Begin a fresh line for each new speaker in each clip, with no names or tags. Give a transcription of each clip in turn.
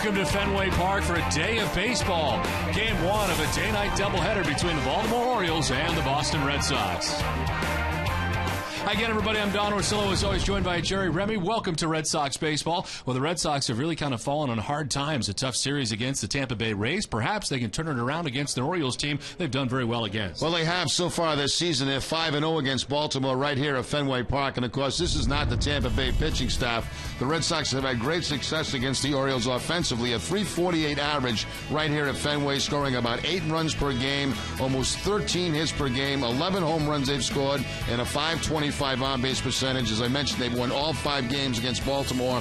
Welcome to Fenway Park for a day of baseball. Game one of a day-night doubleheader between the Baltimore Orioles and the Boston Red Sox. Hi again, everybody. I'm Don Orsillo, as always, joined by Jerry Remy. Welcome to Red Sox baseball. Well, the Red Sox have really kind of fallen on hard times. A tough series against the Tampa Bay Rays. Perhaps they can turn it around against the Orioles team they've done very well against.
Well, they have so far this season. They're 5-0 against Baltimore right here at Fenway Park. And, of course, this is not the Tampa Bay pitching staff. The Red Sox have had great success against the Orioles offensively. A .348 average right here at Fenway, scoring about 8 runs per game, almost 13 hits per game, 11 home runs they've scored, and a .525 on-base percentage. As I mentioned, they've won all 5 games against Baltimore.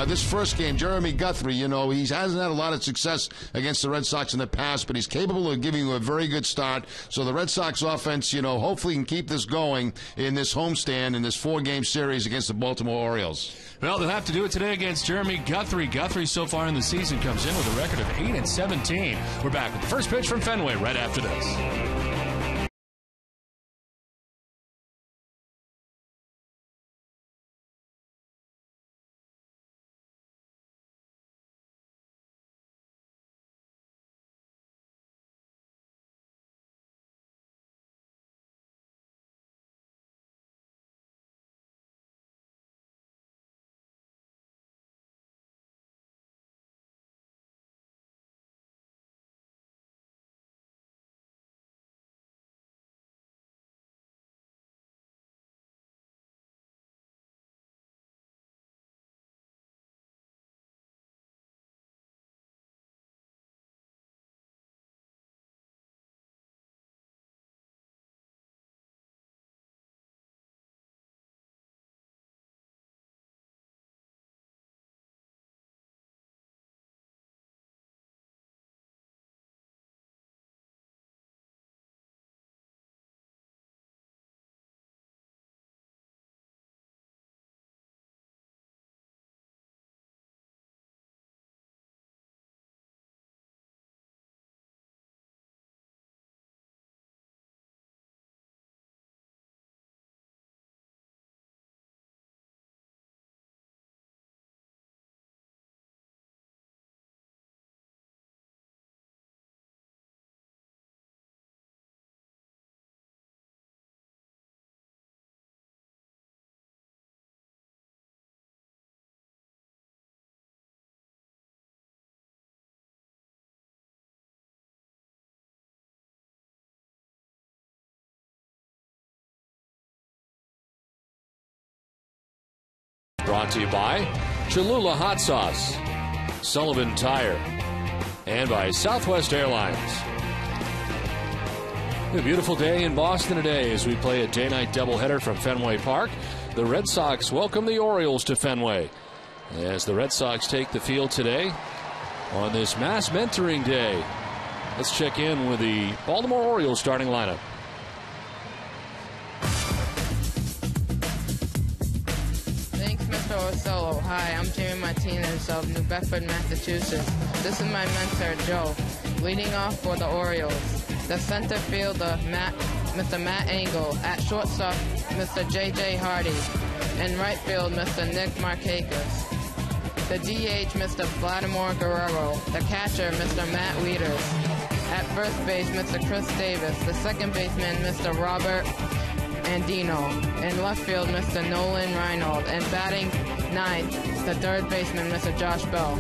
This first game, Jeremy Guthrie, he hasn't had a lot of success against the Red Sox in the past, but he's capable of giving you a very good start. So the Red Sox offense, hopefully can keep this going in this homestand in this 4-game series against the Baltimore Orioles.
Well, they'll have to do it today against Jeremy Guthrie. Guthrie, so far in the season, comes in with a record of 8-17. We're back with the first pitch from Fenway right after this. Brought to you by Cholula Hot Sauce, Sullivan Tire, and by Southwest Airlines. A beautiful day in Boston today as we play a day-night doubleheader from Fenway Park. The Red Sox welcome the Orioles to Fenway as the Red Sox take the field today on this mass mentoring day. Let's check in with the Baltimore Orioles starting lineup.
Orsillo. Hi, I'm Jamie Martinez of New Bedford, Massachusetts. This is my mentor, Joe. Leading off for the Orioles, the center fielder, Mr. Matt Engel. At shortstop, Mr. J.J. Hardy. In right field, Mr. Nick Markakis. The DH, Mr. Vladimir Guerrero. The catcher, Mr. Matt Wieters. At first base, Mr. Chris Davis. The second baseman, Mr. Robert Andino. In left field, Mr. Nolan Reinold. And batting ninth, the third baseman, Mr. Josh Bell.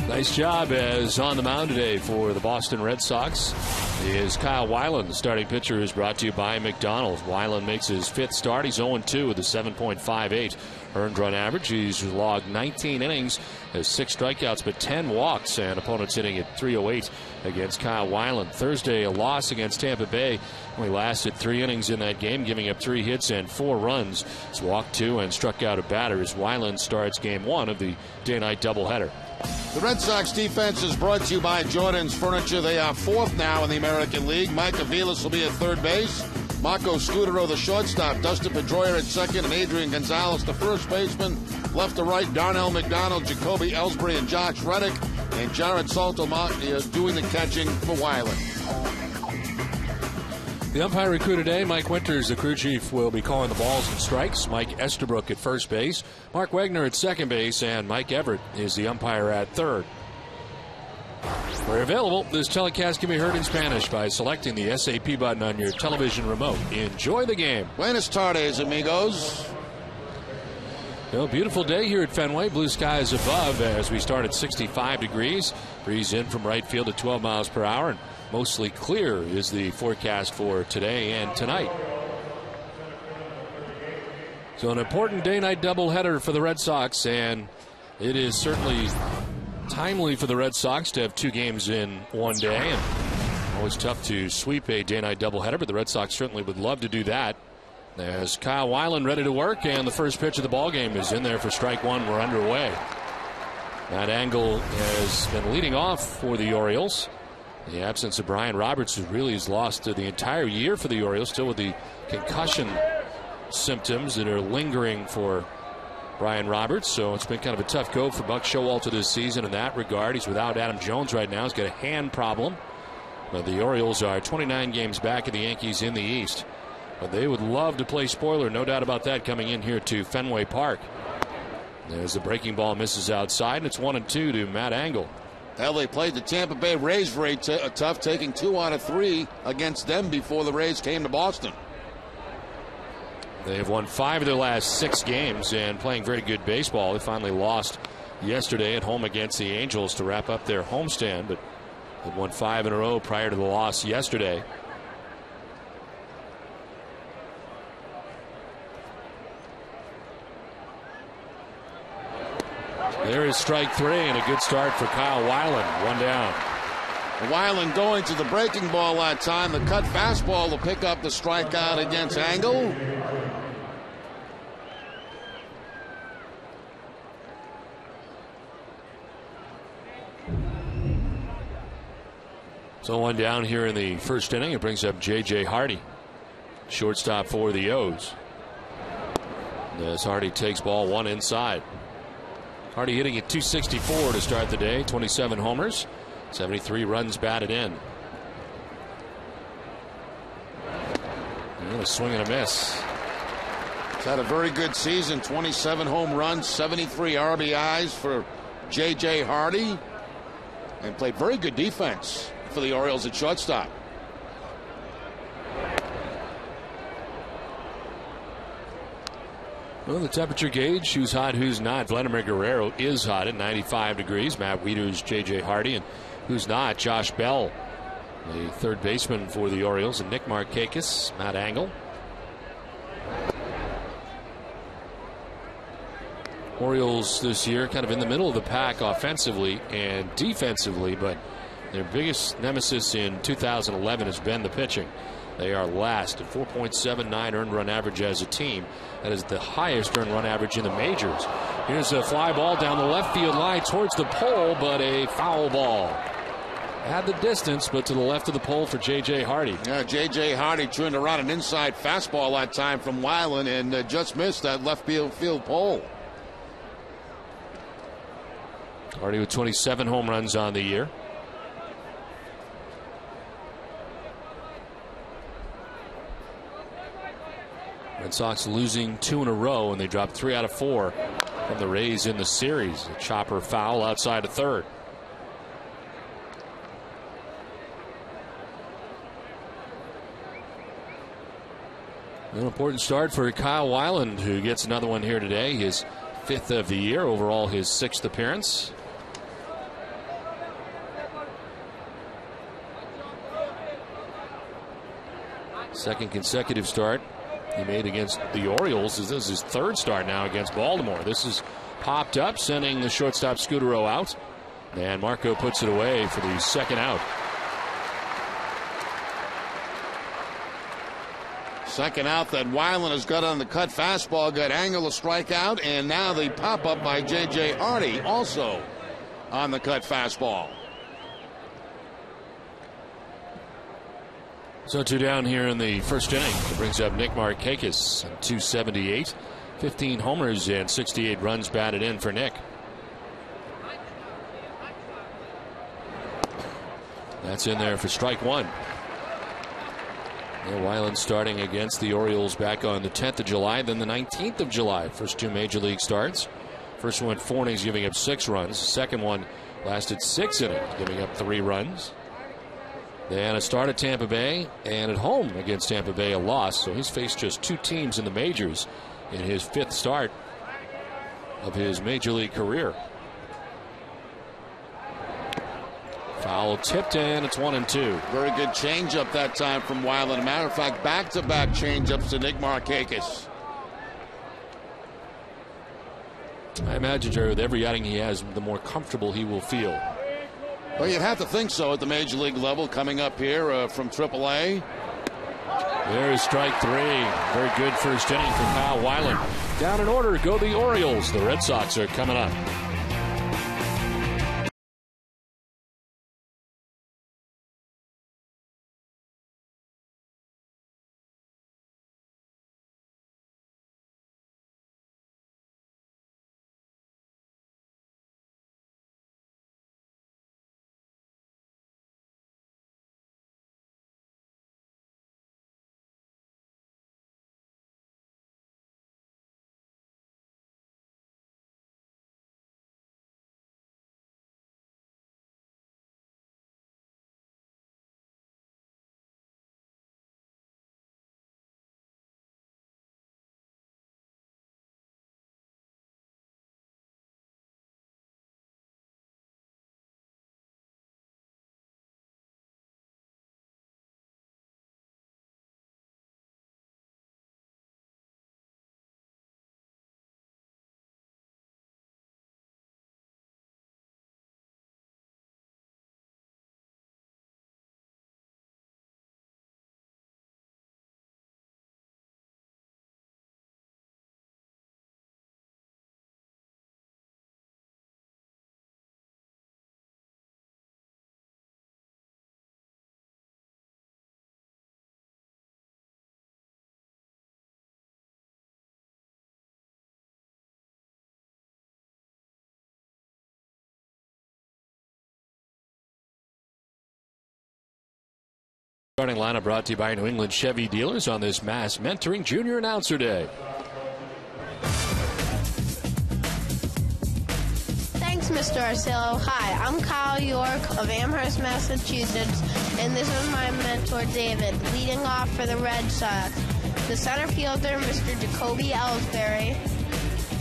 Nice job as on the mound today for the Boston Red Sox is Kyle Weiland. The starting pitcher is brought to you by McDonald's. Weiland makes his 5th start. He's 0-2 with a 7.58 earned run average. He's logged 19 innings, has 6 strikeouts but 10 walks, and opponents hitting at .308 against Kyle Weiland. Thursday, a loss against Tampa Bay. Only lasted 3 innings in that game, giving up 3 hits and 4 runs. He's walked 2 and struck out a batter as Weiland starts game 1 of the day-night doubleheader.
The Red Sox defense is brought to you by Jordan's Furniture. They are 4th now in the American League. Mike Aviles will be at third base. Marco Scudero, the shortstop. Dustin Pedroia at second. And Adrian Gonzalez, the first baseman. Left to right, Darnell McDonald, Jacoby Ellsbury, and Josh Reddick. And Jared Salto doing the catching for Weiland.
The umpiring crew today: Mike Winters, the crew chief, will be calling the balls and strikes. Mike Estabrook at first base, Mark Wagner at second base, and Mike Everett is the umpire at third. Where available, this telecast can be heard in Spanish by selecting the SAP button on your television remote. Enjoy the game.
Buenas tardes, amigos.
Well, beautiful day here at Fenway. Blue skies above as we start at 65 degrees. Breeze in from right field at 12 miles per hour. And mostly clear is the forecast for today and tonight. So an important day-night doubleheader for the Red Sox, and it is certainly timely for the Red Sox to have two games in one day. And always tough to sweep a day-night doubleheader, but the Red Sox certainly would love to do that. As Kyle Weiland ready to work, and the first pitch of the ball game is in there for strike one. We're underway. Matt Engel has been leading off for the Orioles. The absence of Brian Roberts, who really has lost the entire year for the Orioles, still with the concussion symptoms that are lingering for Brian Roberts. So it's been kind of a tough go for Buck Showalter this season in that regard. He's without Adam Jones right now. He's got a hand problem. But the Orioles are 29 games back of the Yankees in the East. But they would love to play spoiler, no doubt about that, coming in here to Fenway Park. As the breaking ball misses outside, and it's 1-2 to Matt Engel.
Well, they played the Tampa Bay Rays very tough, taking 2 out of 3 against them before the Rays came to Boston.
They have won 5 of their last 6 games and playing very good baseball. They finally lost yesterday at home against the Angels to wrap up their homestand, but they've won 5 in a row prior to the loss yesterday. There is strike 3 and a good start for Kyle Weiland. 1 down.
Weiland going to the breaking ball that time. The cut fastball will pick up the strikeout against Engel.
So 1 down here in the first inning. It brings up J.J. Hardy, shortstop for the O's. As Hardy takes ball 1 inside. Hardy hitting at .264 to start the day. 27 homers, 73 runs batted in. And a swing and a miss.
He's had a very good season. 27 home runs, 73 RBIs for J.J. Hardy. And played very good defense for the Orioles at shortstop.
Well, the temperature gauge, who's hot, who's not. Vladimir Guerrero is hot at 95 degrees. Matt Wieters, J.J. Hardy, and who's not, Josh Bell, the third baseman for the Orioles, and Nick Markakis, Matt Engel. Orioles this year kind of in the middle of the pack offensively and defensively, but their biggest nemesis in 2011 has been the pitching. They are last at 4.79 earned run average as a team. That is the highest earned run average in the majors. Here's a fly ball down the left field line towards the pole, but a foul ball. Had the distance, but to the left of the pole for J.J. Hardy.
Yeah, J.J. Hardy turned around an inside fastball that time from Weiland and just missed that left field pole.
Hardy with 27 home runs on the year. Red Sox losing 2 in a row, and they dropped 3 out of 4 from the Rays in the series. A chopper foul outside of third. An important start for Kyle Weiland, who gets another one here today. His 5th of the year, overall his 6th appearance. Second consecutive start he made against the Orioles. This is his 3rd start now against Baltimore. This is popped up, sending the shortstop Scudero out. And Marco puts it away for the 2nd out.
2nd out that Weiland has got on the cut fastball, got Engel a strikeout, and now the pop-up by J.J. Hardy also on the cut fastball.
So 2 down here in the first inning. It brings up Nick Markakis, 278, 15 homers and 68 runs batted in for Nick. That's in there for strike 1. And Weiland starting against the Orioles back on the 10th of July, then the 19th of July. First 2 major league starts. First one 4 innings, giving up 6 runs. Second one lasted 6 innings, giving up 3 runs. Then a start at Tampa Bay, and at home against Tampa Bay, a loss. So he's faced just 2 teams in the majors in his 5th start of his major league career. Foul tipped, and it's 1-2.
Very good changeup that time from Weiland. Matter of fact, back-to-back changeups to Nick Markakis.
I imagine, Jerry, with every outing he has, the more comfortable he will feel.
Well, you'd have to think so at the major league level. Coming up here from AAA.
There's strike 3. Very good first inning for Kyle Weiland. Down in order go the Orioles. The Red Sox are coming up. Starting lineup brought to you by New England Chevy dealers on this Mass Mentoring Junior Announcer Day.
Thanks, Mr. Arcillo. Hi, I'm Kyle York of Amherst, Massachusetts, and this is my mentor, David, leading off for the Red Sox. The center fielder, Mr. Jacoby Ellsbury.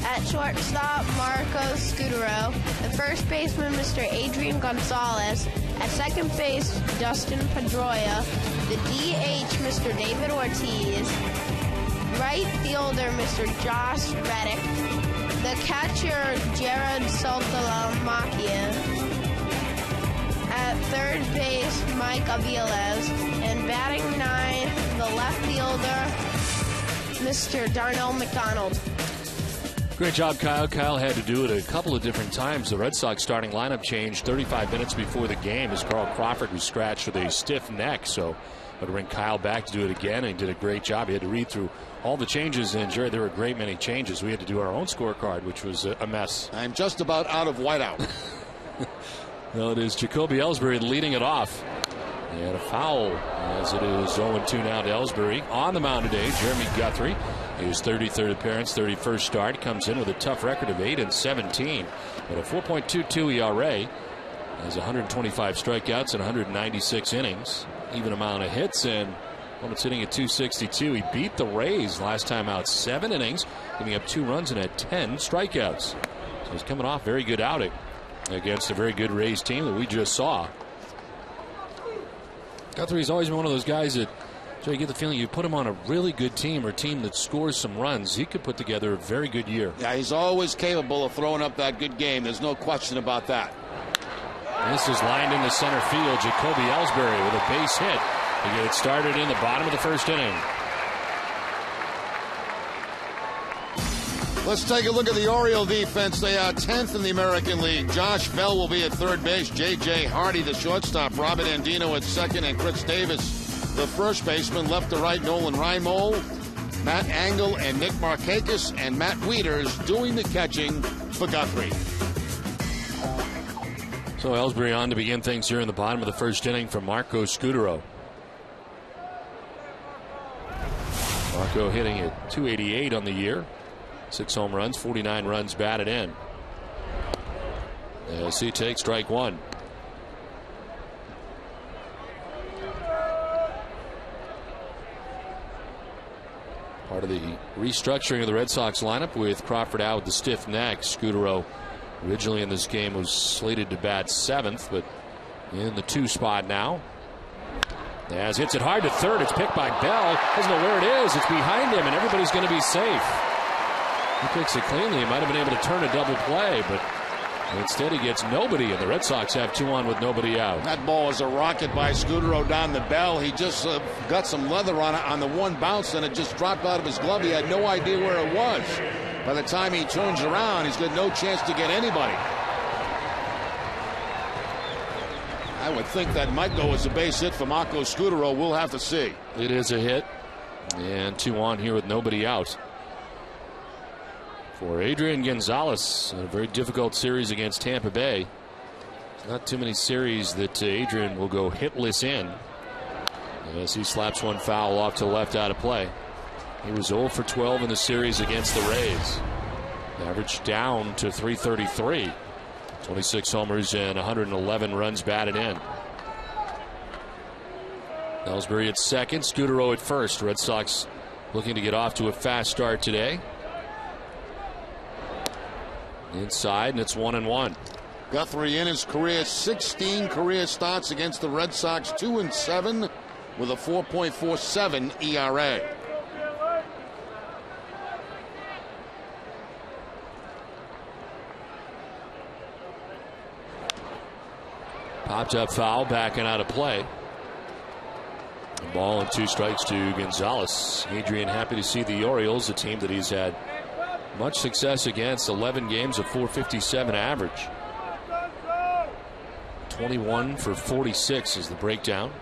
At shortstop, Marco Scutero. The first baseman, Mr. Adrian Gonzalez. At second base, Dustin Pedroia. The DH, Mr. David Ortiz. Right fielder, Mr. Josh Reddick. The catcher, Jared Saltalamacchia. At third base, Mike Aviles. And batting 9, the left fielder, Mr. Darnell McDonald.
Great job, Kyle. Kyle had to do it a couple of different times. The Red Sox starting lineup changed 35 minutes before the game as Carl Crawford was scratched with a stiff neck. So I'd bring Kyle back to do it again, and he did a great job. He had to read through all the changes, and Jerry, there were a great many changes. We had to do our own scorecard, which was a mess.
I'm just about out of whiteout.
Well, it is Jacoby Ellsbury leading it off. And a foul as it is 0-2 now to Ellsbury. On the mound today, Jeremy Guthrie. His 33rd appearance, 31st start. Comes in with a tough record of 8-17. But a 4.22 ERA. Has 125 strikeouts and 196 innings. Even amount of hits, and opponent's hitting at 262. He beat the Rays last time out, 7 innings, giving up 2 runs and had 10 strikeouts. So he's coming off very good outing against a very good Rays team that we just saw. Guthrie's always been one of those guys that, so you get the feeling you put him on a really good team or team that scores some runs, he could put together a very good year.
Yeah, he's always capable of throwing up that good game. There's no question about that.
This is lined into center field. Jacoby Ellsbury with a base hit to get it started in the bottom of the first inning.
Let's take a look at the Oriole defense. They are 10th in the American League. Josh Bell will be at third base. J.J. Hardy, the shortstop. Robert Andino at second. And Chris Davis, the first baseman. Left to right, Nolan Reimold, Matt Engel, and Nick Markakis. And Matt Wieters doing the catching for Guthrie.
So Ellsbury on to begin things here in the bottom of the first inning from Marco Scutero. Marco hitting at .288 on the year. 6 home runs, 49 runs batted in. As he takes strike one. Part of the restructuring of the Red Sox lineup with Crawford out with the stiff neck. Scudero originally in this game was slated to bat 7th, but in the 2 spot now. As hits it hard to third. It's picked by Bell. Doesn't know where it is. It's behind him, and everybody's going to be safe. He picks it cleanly. He might have been able to turn a double play, but instead he gets nobody, and the Red Sox have 2 on with nobody out.
That ball was a rocket by Scudero down the Bell. He just got some leather on it on the one bounce, and it just dropped out of his glove. He had no idea where it was. By the time he turns around, he's got no chance to get anybody. I would think that might go as a base hit for Marco Scudero. We'll have to see.
It is a hit, and 2 on here with nobody out. For Adrian Gonzalez, a very difficult series against Tampa Bay. Not too many series that Adrian will go hitless in, as he slaps one foul off to the left out of play. He was 0 for 12 in the series against the Rays. Average down to .333. 26 homers and 111 runs batted in. Ellsbury at second, Scudero at first. Red Sox looking to get off to a fast start today. Inside, and it's 1-1.
Guthrie in his career 16 career starts against the Red Sox, 2-7 with a 4.47 ERA.
Popped up foul, backing out of play. A ball and 2 strikes to Gonzalez. Adrian happy to see the Orioles, a team that he's had much success against. 11 games of .457 average. 21 for 46 is the breakdown.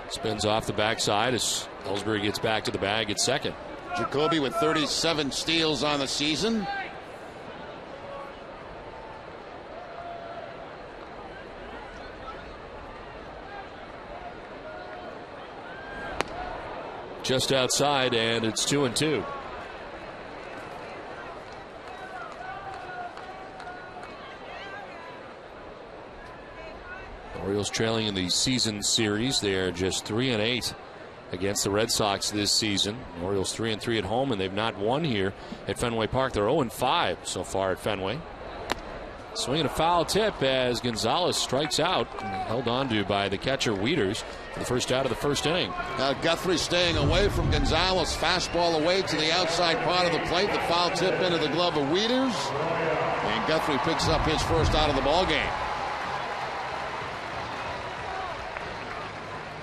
Spins off the backside as Ellsbury gets back to the bag at second.
Jacoby with 37 steals on the season.
Just outside, and it's 2-2. Orioles trailing in the season series. They are just 3-8 against the Red Sox this season. Orioles 3-3 at home, and they've not won here at Fenway Park. They're 0-5 so far at Fenway. Swinging a foul tip as Gonzalez strikes out, held on to by the catcher Wieters for the first out of the first inning.
Guthrie staying away from Gonzalez. Fastball away to the outside part of the plate. The foul tip into the glove of Wieters, and Guthrie picks up his first out of the ball game.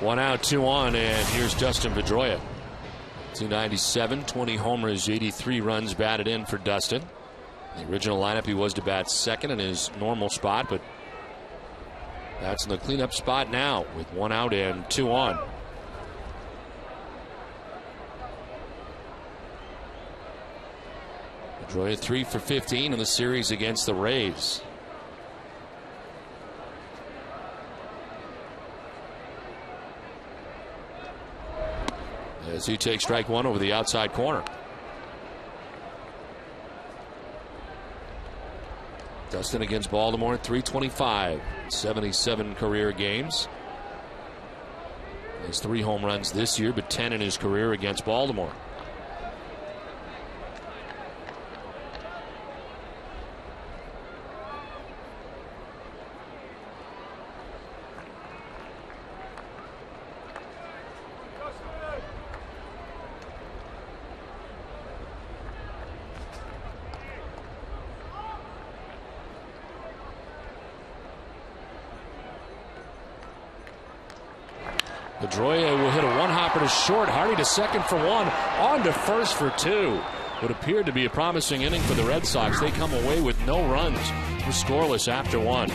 1 out, 2 on, and here's Dustin Pedroia. 297, 20 homers, 83 runs batted in for Dustin. The original lineup, he was to bat second in his normal spot, but that's in the cleanup spot now with 1 out and 2 on. Pedroia 3 for 15 in the series against the Rays. As he takes strike one over the outside corner. Dustin against Baltimore, 325, 77 career games. He has 3 home runs this year, but 10 in his career against Baltimore. Pedroia will hit a one-hopper to short. Hardy to second for 1. On to first for 2. What appeared to be a promising inning for the Red Sox. They come away with no runs. We're scoreless after 1.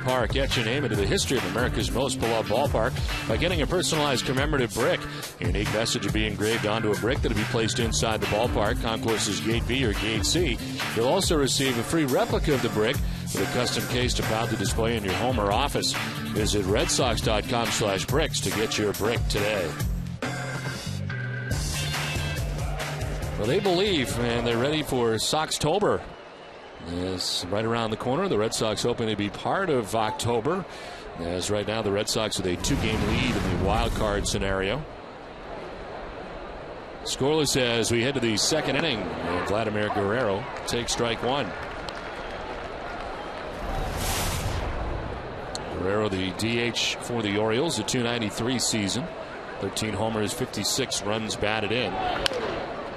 Park. Etch your name into the history of America's most beloved ballpark by getting a personalized commemorative brick. A unique message will be engraved onto a brick that will be placed inside the ballpark, concourses Gate B or Gate C. You'll also receive a free replica of the brick with a custom case to proudly display in your home or office. Visit redsox.com/bricks to get your brick today. Well, they believe, and they're ready for Soxtober. It's right around the corner. The Red Sox hoping to be part of October, as right now the Red Sox with a 2-game lead in the wild card scenario. Scoreless as we head to the second inning, and Vladimir Guerrero takes strike one. Guerrero, the DH for the Orioles, a .293 season. 13 homers, 56 runs batted in.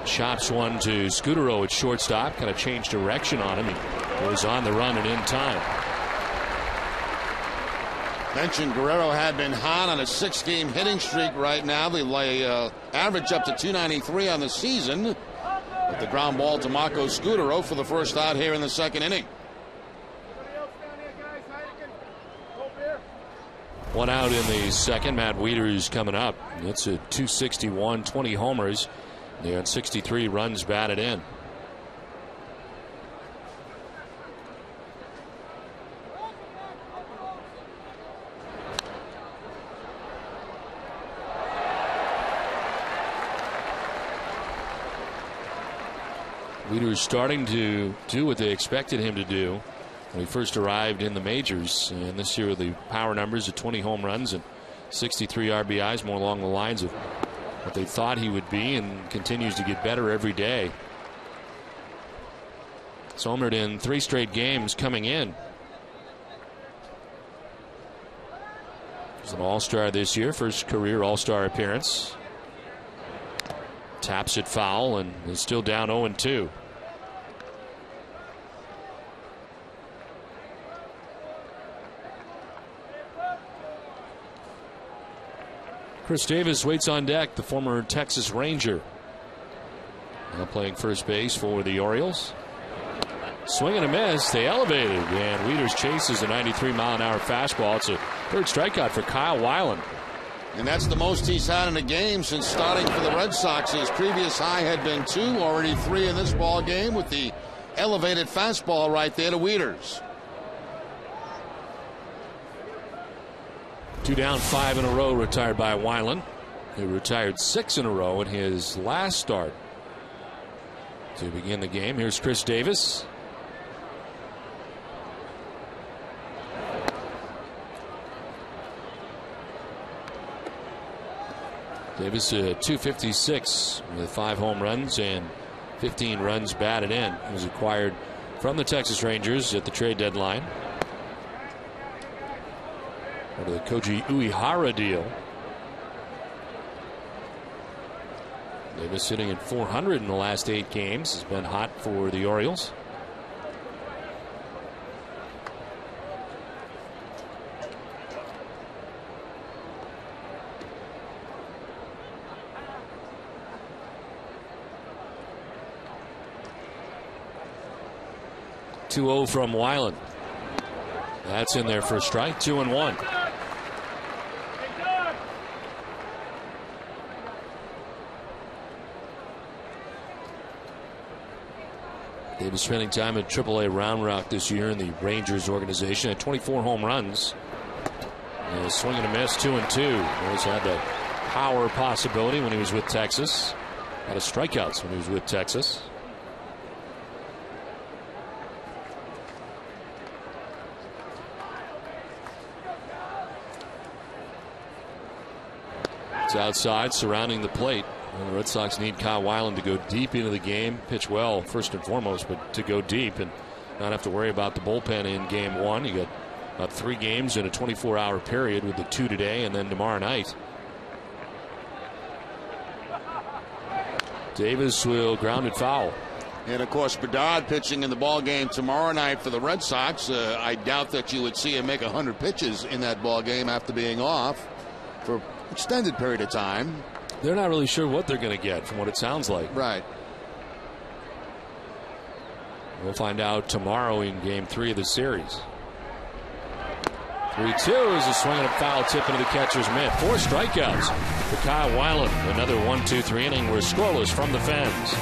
Chops one to Scudero at shortstop. Kind of changed direction on him. He was on the run and in time.
Mentioned Guerrero had been hot on a 6-game hitting streak right now. They lay average up to .293 on the season. With the ground ball to Marco Scudero for the first out here in the second inning.
One out in the second. Matt Wieters coming up. It's a .261, 20 homers. They had 63 runs batted in. Wieters starting to do what they expected him to do when he first arrived in the majors. And this year, the power numbers of 20 home runs and 63 RBIs, more along the lines of what they thought he would be, and continues to get better every day. He's homered in 3 straight games coming in. He's an all-star this year, first career all-star appearance. Taps it foul and is still down 0-2. Chris Davis waits on deck, the former Texas Ranger. Now playing first base for the Orioles. Swing and a miss. They elevated, and Wieters chases a 93-mile-an-hour fastball. It's a third strikeout for Kyle Weiland.
And that's the most he's had in a game since starting for the Red Sox. His previous high had been 2, already 3 in this ball game with the elevated fastball right there to Wieters.
2 down, 5 in a row retired by Weiland, who retired 6 in a row in his last start. To begin the game, here's Chris Davis. Davis, 256 with 5 home runs and 15 runs batted in. He was acquired from the Texas Rangers at the trade deadline. Under the Koji Uehara deal. Davis sitting at 400 in the last 8 games. Has been hot for the Orioles. .2-0 from Weiland. That's in there for a strike. 2-1. Davis spending time at AAA Round Rock this year in the Rangers organization at 24 home runs. And swing and a miss, 2-2. Always had that power possibility when he was with Texas. Had a strikeouts when he was with Texas. It's outside, surrounding the plate. The Red Sox need Kyle Weiland to go deep into the game, pitch well first and foremost, but to go deep and not have to worry about the bullpen in game 1. You got about 3 games in a 24-hour period with the 2 today and then tomorrow night. Davis will ground it foul.
And of course, Bedard pitching in the ball game tomorrow night for the Red Sox. I doubt that you would see him make 100 pitches in that ball game after being off for an extended period of time.
They're not really sure what they're going to get from what it sounds like.
Right.
We'll find out tomorrow in game 3 of the series. 3-2 is a swing and a foul tip into the catcher's mitt. 4 strikeouts for Kyle Weiland. Another 1-2-3 inning. We're scoreless from the Fens.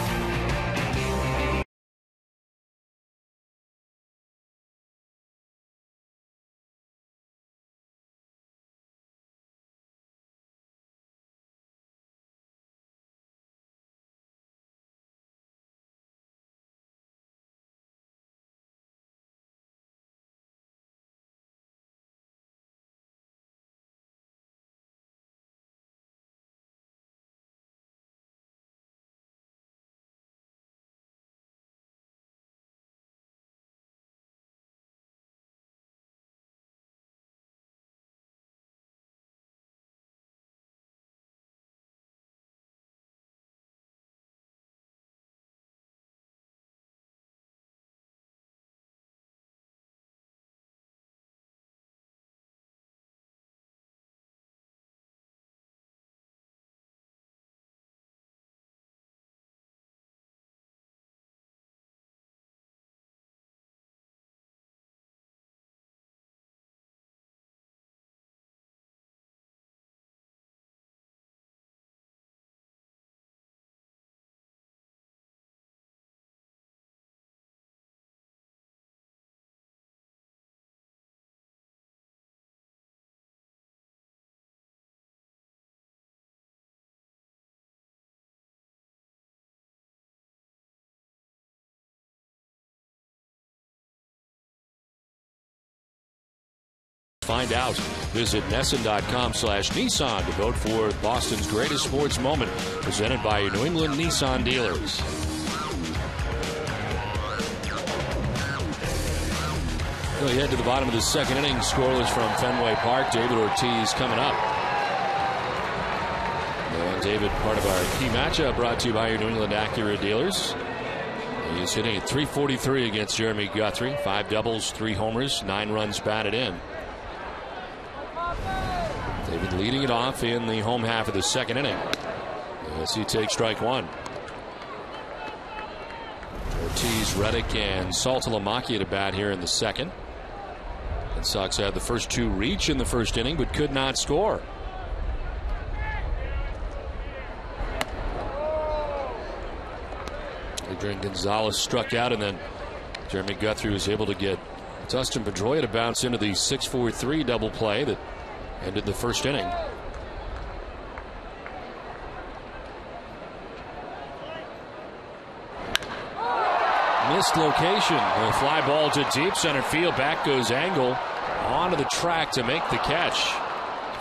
Find out. Visit Nesson.com/Nissan to vote for Boston's greatest sports moment, presented by your New England Nissan dealers. We head to the bottom of the second inning, scoreless from Fenway Park. David Ortiz coming up. And David, part of our key matchup, brought to you by your New England Acura dealers. He's hitting at .343 against Jeremy Guthrie. 5 doubles, 3 homers, 9 runs batted in. David leading it off in the home half of the second inning as he takes strike 1. Ortiz, Reddick, and Saltalamacchia to bat here in the second. And Sox had the first 2 reach in the first inning but could not score. Adrian Gonzalez struck out, and then Jeremy Guthrie was able to get Dustin Pedroia to bounce into the 6-4-3 double play that ended the first inning. Missed location. A fly ball to deep center field. Back goes Angle onto the track to make the catch.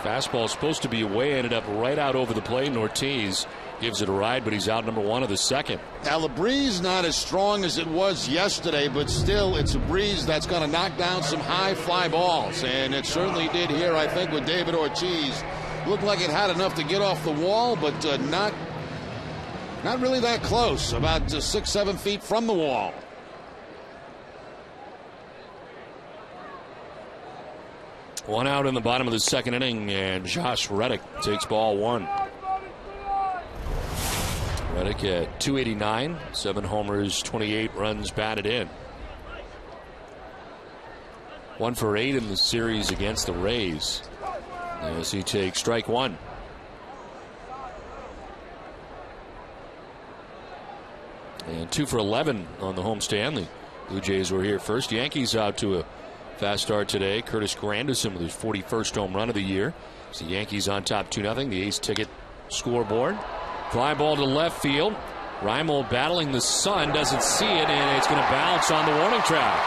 Fastball supposed to be away. Ended up right out over the plate. And Ortiz gives it a ride, but he's out number 1 of the second.
Now, the breeze not as strong as it was yesterday, but still it's a breeze that's going to knock down some high fly balls. And it certainly did here, I think, with David Ortiz. Looked like it had enough to get off the wall, but not really that close. About 6-7 feet from the wall.
One out in the bottom of the second inning, and Josh Reddick takes ball 1. Reddick at .289, 7 homers, 28 runs batted in. 1 for 8 in the series against the Rays as he takes strike 1. And 2 for 11 on the homestand. The Blue Jays were here first. Yankees out to a fast start today. Curtis Granderson with his 41st home run of the year. So the Yankees on top 2-0. The A's ticket scoreboard. Fly ball to left field. Reimold battling the sun, doesn't see it, and it's going to bounce on the warning track.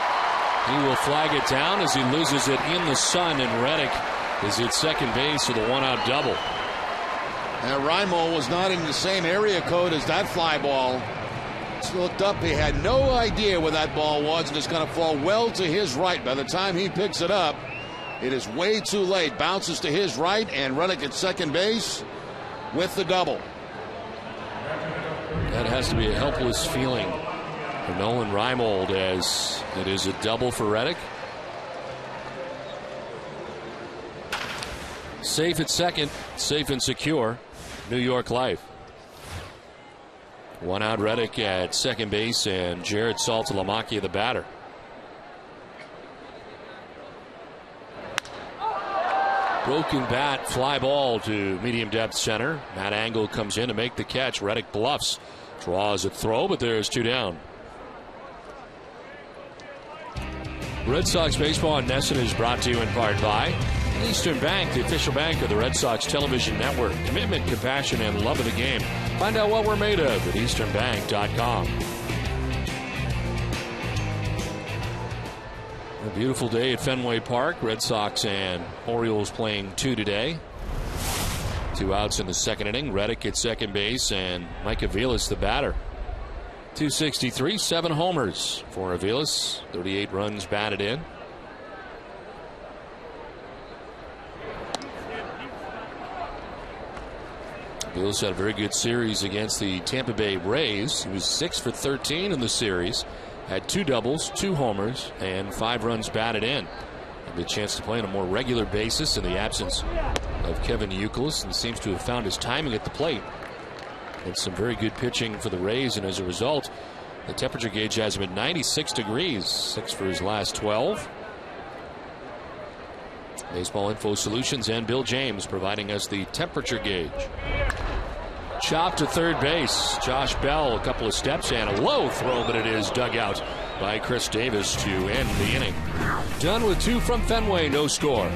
He will flag it down as he loses it in the sun, and Reddick is at second base with a 1-out double.
And Reimold was not in the same area code as that fly ball. Just looked up, he had no idea where that ball was, and it's going to fall well to his right. By the time he picks it up, it is way too late. Bounces to his right, and Reddick at second base with the double.
That has to be a helpless feeling for Nolan Reimold, as it is a double for Reddick. Safe at second, safe and secure, New York Life. 1 out Reddick at second base, and Jared Saltalamacchia the batter. Broken bat, fly ball to medium depth center. Matt Angle comes in to make the catch. Reddick bluffs, draws a throw, but there's 2 down. Red Sox baseball on NESN is brought to you in part by Eastern Bank, the official bank of the Red Sox television network. Commitment, compassion, and love of the game. Find out what we're made of at easternbank.com. A beautiful day at Fenway Park. Red Sox and Orioles playing 2 today. 2 outs in the second inning. Reddick at second base and Mike Aviles the batter. 263, 7 homers for Aviles. 38 runs batted in. Aviles had a very good series against the Tampa Bay Rays. He was 6 for 13 in the series. Had 2 doubles, 2 homers, and 5 runs batted in. Had a chance to play on a more regular basis in the absence of Kevin Youkilis, and seems to have found his timing at the plate. And some very good pitching for the Rays, and as a result, the temperature gauge has him at 96 degrees, 6 for his last 12. Baseball Info Solutions and Bill James providing us the temperature gauge. Chop to third base. Josh Bell, a couple of steps and a low throw, but it is dug out by Chris Davis to end the inning. Done with 2 from Fenway, no score.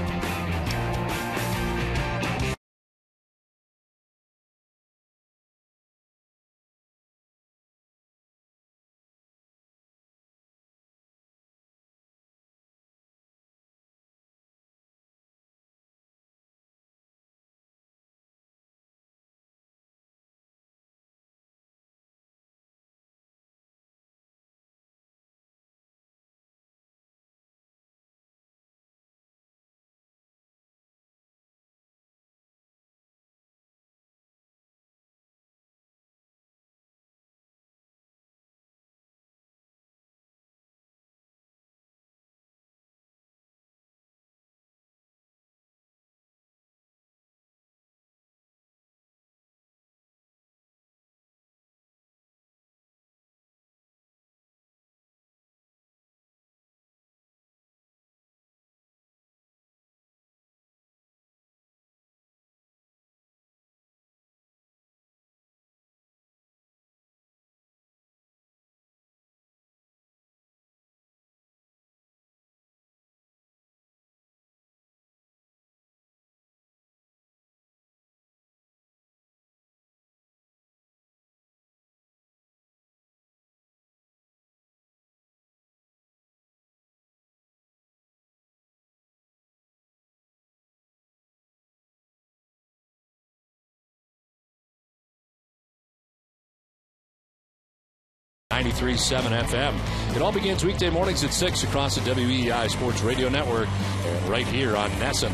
.93.7 FM. It all begins weekday mornings at 6 across the WEEI Sports Radio Network and right here on NESN.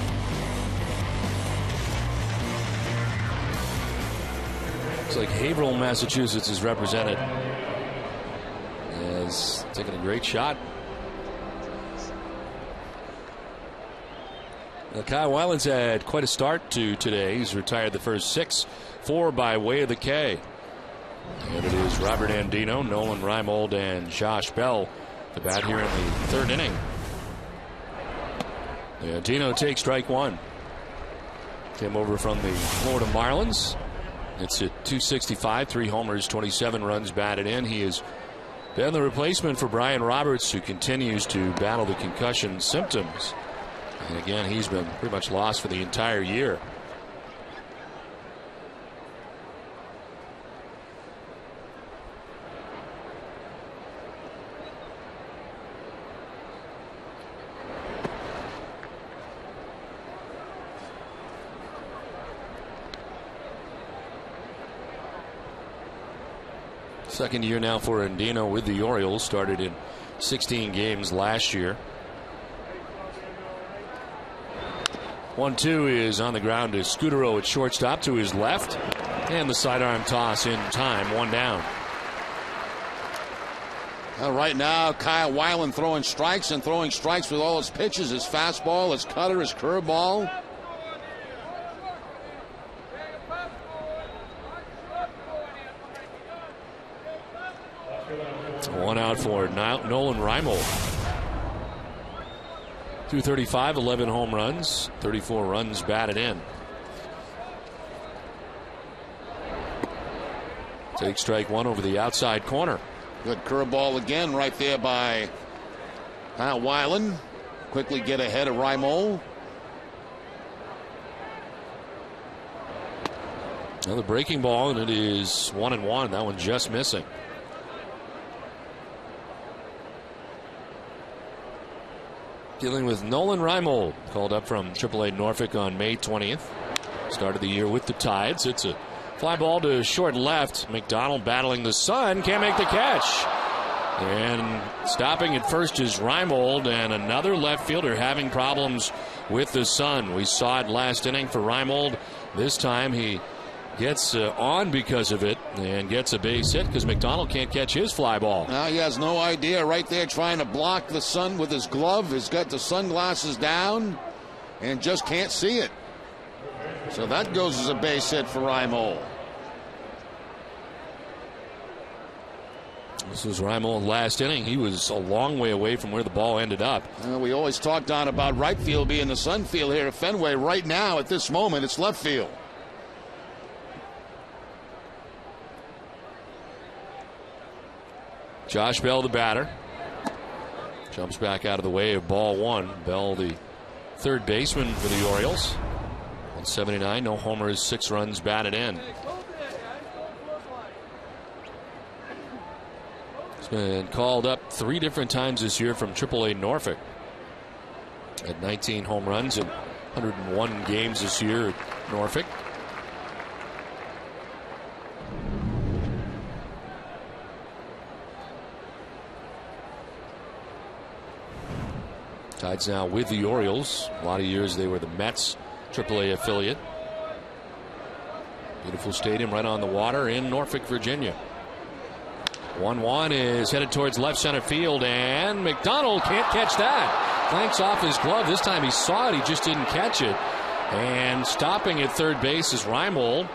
Looks like Haverhill, Massachusetts is represented. Is taking a great shot. Well, Kyle Weiland's had quite a start to today. He's retired the first 6, 4 by way of the K. And it is Robert Andino, Nolan Reimold, and Josh Bell to bat here in the 3rd inning. Andino takes strike 1. Came over from the Florida Marlins. It's at 265, 3 homers, 27 runs batted in. He has been the replacement for Brian Roberts, who continues to battle the concussion symptoms. And again, he's been pretty much lost for the entire year. Second year now for Andino with the Orioles. Started in 16 games last year. 1-2 is on the ground to Scudero at shortstop to his left. And the sidearm toss in time. 1 down.
Right now, Kyle Weiland throwing strikes and throwing strikes with all his pitches, his fastball, his cutter, his curveball. One out for Nolan Reimold.
235, 11 home runs, 34 runs batted in. Take strike one over the outside corner.
Good curveball again right there by Kyle Weiland. Quickly get ahead of Reimold.
Another breaking ball, and it is 1-1. That one just missing. Dealing with Nolan Reimold, called up from AAA Norfolk on May 20th. Started the year with the Tides. It's a fly ball to short left. McDonald battling the sun, can't make the catch. And stopping at first is Reimold, and another left fielder having problems with the sun. We saw it last inning for Reimold. This time he gets on because of it and gets a base hit because McDonald can't catch his fly ball.
Now he has no idea, right there trying to block the sun with his glove. He's got the sunglasses down and just can't see it. So that goes as a base hit for Reimold.
This was Reimold last inning. He was a long way away from where the ball ended up.
We always talked on about right field being the sun field here at Fenway. Right now, at this moment, it's left field.
Josh Bell, the batter. Jumps back out of the way of ball one. Bell, the third baseman for the Orioles. 179, no homers, 6 runs batted in. He's been called up 3 different times this year from AAA Norfolk. Had 19 home runs in 101 games this year at Norfolk. Tides now with the Orioles. A lot of years they were the Mets AAA affiliate. Beautiful stadium right on the water in Norfolk, Virginia. 1-1 is headed towards left center field, and McDonald can't catch that. Clanks off his glove. This time he saw it, he just didn't catch it. And stopping at third base is Reimold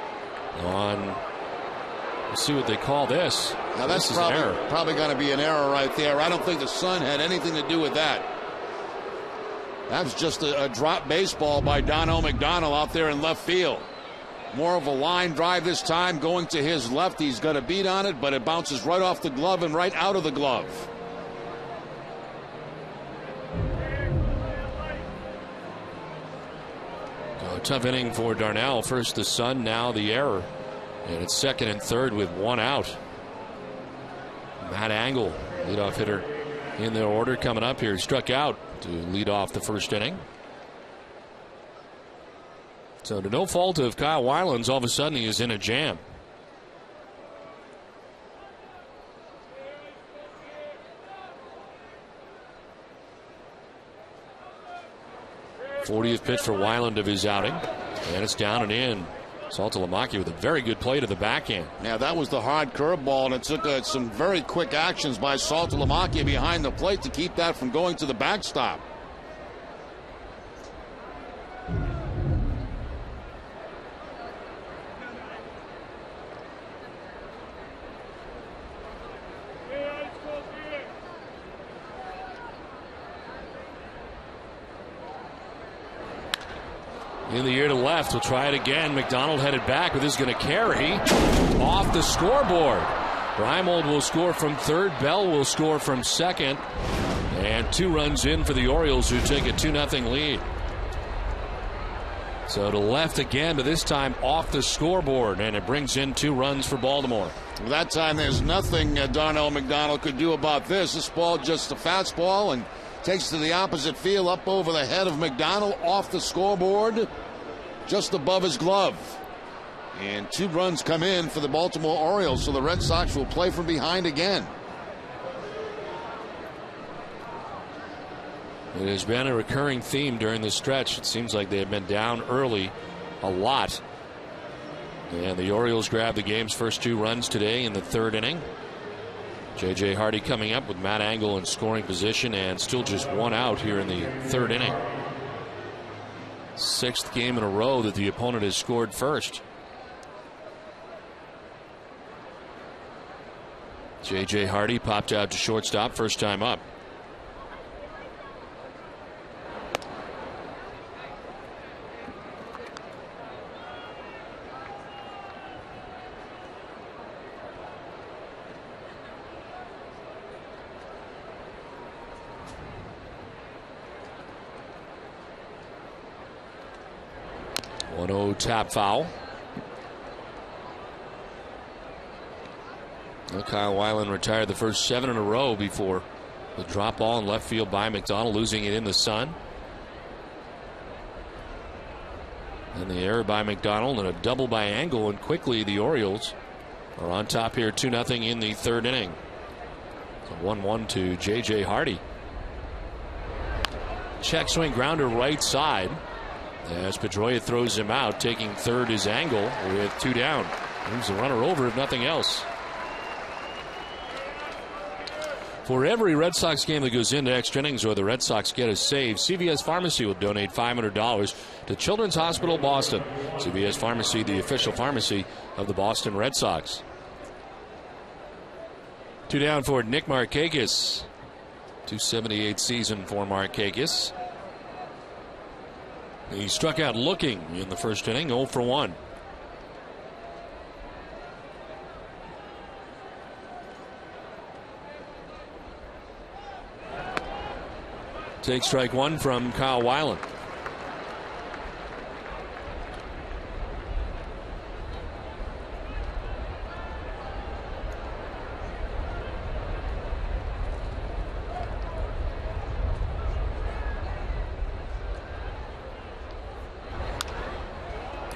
on. Let's see what they call this.
Now that's probably going to be an error right there. I don't think the sun had anything to do with that. That was just a drop baseball by Dono McDonald out there in left field. More of a line drive this time, going to his left. He's got a beat on it, but it bounces right off the glove and right out of the glove.
A tough inning for Darnell. First the Sun, now the error. And it's second and third with 1 out. Matt Angle, leadoff hitter in the order coming up here. Struck out to lead off the first inning. So to no fault of Kyle Weiland's, all of a sudden he is in a jam. '40th pitch for Weiland of his outing. And it's down and in. Saltalamacchia with a very good play to the backhand.
Yeah, that was the hard curveball, and it took some very quick actions by Saltalamacchia behind the plate to keep that from going to the backstop.
In the air to left. We'll try it again. McDonald headed back, but this is going to carry off the scoreboard. Reimold will score from third. Bell will score from second. And 2 runs in for the Orioles, who take a 2-0 lead. So to left again, but this time off the scoreboard, and it brings in 2 runs for Baltimore.
Well, that time there's nothing Darnell McDonald could do about this. This ball just a fastball and takes to the opposite field, up over the head of McDonald, off the scoreboard, just above his glove. And 2 runs come in for the Baltimore Orioles, so the Red Sox will play from behind again.
It has been a recurring theme during the stretch. It seems like they have been down early a lot. And the Orioles grabbed the game's first 2 runs today in the 3rd inning. J.J. Hardy coming up with Matt Angle in scoring position, and still just 1 out here in the 3rd inning. 6th game in a row that the opponent has scored first. J.J. Hardy popped out to shortstop, first time up. No tap foul. Well, Kyle Weiland retired the first 7 in a row before the drop ball in left field by McDonald, losing it in the sun. And the error by McDonald and a double by Angle, and quickly the Orioles are on top here 2-0 in the third inning. So 1-1 to J.J. Hardy. Check swing grounder right side as Pedroia throws him out. Taking third is Angle with 2 down. Moves the runner over if nothing else. For every Red Sox game that goes into extra innings or the Red Sox get a save, CVS Pharmacy will donate $500 to Children's Hospital Boston. CVS Pharmacy, the official pharmacy of the Boston Red Sox. 2 down for Nick Markakis. 278 season for Markakis. He struck out looking in the first inning, 0 for 1. Take strike 1 from Kyle Weiland.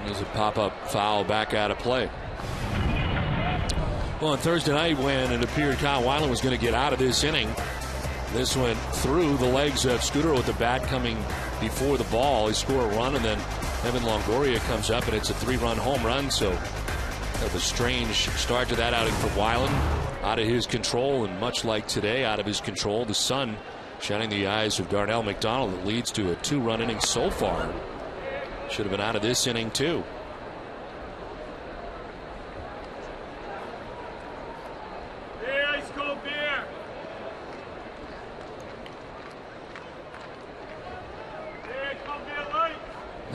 There's a pop-up foul back out of play. Well, on Thursday night, when it appeared Kyle Weiland was going to get out of this inning, this went through the legs of Scooter with the bat coming before the ball. He scored a run, and then Evan Longoria comes up, and it's a 3-run home run. So kind of a strange start to that outing for Weiland. Out of his control, and much like today, out of his control. The sun shining the eyes of Darnell McDonald. That leads to a 2-run inning so far. Should have been out of this inning, too.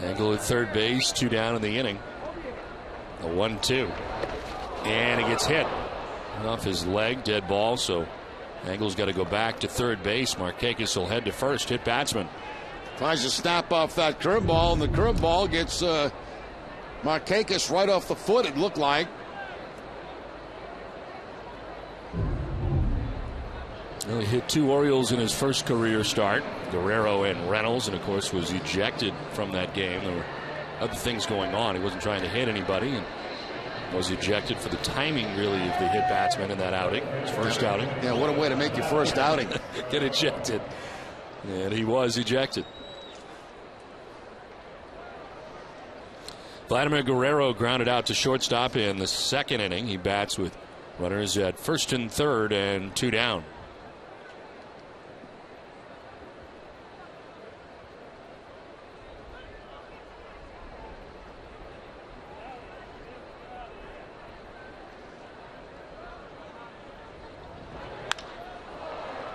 Angle at third base, 2 down in the inning. A 1-2. And he gets hit off his leg, dead ball. So Angle's got to go back to third base. Markakis will head to first, hit batsman.
Tries to snap off that curveball, and the curveball gets Markakis right off the foot, it looked like.
Well, he hit 2 Orioles in his first career start, Guerrero and Reynolds, and of course was ejected from that game. There were other things going on. He wasn't trying to hit anybody, and was ejected for the timing, really, of the hit batsman in that outing, his first outing.
Yeah, what a way to make your first outing.
Get ejected. And he was ejected. Vladimir Guerrero grounded out to shortstop in the second inning. He bats with runners at first and third and 2 down.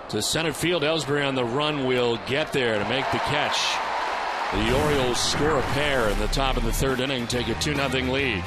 To center field, Ellsbury on the run will get there to make the catch. The Orioles score a pair in the top of the third inning, take a 2-0 lead.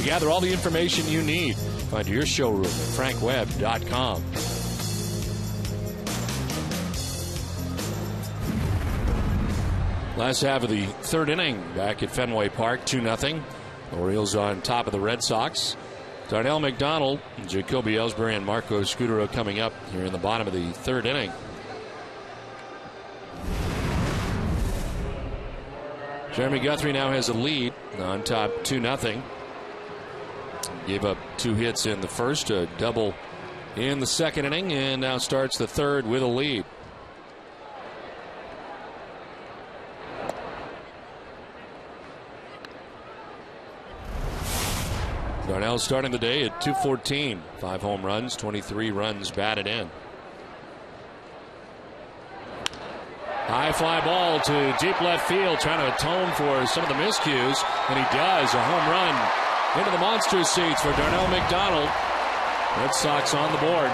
gather all the information you need. Find your showroom at frankwebb.com. Last half of the third inning back at Fenway Park, 2-0. Orioles on top of the Red Sox. Darnell McDonald, Jacoby Ellsbury, and Marco Scutaro coming up here in the bottom of the third inning. Jeremy Guthrie now has a lead on top 2-0. Gave up 2 hits in the first, a double in the second inning, and now starts the third with a lead. Darnell starting the day at .214. 5 home runs, 23 runs batted in. High fly ball to deep left field, trying to atone for some of the miscues, and he does. A home run into the monster seats for Darnell McDonald. Red Sox on the board.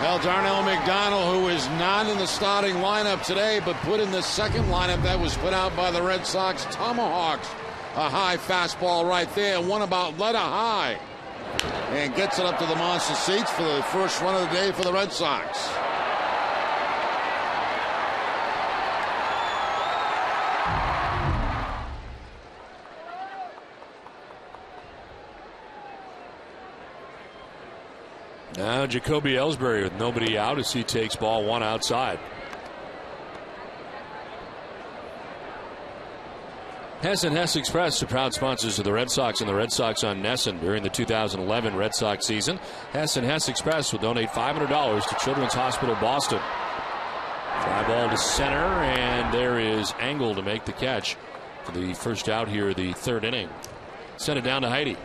Well, Darnell McDonald, who is not in the starting lineup today, but put in the second lineup that was put out by the Red Sox Tomahawks. A high fastball right there, one about letter high. And gets it up to the monster seats for the first run of the day for the Red Sox.
Now Jacoby Ellsbury with nobody out as he takes ball 1 outside. Hess and Hess Express are proud sponsors of the Red Sox and the Red Sox on Nesson during the 2011 Red Sox season. Hess and Hess Express will donate $500 to Children's Hospital Boston. Fly ball to center, and there is Angle to make the catch for the first out here, the third inning. Send it down to Heidi.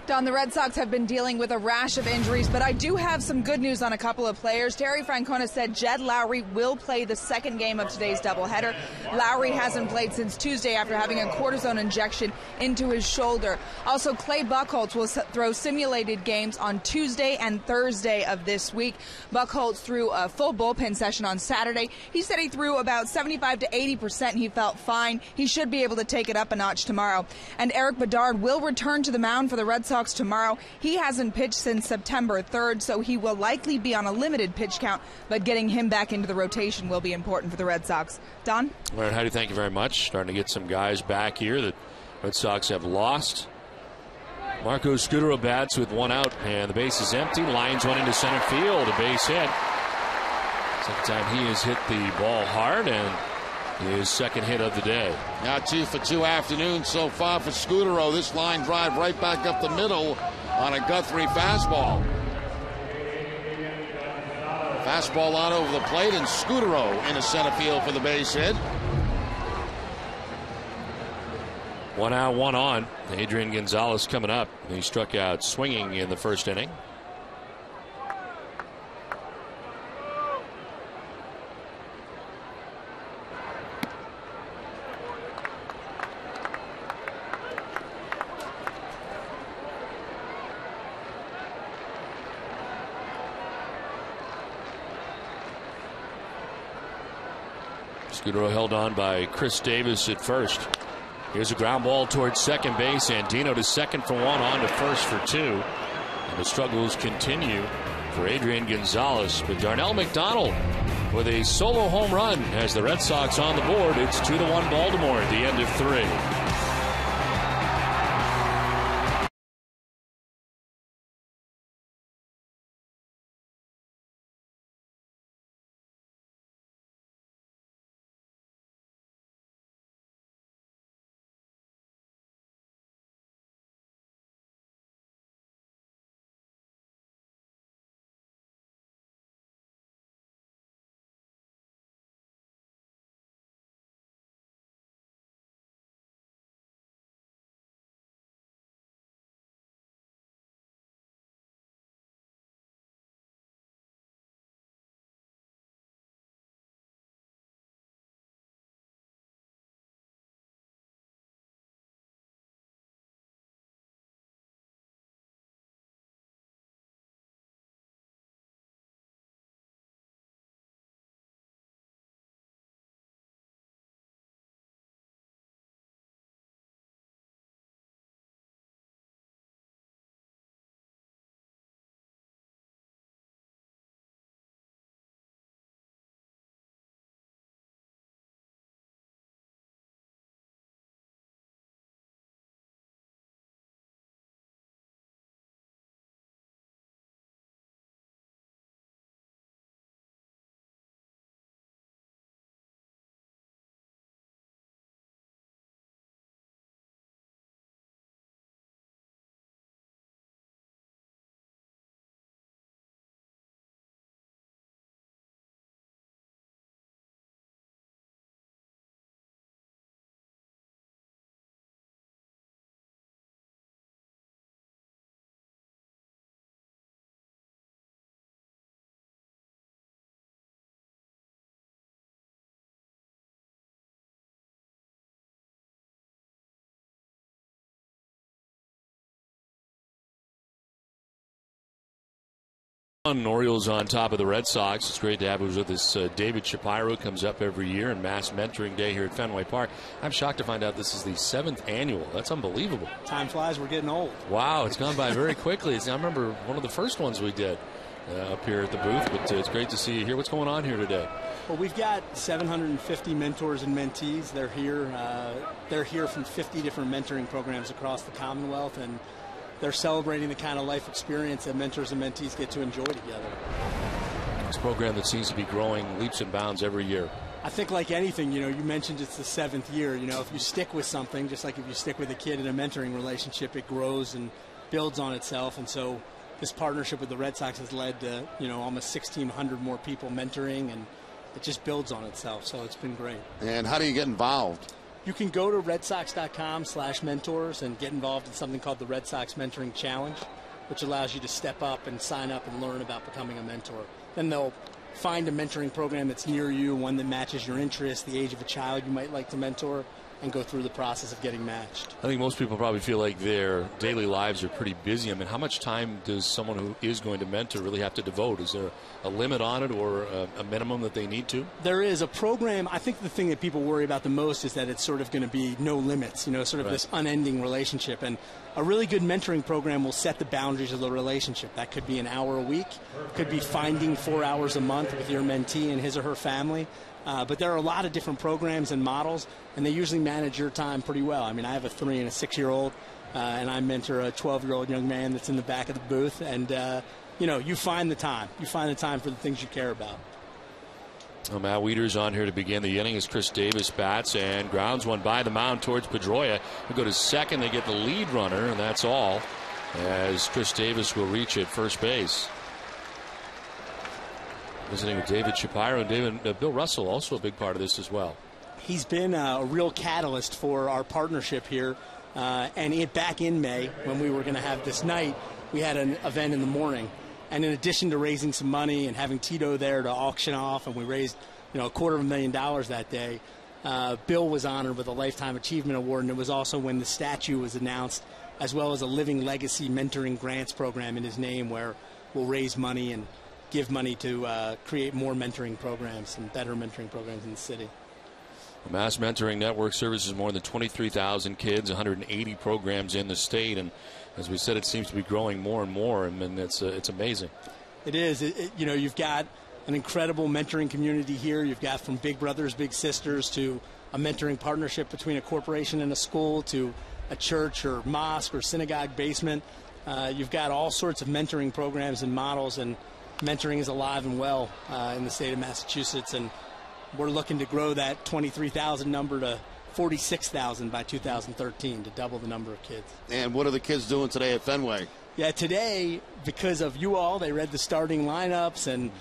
Don, the Red Sox have been dealing with a rash of injuries, but I do have some good news on a couple of players. Terry Francona said Jed Lowry will play the second game of today's doubleheader. Lowry hasn't played since Tuesday after having a cortisone injection into his shoulder. Also, Clay Buchholz will throw simulated games on Tuesday and Thursday of this week. Buchholz threw a full bullpen session on Saturday. He said he threw about 75 to 80%. He felt fine. He should be able to take it up a notch tomorrow. And Eric Bedard will return to the mound for the Red Sox tomorrow. He hasn't pitched since September 3rd, so he will likely be on a limited pitch count, but getting him back into the rotation will be important for the Red Sox. Don?
All right, Heidi, thank you very much. Starting to get some guys back here that Red Sox have lost. Marco Scutaro bats with 1 out, and the base is empty. Lines one into center field, a base hit. Second time he has hit the ball hard, and his second hit of the day.
Now 2 for 2 afternoon so far for Scutaro. This line drive right back up the middle on a Guthrie fastball. Fastball out over the plate, and Scutaro into center field for the base hit.
1 out, 1 on. Adrian Gonzalez coming up. He struck out swinging in the first inning. Scutaro held on by Chris Davis at first. Here's a ground ball towards second base. Andino to second for 1, on to first for 2. And the struggles continue for Adrian Gonzalez. But Darnell McDonald with a solo home run has the Red Sox on the board. It's 2-1 Baltimore at the end of 3. Orioles on top of the Red Sox. It's great to have us with us. David Shapiro comes up every year in Mass Mentoring Day here at Fenway Park. I'm shocked to find out this is the 7th annual. That's unbelievable.
Time flies. We're getting old.
Wow, it's gone by very quickly. I remember one of the first ones we did up here at the booth, but it's great to see you here. What's going on here today?
Well, we've got 750 mentors and mentees. They're here from 50 different mentoring programs across the Commonwealth, and they're celebrating the kind of life experience that mentors and mentees get to enjoy together.
It's a program that seems to be growing leaps and bounds every year.
I think like anything, you mentioned it's the 7th year. If you stick with something, just like if you stick with a kid in a mentoring relationship, it grows and builds on itself. And so this partnership with the Red Sox has led to, almost 1,600 more people mentoring, and it just builds on itself. So it's been great.
And how do you get involved?
You can go to redsox.com/mentors and get involved in something called the Red Sox Mentoring Challenge, which allows you to step up and sign up and learn about becoming a mentor. Then they'll find a mentoring program that's near you, one that matches your interests, the age of a child you might like to mentor, and go through the process of getting matched.
I think most people probably feel like their daily lives are pretty busy. I mean, how much time does someone who is going to mentor really have to devote? Is there a limit on it or a minimum that they need to?
There is a program. I think the thing that people worry about the most is that it's sort of going to be no limits, sort of this unending relationship. And a really good mentoring program will set the boundaries of the relationship. That could be an hour a week, could be finding 4 hours a month with your mentee and his or her family. But there are a lot of different programs and models, and they usually manage your time pretty well. I mean, I have a 3- and a 6-year-old, and I mentor a 12-year-old young man that's in the back of the booth. And, you find the time. You find the time for the things you care about.
Well, Matt Wieters on here to begin the inning as Chris Davis bats and grounds one by the mound towards Pedroia. They go to second. They get the lead runner, and that's all, as Chris Davis will reach at first base. Visiting with David Shapiro and Bill Russell, also a big part of this as well.
He's been a real catalyst for our partnership here. And back in May, when we were going to have this night, we had an event in the morning. And in addition to raising some money and having Tito there to auction off, and we raised $250,000 that day, Bill was honored with a Lifetime Achievement Award. And it was also when the statue was announced, as well as a Living Legacy Mentoring Grants program in his name, where we'll raise money and give money to create more mentoring programs and better mentoring programs in the city.
The Mass Mentoring Network services more than 23,000 kids, 180 programs in the state, and as we said, it seems to be growing more and more, and it's amazing.
It is. You've got an incredible mentoring community here. You've got from Big Brothers, Big Sisters to a mentoring partnership between a corporation and a school to a church or mosque or synagogue basement. You've got all sorts of mentoring programs and models, and mentoring is alive and well in the state of Massachusetts, and we're looking to grow that 23,000 number to 46,000 by 2013 to double the number of kids.
And what are the kids doing today at Fenway?
Yeah, today, because of you all, they read the starting lineups, and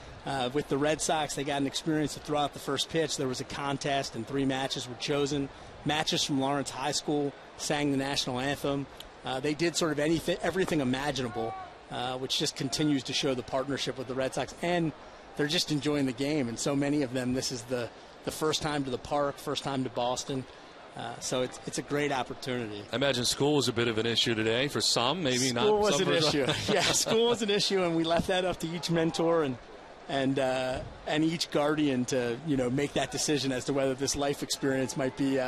with the Red Sox, they got an experience to throw out the first pitch. There was a contest, and 3 matches were chosen. Matches from Lawrence High School sang the national anthem. They did sort of everything imaginable, which just continues to show the partnership with the Red Sox, and they're just enjoying the game. And so many of them, this is the first time to the park, first time to Boston. So it's a great opportunity.
I imagine school was a bit of an issue today for some, maybe not.
School was an issue. Yeah, school was an issue, and we left that up to each mentor and each guardian to make that decision as to whether this life experience might be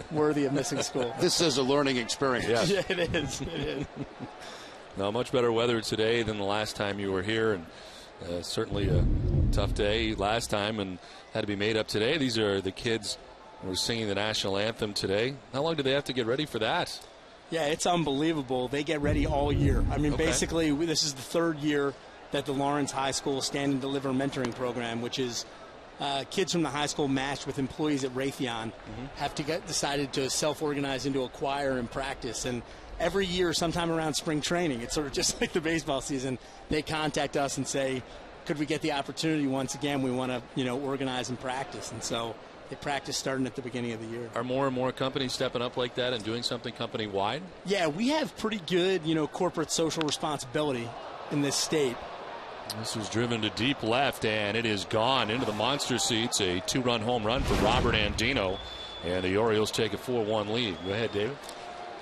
worthy of missing school.
This is a learning experience.
Yes.
Yeah, it is. It is.
No, much better weather today than the last time you were here, and certainly a tough day last time and had to be made up today. These are the kids who are singing the national anthem today. How long do they have to get ready for that?
Yeah, it's unbelievable. They get ready all year. I mean, basically, this is the 3rd year that the Lawrence High School Stand and Deliver mentoring program, which is kids from the high school matched with employees at Raytheon, have to decided to self-organize into a choir and practice. And every year, sometime around spring training, it's sort of just like the baseball season, they contact us and say, could we get the opportunity once again? We want to, organize and practice. And so they practice starting at the beginning of the year.
Are more and more companies stepping up like that and doing something company-wide?
Yeah, we have pretty good, corporate social responsibility in this state.
This was driven to deep left, and it is gone into the monster seats. A 2-run home run for Robert Andino, and the Orioles take a 4-1 lead. Go ahead, David.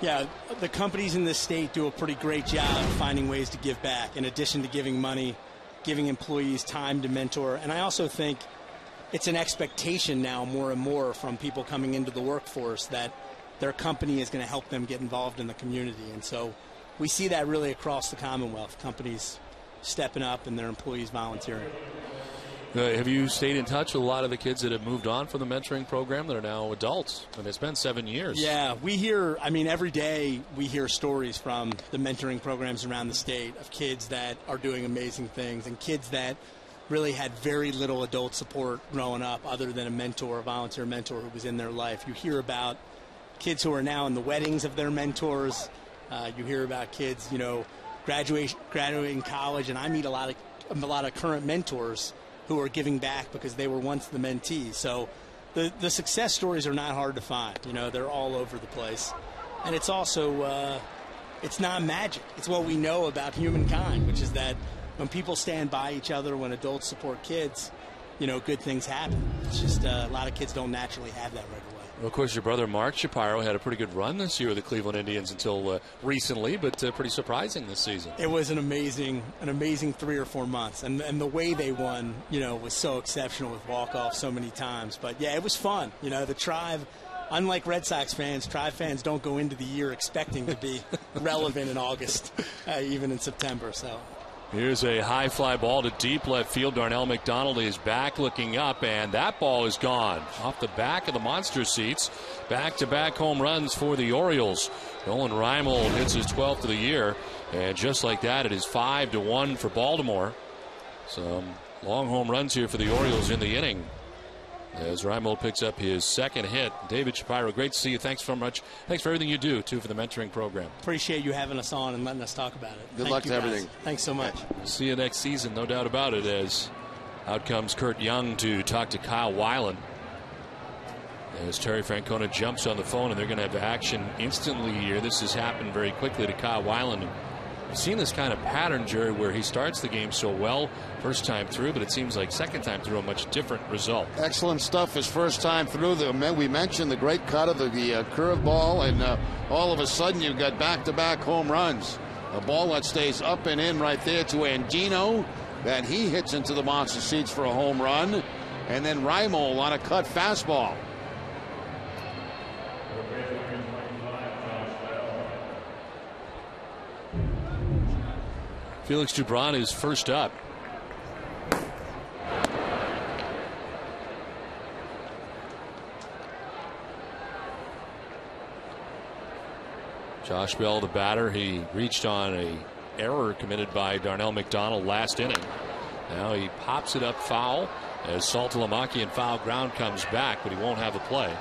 Yeah, the companies in this state do a pretty great job finding ways to give back. In addition to giving money, giving employees time to mentor. And I also think it's an expectation now more and more from people coming into the workforce that their company is going to help them get involved in the community. And so we see that really across the Commonwealth, companies stepping up and their employees volunteering.
Have you stayed in touch with a lot of the kids that have moved on from the mentoring program that are now adults? And it's been 7 years.
Yeah, we hear, I mean, every day we hear stories from the mentoring programs around the state of kids that are doing amazing things and kids that really had very little adult support growing up other than a mentor, a volunteer mentor who was in their life. You hear about kids who are now in the weddings of their mentors. You hear about kids, you know, graduating college, and I meet a lot of current mentors who are giving back because they were once the mentees. So the success stories are not hard to find. You know, they're all over the place. And it's also, it's not magic. It's what we know about humankind, which is that when people stand by each other, when adults support kids, you know, good things happen. It's just a lot of kids don't naturally have that right away.
Well, of course, your brother Mark Shapiro had a pretty good run this year with the Cleveland Indians until recently, but pretty surprising this season.
It was an amazing 3 or 4 months, and the way they won, you know, was so exceptional with walk-off so many times. But yeah, it was fun. You know, the Tribe, unlike Red Sox fans, Tribe fans don't go into the year expecting to be relevant in August, even in September. So.
Here's a high fly ball to deep left field. Darnell McDonald is back looking up, and that ball is gone. Off the back of the monster seats. Back-to-back home runs for the Orioles. Nolan Reimold hits his 12th of the year, and just like that, it is 5-1 for Baltimore. Some long home runs here for the Orioles in the inning, as Reimold picks up his second hit. David Shapiro, great to see you. Thanks so much. Thanks for everything you do, too, for the mentoring program.
Appreciate you having us on and letting us talk about it.
Good luck to everything.
Thanks so much.
We'll see you next season, no doubt about it, as out comes Kurt Young to talk to Kyle Weiland. As Terry Francona jumps on the phone, and they're going to have action instantly here. This has happened very quickly to Kyle Weiland. We've seen this kind of pattern, Jerry, where he starts the game so well first time through, but it seems like second time through a much different result.
Excellent stuff his first time through. We mentioned the great cut of the curveball, and all of a sudden you've got back-to-back home runs. A ball that stays up and in right there to Andino, that he hits into the monster seats for a home run, and then Reimold on a cut fastball.
Felix Dubron is first up. Josh Bell, the batter, he reached on a error committed by Darnell McDonald last inning. Now he pops it up foul as Saltalamacchi and foul ground comes back, but he won't have a play.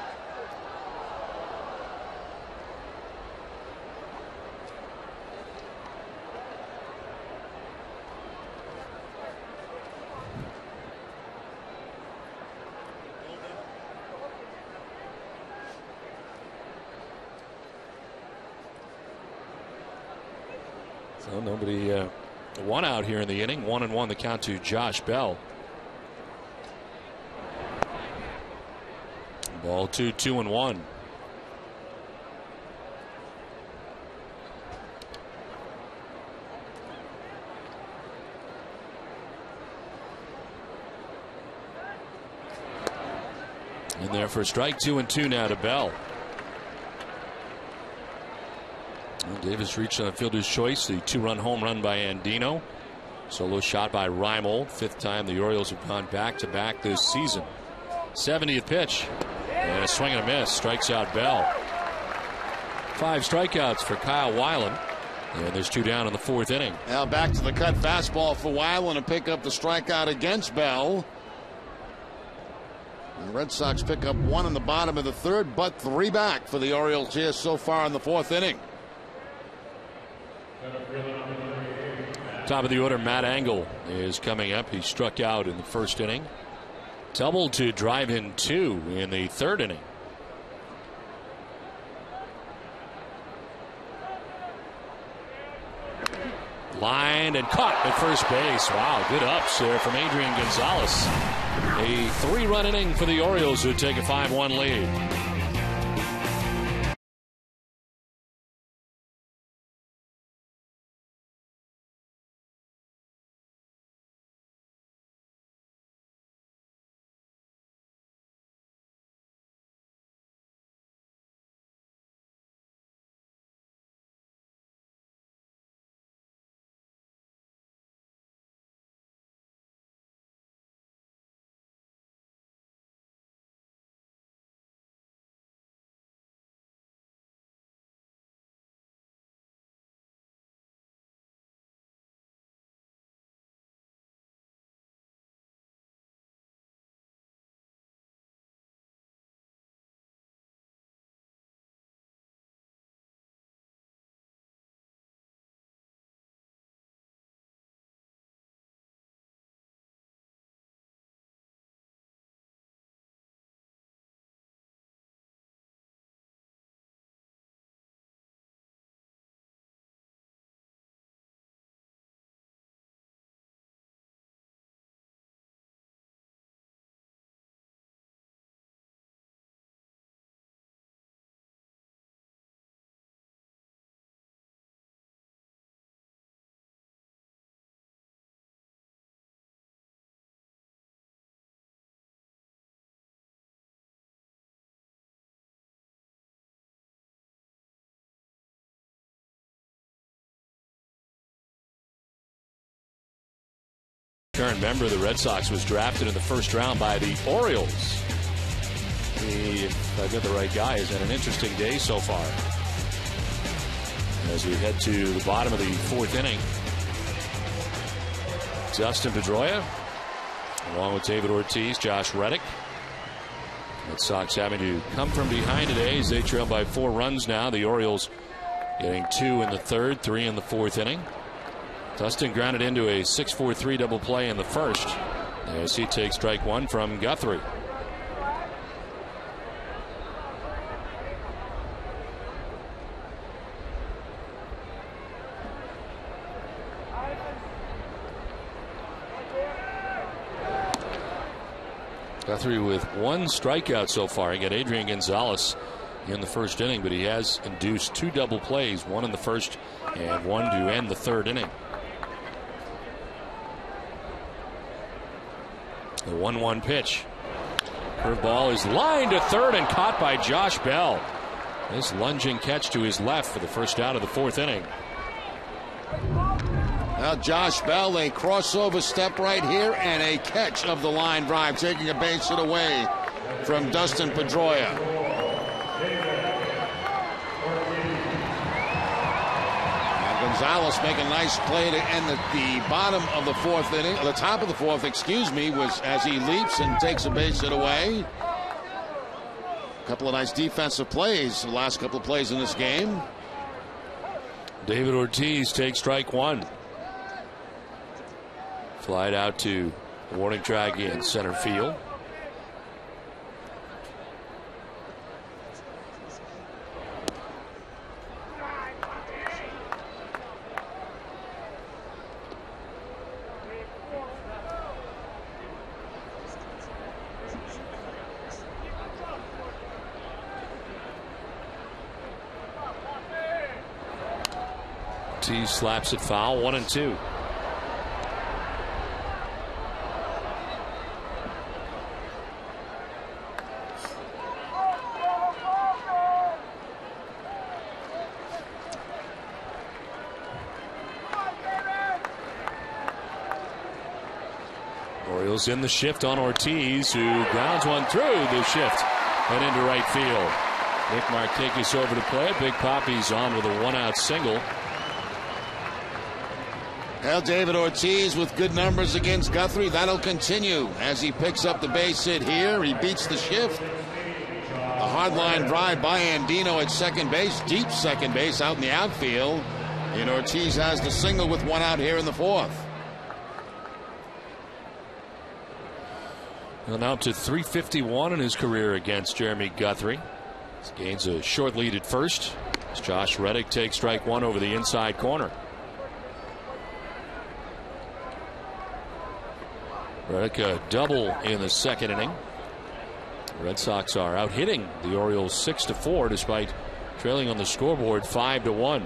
So nobody, one out here in the inning. 1-1 the count to Josh Bell. Ball 2-1. In there for a strike. 2-2 now to Bell. Davis reached on a fielder's choice. The 2-run home run by Andino. Solo shot by Reimold. 5th time the Orioles have gone back-to-back this season. 70th pitch. And a swing and a miss. Strikes out Bell. 5 strikeouts for Kyle Weiland. And there's 2 down in the 4th inning.
Now back to the cut fastball for Weiland to pick up the strikeout against Bell. The Red Sox pick up 1 in the bottom of the 3rd, but 3 back for the Orioles here so far in the 4th inning.
Top of the order, Matt Engel is coming up. He struck out in the 1st inning. Doubled to drive in 2 in the 3rd inning. Lined and caught at first base. Wow, good ups there from Adrian Gonzalez. A 3-run inning for the Orioles, who take a 5-1 lead. Current member of the Red Sox was drafted in the first round by the Orioles. He, if I get the right guy, has had an interesting day so far. As we head to the bottom of the fourth inning, Dustin Pedroia, along with David Ortiz, Josh Reddick. Red Sox having to come from behind today as they trail by 4 runs now. The Orioles getting 2 in the third, 3 in the fourth inning. Dustin grounded into a 6-4-3 double play in the first as he takes strike 1 from Guthrie. Guthrie with 1 strikeout so far. He got Adrian Gonzalez in the first inning, but he has induced 2 double plays, 1 in the first and 1 to end the third inning. The 1-1 pitch. Curveball is lined to third and caught by Josh Bell. This lunging catch to his left for the first out of the fourth inning.
Now Josh Bell, a crossover step right here and a catch of the line drive, taking a base hit away from Dustin Pedroia. Now Gonzalez making a nice play to end the bottom of the fourth inning, the top of the fourth, excuse me, was as he leaps and takes a base hit away. A couple of nice defensive plays, the last couple of plays in this game.
David Ortiz takes strike 1. Flied out to the warning track in center field. Ortiz slaps it foul, 1-2. Orioles in the shift on Ortiz, who grounds one through the shift and into right field. Nick Markakis over to play it. Big Papi's on with a 1-out single.
Well, David Ortiz with good numbers against Guthrie. That'll continue as he picks up the base hit here. He beats the shift. A hard line drive by Andino at second base, deep second base out in the outfield. And Ortiz has the single with 1 out here in the fourth.
Well, now up to .351 in his career against Jeremy Guthrie. He gains a short lead at first as Josh Reddick takes strike 1 over the inside corner. Reddick a double in the second inning. The Red Sox are out hitting the Orioles 6-4 despite trailing on the scoreboard 5-1.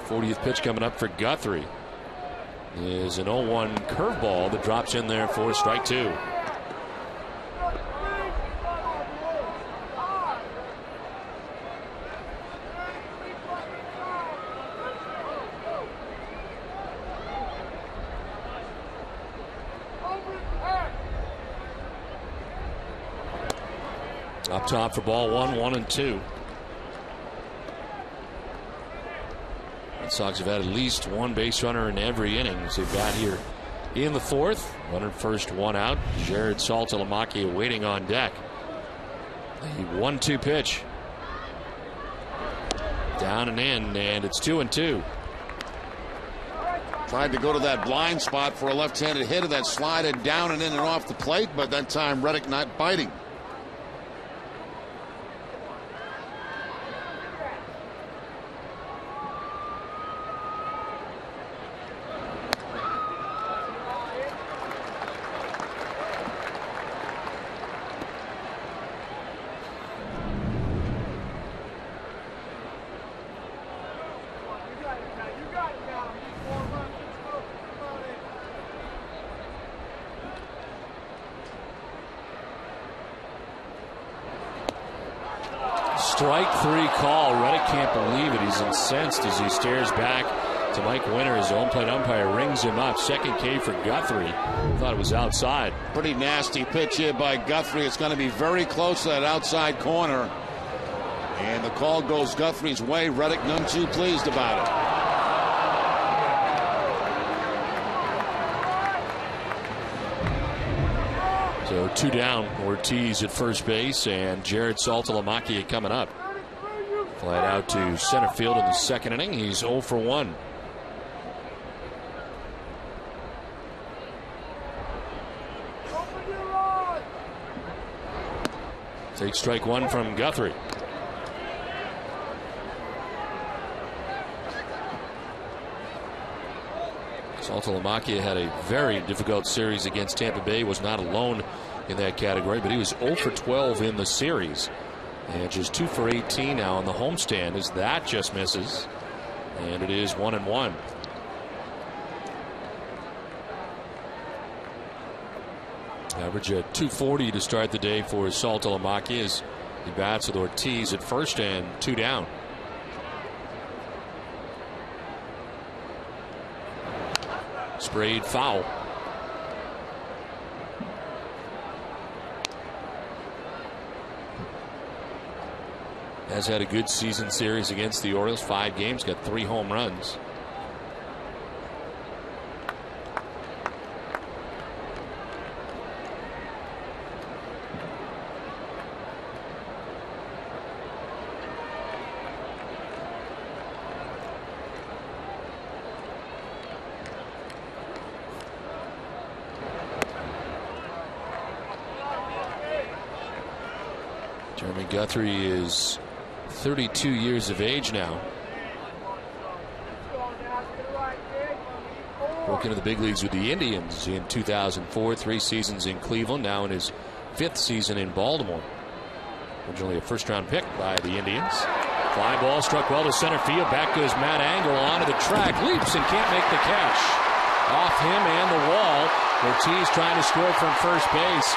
40th pitch coming up for Guthrie is an 0-1 curveball that drops in there for strike 2. Up top for ball 1, 1-2. Red Sox have had at least 1 base runner in every inning as they've got here in the fourth. Runner first, 1 out. Jared Saltalamacchia waiting on deck. The 1-2 pitch. Down and in, and it's 2-2.
Tried to go to that blind spot for a left-handed hitter that slided down and in and off the plate, but that time Reddick not biting.
Strike 3 call. Reddick can't believe it. He's incensed as he stares back to Mike Winters. The home plate umpire rings him up. Second K for Guthrie. Thought it was outside.
Pretty nasty pitch here by Guthrie. It's going to be very close to that outside corner. And the call goes Guthrie's way. Reddick none too pleased about it.
So 2 down. Ortiz at first base and Jared Saltalamacchia coming up. Flied out to center field in the second inning. He's 0 for 1. Take strike 1 from Guthrie. Saltalamacchia had a very difficult series against Tampa Bay. Was not alone in that category, but he was 0 for 12 in the series. And just 2 for 18 now on the homestand as that just misses. And it is 1-1. Average at 240 to start the day for Saltalamacchia as he bats with Ortiz at first and 2 down. Sprayed foul. Has had a good season series against the Orioles. 5 games, got 3 home runs. Jeremy Guthrie is 32 years of age now. Broke into the big leagues with the Indians in 2004, 3 seasons in Cleveland, now in his 5th season in Baltimore. Originally a first-round pick by the Indians. Fly ball struck well to center field. Back goes Matt Angle onto the track. Leaps and can't make the catch. Off him and the wall. Ortiz trying to score from first base.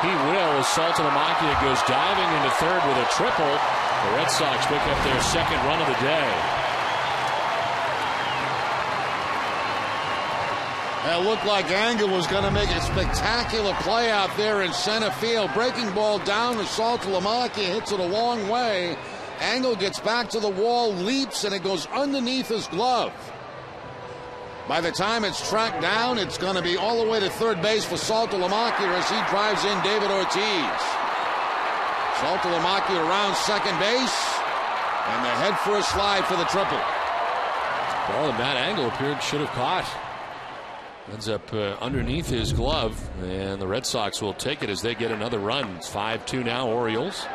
He will as Saltalamacchia goes diving into third with a triple. The Red Sox pick up their second run of the day.
It looked like Angle was going to make a spectacular play out there in center field. Breaking ball down to Saltalamacchia, hits it a long way. Angle gets back to the wall, leaps, and it goes underneath his glove. By the time it's tracked down, it's going to be all the way to third base for Saltalamacchia as he drives in David Ortiz. Saltalamacchia around second base, and the head first slide for the triple.
Ball that Matt Angle appeared should have caught. Ends up underneath his glove, and the Red Sox will take it as they get another run. It's 5-2 now, Orioles.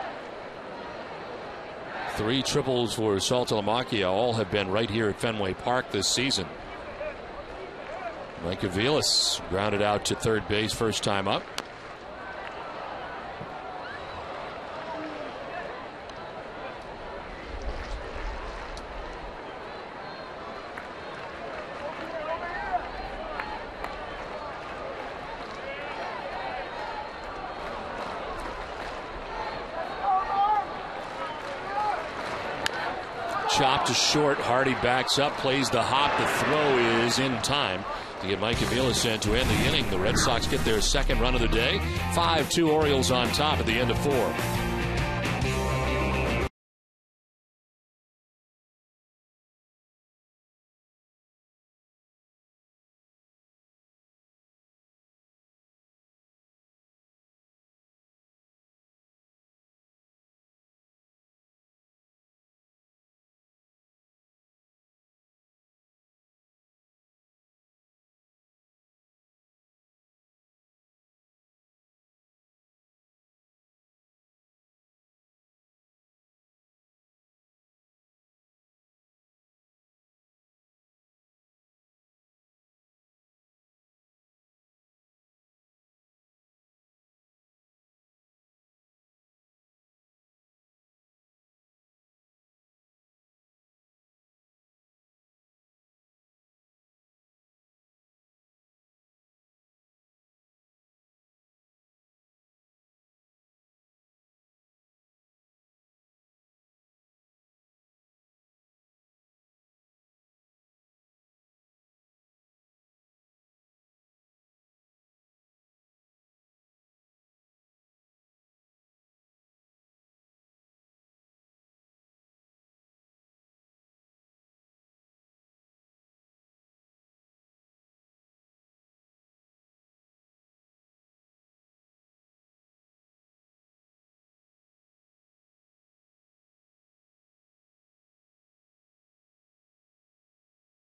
3 triples for Saltalamacchia. All have been right here at Fenway Park this season. Mike Aviles grounded out to third base first time up. Chopped to short. Hardy backs up, plays the hop. The throw is in time to get Mike Aviles in to end the inning. The Red Sox get their second run of the day. 5-2 Orioles on top at the end of 4.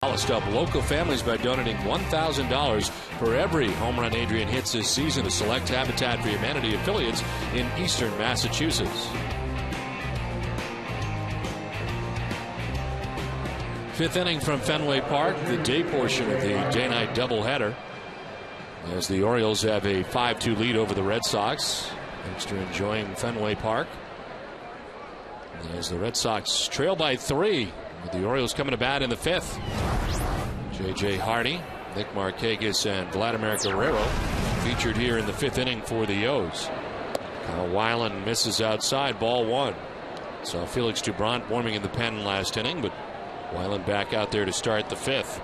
Up local families by donating $1,000 for every home run Adrian hits this season to select Habitat for Humanity affiliates in eastern Massachusetts. Fifth inning from Fenway Park, the day portion of the day-night doubleheader, as the Orioles have a 5-2 lead over the Red Sox. Thanks to enjoying Fenway Park, as the Red Sox trail by 3. With the Orioles coming to bat in the fifth. J.J. Hardy, Nick Markakis, and Vladimir Guerrero featured here in the fifth inning for the O's. Kyle Weiland misses outside, ball one. Saw Felix Doubront warming in the pen last inning, but Weiland back out there to start the fifth.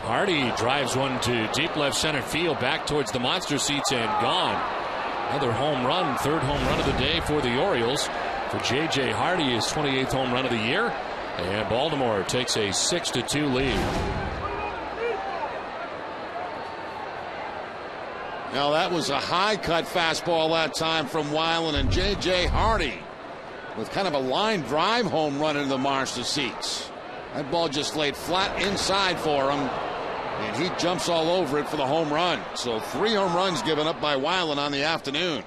Hardy drives one to deep left center field, back towards the monster seats, and gone. Another home run, third home run of the day for the Orioles. For J.J. Hardy, his 28th home run of the year. And Baltimore takes a 6-2 lead.
Now that was a high cut fastball that time from Weiland, and J.J. Hardy with kind of a line drive home run into the monster seats. That ball just laid flat inside for him, and he jumps all over it for the home run. So 3 home runs given up by Weiland on the afternoon.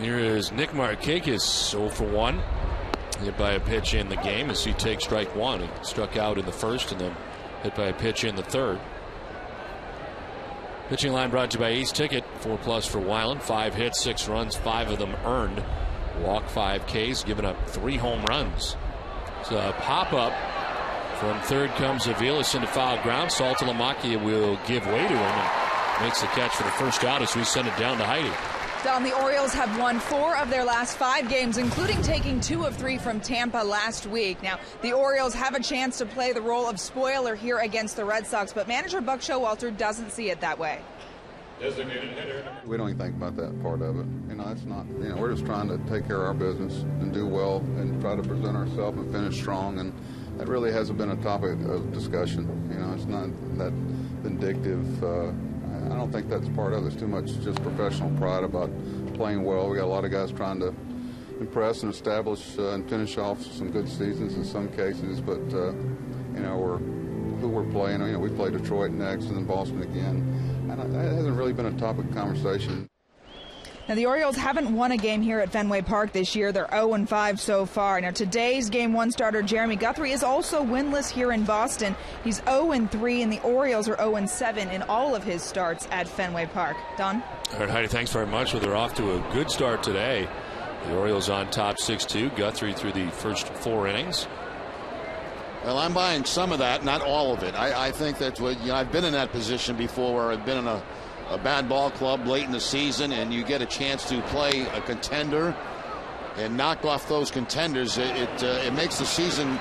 Here is Nick Markakis, 0 for 1. Hit by a pitch in the game as he takes strike one. He struck out in the first and then hit by a pitch in the third. Pitching line brought to you by Ace Ticket. 4+ for Weiland. 5 hits, 6 runs, 5 of them earned. Walk 5 Ks, giving up 3 home runs. So a pop up from third comes Aviles into foul ground. Saltalamacchia will give way to him and makes the catch for the first out as we send it down to Heidi.
Don, the Orioles have won 4 of their last 5 games, including taking 2 of 3 from Tampa last week. Now, the Orioles have a chance to play the role of spoiler here against the Red Sox, but manager Buck Showalter doesn't see it that way.
We don't even think about that part of it. It's not, we're just trying to take care of our business and do well and try to present ourselves and finish strong. And that really hasn't been a topic of discussion. It's not that vindictive. I don't think that's part of it. It's too much just professional pride about playing well. We got a lot of guys trying to impress and establish and finish off some good seasons in some cases. But, who we're playing. We play Detroit next and then Boston again. And that hasn't really been a topic of conversation.
Now, the Orioles haven't won a game here at Fenway Park this year. They're 0-5 so far. Now, today's Game 1 starter Jeremy Guthrie is also winless here in Boston. He's 0-3, and the Orioles are 0-7 in all of his starts at Fenway Park. Don?
All right, Heidi, thanks very much. Well, they're off to a good start today. The Orioles on top 6-2. Guthrie through the first 4 innings.
Well, I'm buying some of that, not all of it. I think that's what I've been in that position before, where I've been in a bad ball club late in the season, and you get a chance to play a contender and knock off those contenders. It makes the season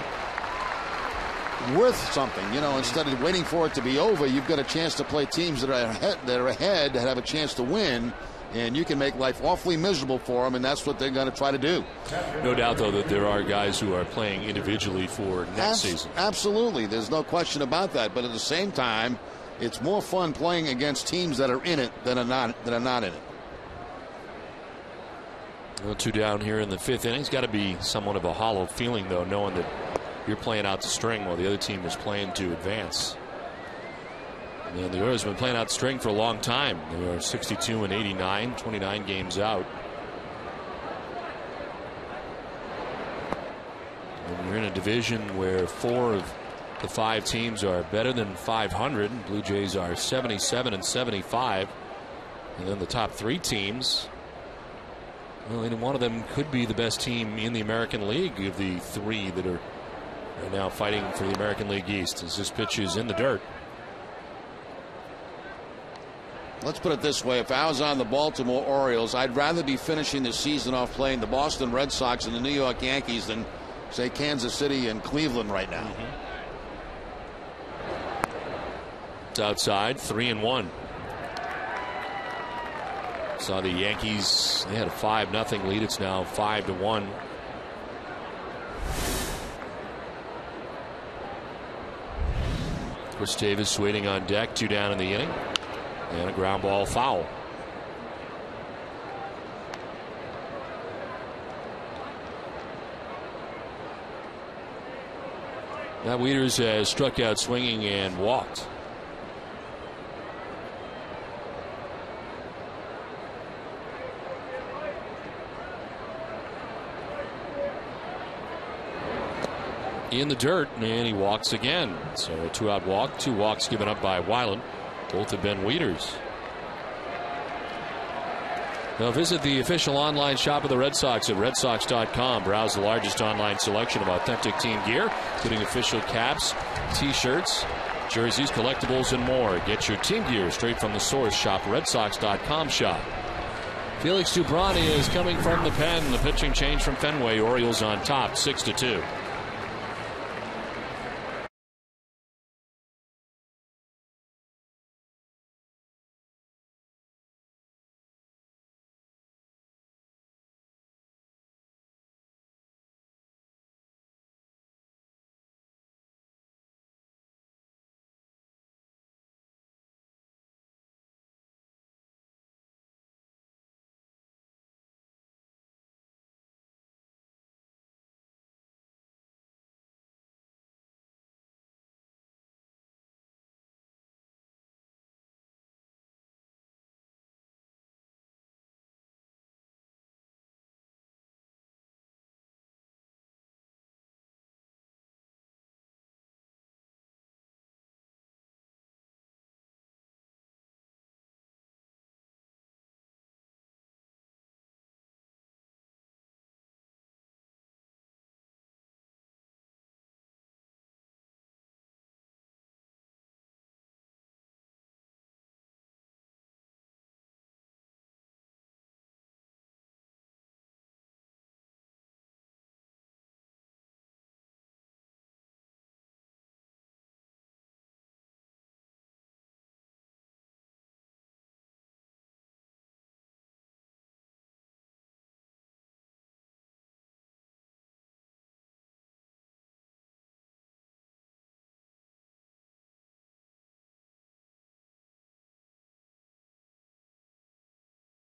worth something. Instead of waiting for it to be over, you've got a chance to play teams that are ahead that have a chance to win. And you can make life awfully miserable for them, and that's what they're going to try to do.
No doubt, though, that there are guys who are playing individually for next season.
Absolutely. There's no question about that. But at the same time, it's more fun playing against teams that are in it than are not in it.
Well, 2 down here in the 5th inning. It's got to be somewhat of a hollow feeling, though, knowing that you're playing out the string while the other team is playing to advance. And the Orioles have been playing out the string for a long time. They are 62-89, 29 games out. And you're in a division where 4 of the 5 teams are better than 500. Blue Jays are 77-75. And then the top 3 teams, well, any one of them could be the best team in the American League of the 3 that are now fighting for the American League East, as this pitch is in the dirt.
Let's put it this way. If I was on the Baltimore Orioles, I'd rather be finishing the season off playing the Boston Red Sox and the New York Yankees than, say, Kansas City and Cleveland right now.
It's outside, 3-1. Saw the Yankees, they had a 5-0 lead. It's now 5-1. Chris Davis waiting on deck, 2 down in the inning. And a ground ball foul. Matt Wieters has struck out swinging and walked. In the dirt, and he walks again. So a 2-out walk, 2 walks given up by Weiland. Both have been Wieters. Now visit the official online shop of the Red Sox at redsox.com. Browse the largest online selection of authentic team gear, including official caps, t-shirts, jerseys, collectibles, and more. Get your team gear straight from the source. Shop redsox.com shop. Felix Dubron is coming from the pen. The pitching change from Fenway. Orioles on top, 6-2.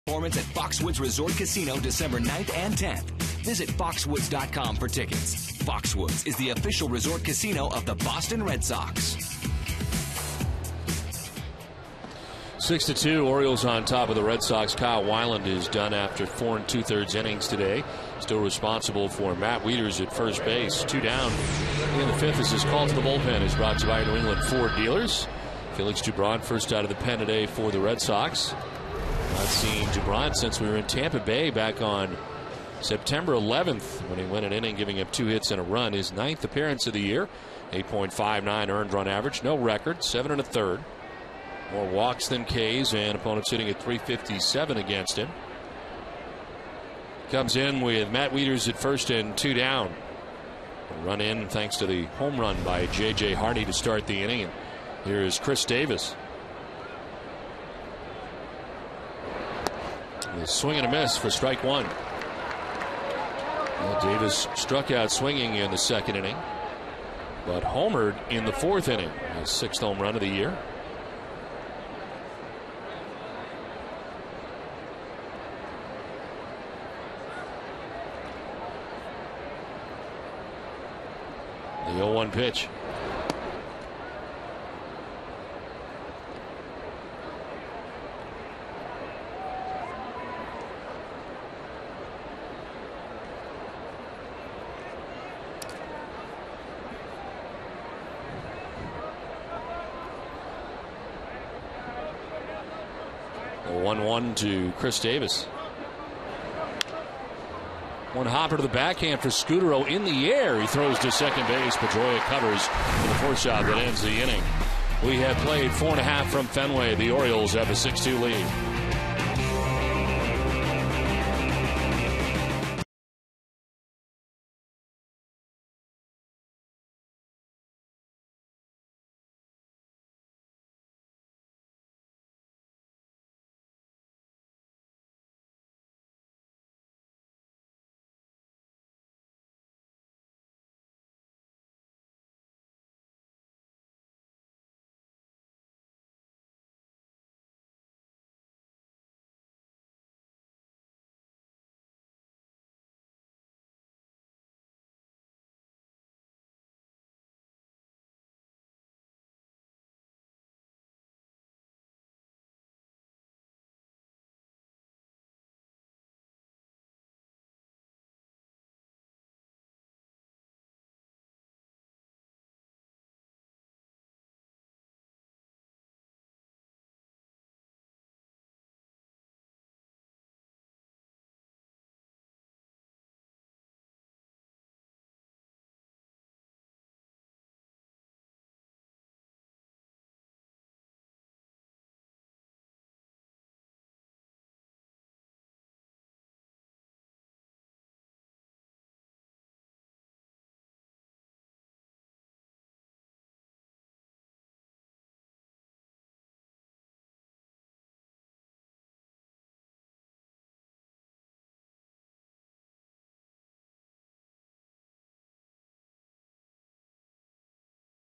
Performance at Foxwoods Resort Casino December 9th and 10th. Visit foxwoods.com for tickets. Foxwoods is the official resort casino of the Boston Red Sox.
6-2, Orioles on top of the Red Sox. Kyle Weiland is done after 4 2/3 innings today. Still responsible for Matt Wieters at first base. 2 down in the 5th as his call to the bullpen is brought to you by New England Ford dealers. Felix Dubron first out of the pen today for the Red Sox. Not seen Dubron since we were in Tampa Bay back on September 11th when he went an inning giving up 2 hits and a run. His 9th appearance of the year. 8.59 earned run average. No record. 7 1/3. More walks than Ks, and opponents sitting at 357 against him. Comes in with Matt Wieters at first and 2 down. A run in thanks to the home run by J.J. Hardy to start the inning. And here is Chris Davis. A swing and a miss for strike 1. Well, Davis struck out swinging in the 2nd inning, but homered in the 4th inning. His 6th home run of the year. The 0-1 pitch. A 1-1 to Chris Davis. One hopper to the backhand for Scudero in the air. He throws to second base. Pedroia covers for the 4th shot that ends the inning. We have played 4.5 from Fenway. The Orioles have a 6-2 lead.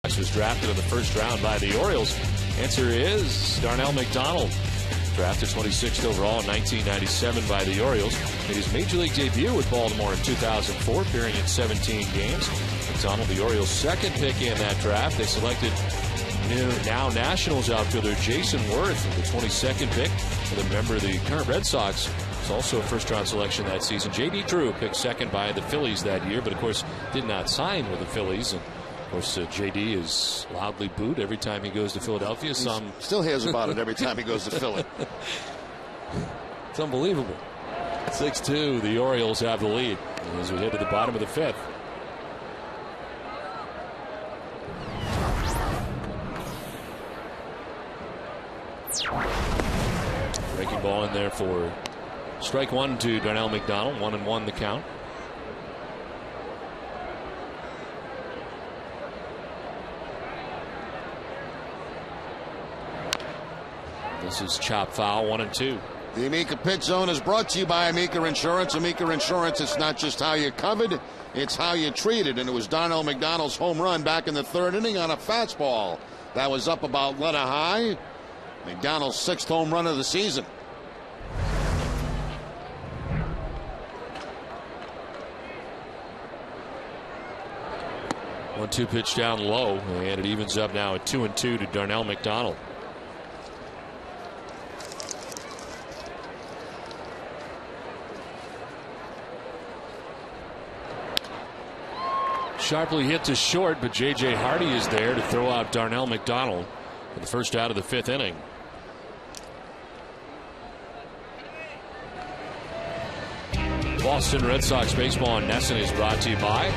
Was drafted in the first round by the Orioles. Answer is Darnell McDonald. Drafted 26th overall in 1997 by the Orioles. Made his major league debut with Baltimore in 2004, appearing in 17 games. McDonald, the Orioles' second pick in that draft. They selected now Nationals outfielder Jason Worth, the 22nd pick. And a member of the current Red Sox. It's also a first-round selection that season. J.D. Drew picked second by the Phillies that year, but of course did not sign with the Phillies. And of course, J.D. is loudly booed every time he goes to Philadelphia.
Still hears about it every time he goes to Philly.
It's unbelievable. 6-2, the Orioles have the lead as we head to the bottom of the fifth. Breaking ball in there for strike one to Darnell McDonald. 1-1 the count. This is chop foul, 1-2.
The Amica Pit Zone is brought to you by Amica Insurance. Amica Insurance, it's not just how you're covered, it's how you're treated. And it was Darnell McDonald's home run back in the third inning on a fastball that was up about letter high. McDonald's 6th home run of the season.
One-two pitch down low, and it evens up now at 2-2 to Darnell McDonald. Sharply hit to short, but J.J. Hardy is there to throw out Darnell McDonald for the first out of the 5th inning. Boston Red Sox baseball in Nesson is brought to you by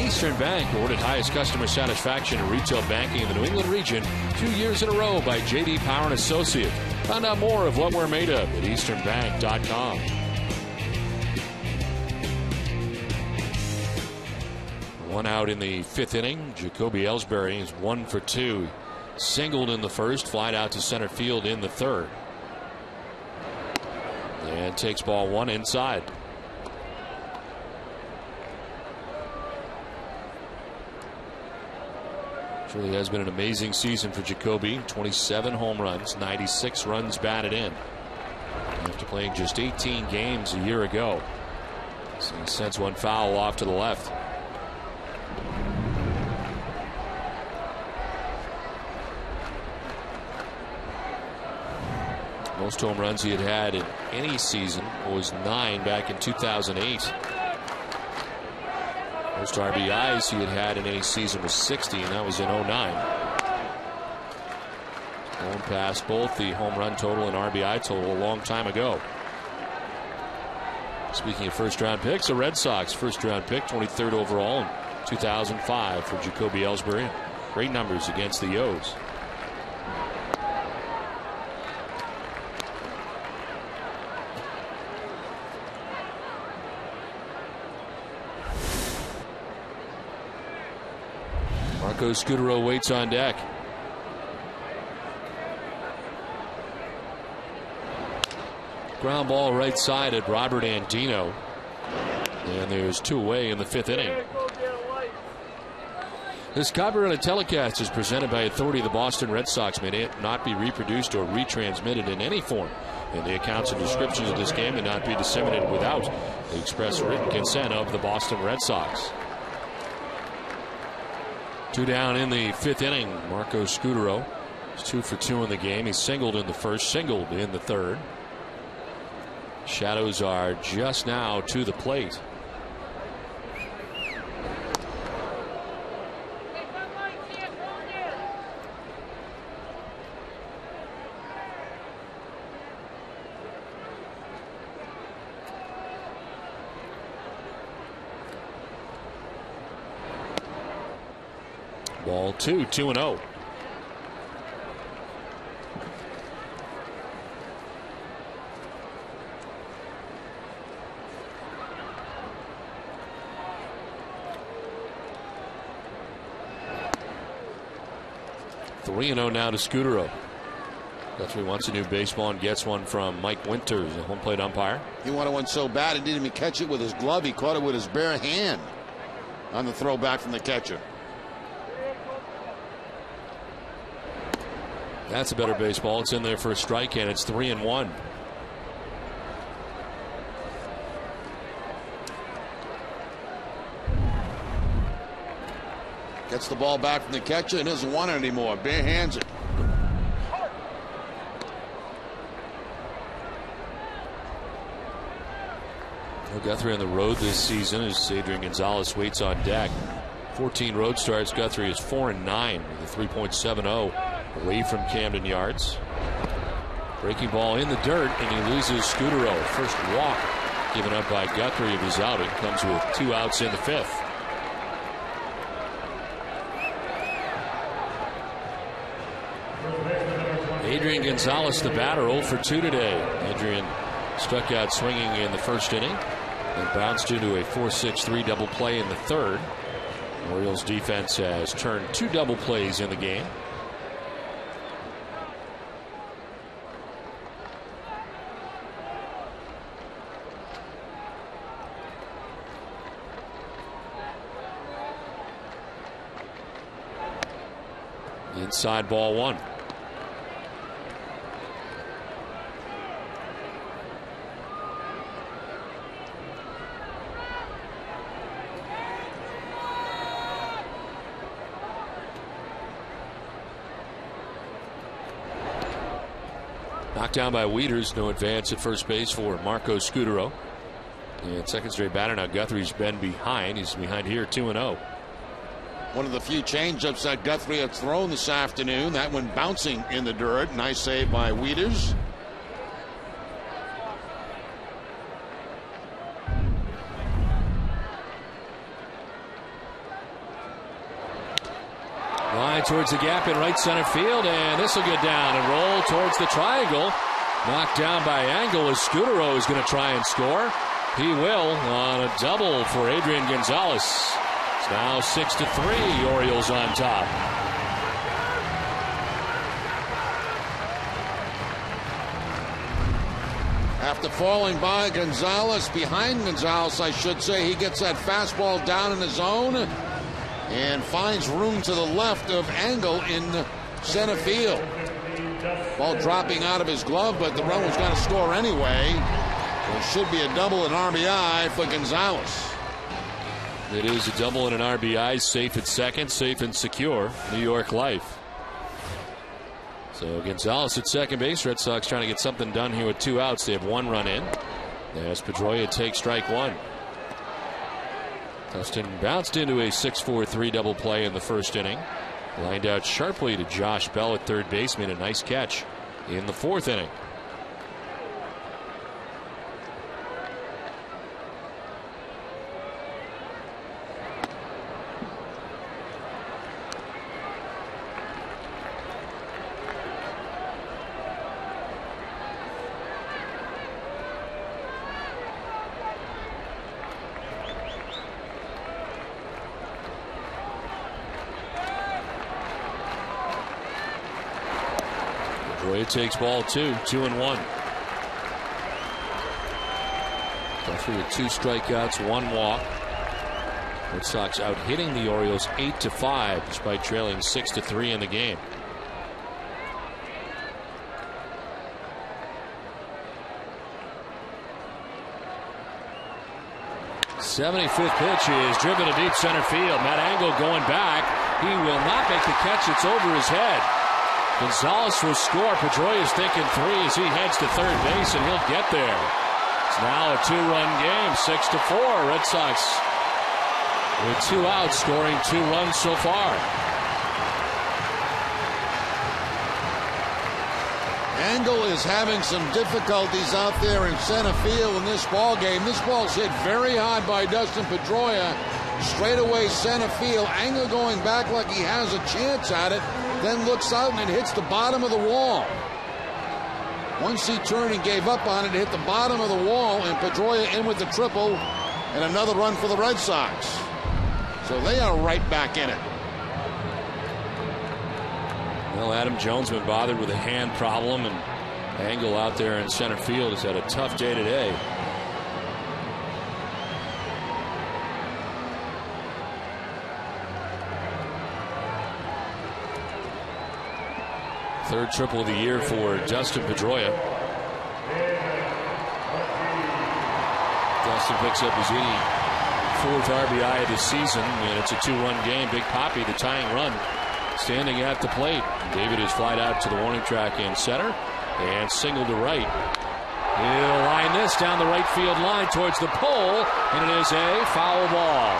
Eastern Bank, awarded highest customer satisfaction in retail banking in the New England region 2 years in a row by J.D. Power and Associate. Find out more of what we're made of at easternbank.com. One out in the 5th inning. Jacoby Ellsbury is 1 for 2. Singled in the first, flied out to center field in the third. And takes ball one inside. Truly has been an amazing season for Jacoby. 27 home runs, 96 runs batted in. After playing just 18 games a year ago. So he sends one foul off to the left. Most home runs he had in any season was 9 back in 2008. Most RBIs he had in any season was 60, and that was in 09. Going past both the home run total and RBI total a long time ago. Speaking of first-round picks, the Red Sox first-round pick, 23rd overall in 2005 for Jacoby Ellsbury. Great numbers against the O's. Marco Scutaro waits on deck. Ground ball right side at Robert Andino. And there's 2 away in the 5th inning. This copyrighted telecast is presented by authority of the Boston Red Sox. May it not be reproduced or retransmitted in any form. And the accounts and descriptions of this game may not be disseminated without the express written consent of the Boston Red Sox. 2 down in the 5th inning. Marco Scutaro is 2 for 2 in the game. He singled in the first, singled in the third. Shadows are just now to the plate. Ball 2, 2-0. Now to Scutaro. Guthrie wants a new baseball and gets one from Mike Winters, the home plate umpire.
He wanted one so bad he didn't even catch it with his glove. He caught it with his bare hand on the throw back from the catcher.
That's a better baseball. It's in there for a strike, and it's 3-1.
Gets the ball back from the catcher and doesn't want it anymore. Bare hands it.
Guthrie on the road this season as Adrian Gonzalez waits on deck. 14 road starts. Guthrie is 4-9 with a 3.70 away from Camden Yards. Breaking ball in the dirt, and he loses Scudero. First walk given up by Guthrie of his outing. Comes with 2 outs in the 5th. Adrian Gonzalez, the batter, 0 for 2 today. Adrian struck out swinging in the first inning and bounced into a 4-6-3 double play in the 3rd. Orioles defense has turned 2 double plays in the game. Inside ball 1. Knocked down by Wieters. No advance at first base for Marco Scudero. And second straight batter now. Guthrie's been behind. He's behind here 2-0.
One of the few changeups that Guthrie had thrown this afternoon. That one bouncing in the dirt. Nice save by Wieters.
Line towards the gap in right center field, and this will get down and roll towards the triangle. Knocked down by Angle as Scudero is going to try and score. He will on a double for Adrian Gonzalez. It's now 6-3, Orioles on top.
After falling by Gonzalez, behind Gonzalez, I should say, he gets that fastball down in the zone and finds room to the left of Angle in center field. Ball dropping out of his glove, but the run was going to score anyway. There should be a double and RBI for Gonzalez.
It is a double and an RBI, safe at second, safe and secure. New York Life. So Gonzalez at second base. Red Sox trying to get something done here with 2 outs. They have 1 run in. As Pedroia takes strike 1. Dustin bounced into a 6-4-3 double play in the first inning. Lined out sharply to Josh Bell at third base. Made a nice catch in the 4th inning. It takes ball 2, 2-1. Guthrie with 2 strikeouts, 1 walk. Red Sox out hitting the Orioles 8-5 despite trailing 6-3 in the game. '75th pitch is driven to deep center field. Matt Angle going back. He will not make the catch. It's over his head. Gonzalez will score. Pedroia is thinking 3 as he heads to third base, and he'll get there. It's now a 2-run game, 6-4. Red Sox with 2 outs, scoring 2 runs so far.
Angle is having some difficulties out there in center field in this ball game. This ball's hit very hard by Dustin Pedroia. Straight away center field. Angle going back like he has a chance at it. Then looks out and it hits the bottom of the wall. Once he turned and gave up on it, it hit the bottom of the wall, and Pedroia in with the triple and another run for the Red Sox. So they are right back in it.
Well, Adam Jones been bothered with a hand problem, and Angle out there in center field has had a tough day today. Third triple of the year for Dustin Pedroia. Dustin picks up his 84th RBI of the season, and it's a 2-run game. Big Papi, the tying run, standing at the plate. David is flied out to the warning track in center and single to right. He'll line this down the right field line towards the pole, and it is a foul ball.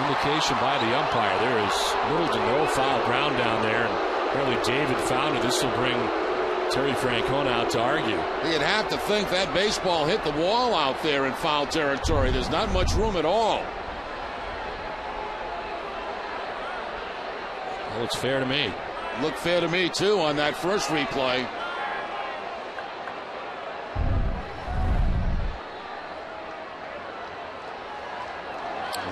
Indication by the umpire. There is little to no foul ground down there, and apparently David found it. This will bring Terry Francona out to argue.
You'd have to think that baseball hit the wall out there in foul territory. There's not much room at all.
Well, it's fair to me.
Looked fair to me, too, on that first replay.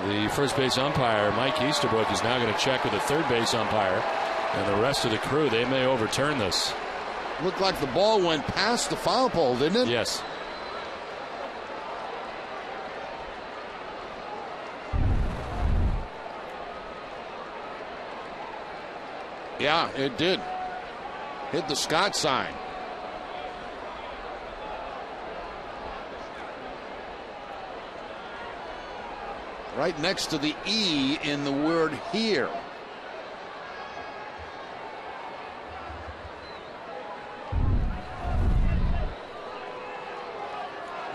The first base umpire, Mike Easterbrook, is now going to check with the third base umpire and the rest of the crew. They may overturn this.
Looked like the ball went past the foul pole, didn't it?
Yes.
Yeah, it did. Hit the Scott sign. Right next to the E in the word here.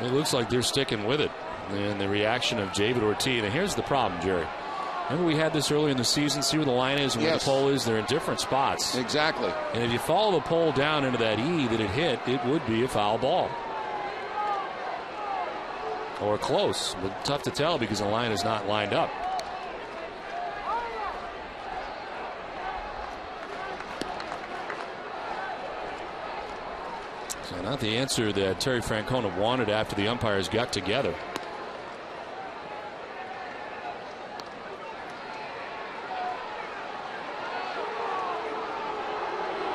It looks like they're sticking with it. And the reaction of David Ortiz. And here's the problem, Jerry. Remember we had this early in the season. See where the line is and where the pole is. They're in different spots.
Exactly.
And if you follow the pole down into that E that it hit, it would be a foul ball. Or close, but tough to tell because the line is not lined up. So not the answer that Terry Francona wanted after the umpires got together.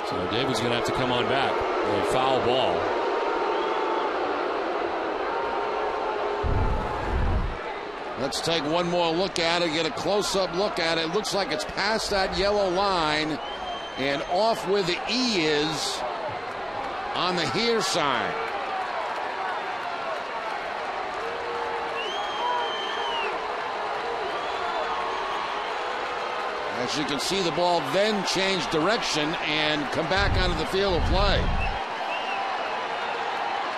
So David's going to have to come on back. A foul ball.
Let's take one more look at it, get a close-up look at it. Looks like it's past that yellow line and off where the E is on the here side. As you can see, the ball then changed direction and come back onto the field of play.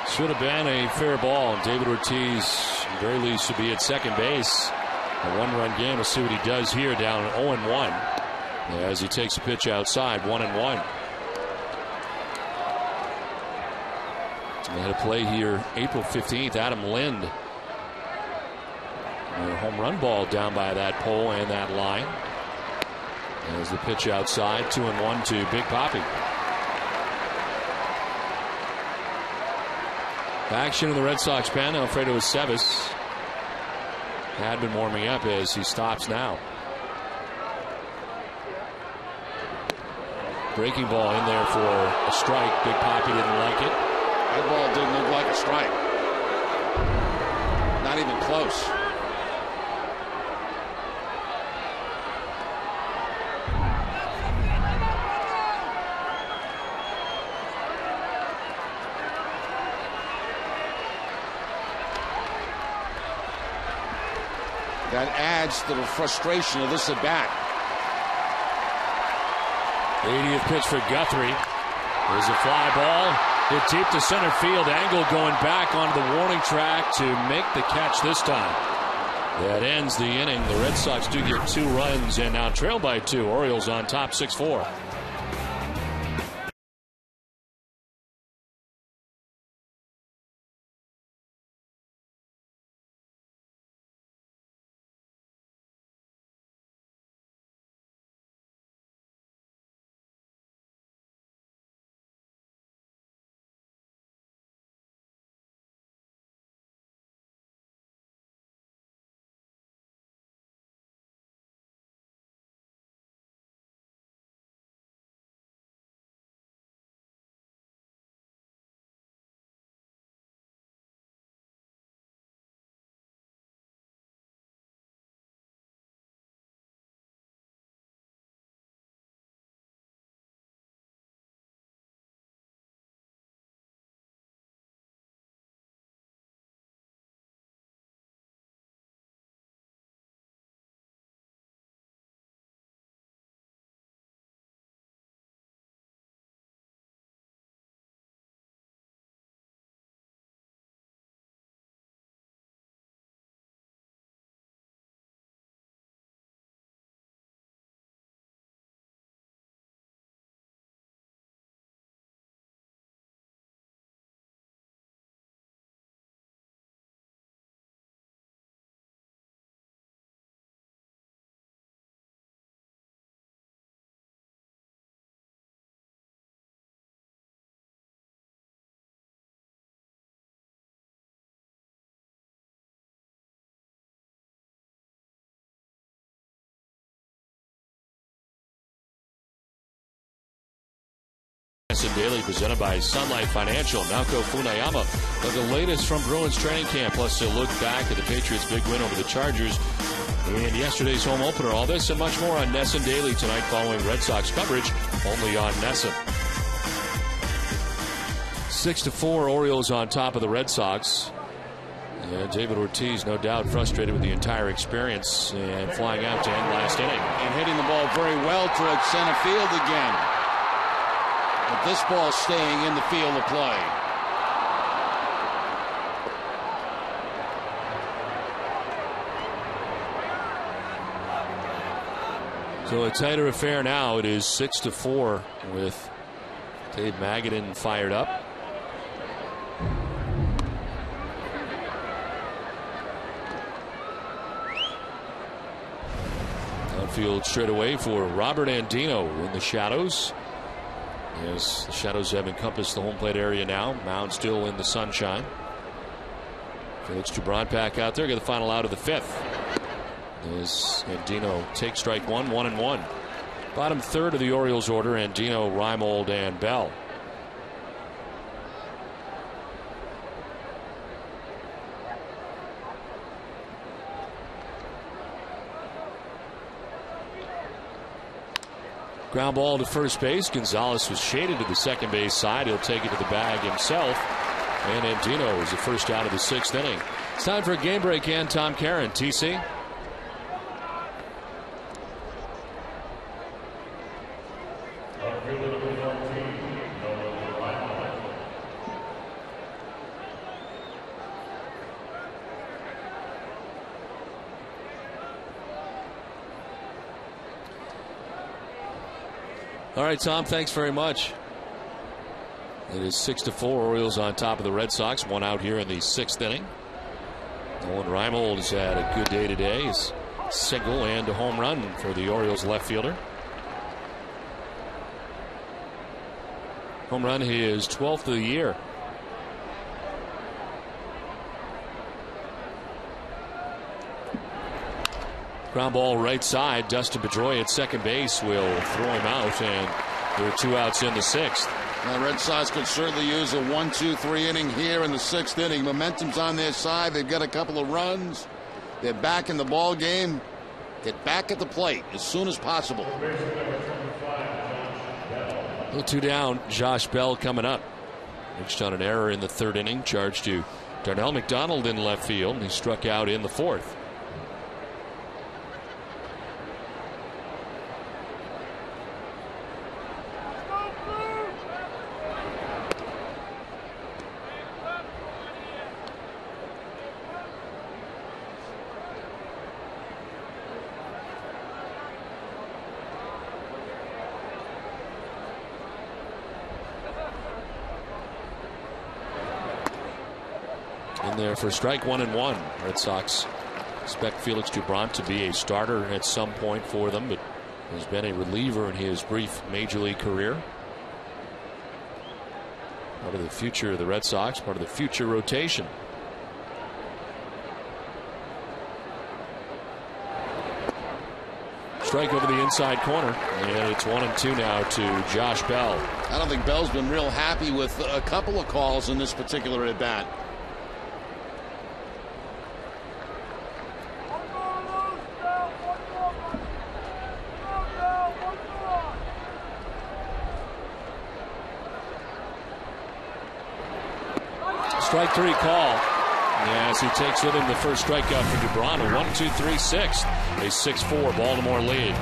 Should have been a fair ball. David Ortiz, at the very least, should be at second base. A one-run game. We'll see what he does here down 0-1 as he takes a pitch outside. 1-1. They had a play here April 15th. Adam Lind. A home run ball down by that pole and that line. As the pitch outside. 2-1 to Big Papi. Action in the Red Sox pen. Alfredo Aceves had been warming up as he stops now. Breaking ball in there for a strike. Big Papi didn't like it.
That ball didn't look like a strike. Not even close. That adds to the frustration of this at bat.
80th pitch for Guthrie. There's a fly ball. Hit deep to center field. Angle going back onto the warning track to make the catch this time. That ends the inning. The Red Sox do get 2 runs and now trail by 2. Orioles on top 6-4. NESN Daily presented by Sunlight Financial. Naoko Funayama with the latest from Bruins training camp. Plus, a look back at the Patriots' big win over the Chargers in yesterday's home opener. All this and much more on NESN Daily tonight following Red Sox coverage only on NESN. 6-4, Orioles on top of the Red Sox. And David Ortiz, no doubt, frustrated with the entire experience and flying out to end last inning.
And hitting the ball very well towards center field again. But this ball staying in the field of play.
So a tighter affair now. It is 6-4 with Dave Magadan fired up. Outfield straight away for Robert Andino in the shadows. Yes, the shadows have encompassed the home plate area now. Mound still in the sunshine. Felix Dubron out there. Get the final out of the fifth. As Andino takes strike one, 1-1. Bottom third of the Orioles order, Andino, Reimold, and Bell. Ground ball to first base. Gonzalez was shaded to the second base side. He'll take it to the bag himself. And Andino is the first out of the sixth inning. It's time for a game break and Tom Caron. TC. All right, Tom, thanks very much. It is 6-4. Orioles on top of the Red Sox. One out here in the sixth inning. Nolan Reimold has had a good day today. His single and a home run for the Orioles left fielder. Home run, his 12th of the year. Ground ball right side. Dustin Pedroia at second base will throw him out, and there are two outs in the sixth.
The Red Sox could certainly use a 1-2-3 inning here in the sixth inning. Momentum's on their side. They've got a couple of runs. They're back in the ball game. Get back at the plate as soon as possible.
Two down. Josh Bell coming up. Reached on an error in the third inning. Charged to Darnell McDonald in left field. And he struck out in the fourth. In there for strike 1-1. Red Sox expect Felix Dubron to be a starter at some point for them, but has been a reliever in his brief major league career. Part of the future of the Red Sox, part of the future rotation. Strike over the inside corner, and it's 1-2 now to Josh Bell.
I don't think Bell's been real happy with a couple of calls in this particular at bat.
Strike three call. As he takes with him the first strikeout for Dubron. A 1-2-3 sixth. A 6-4 Baltimore lead.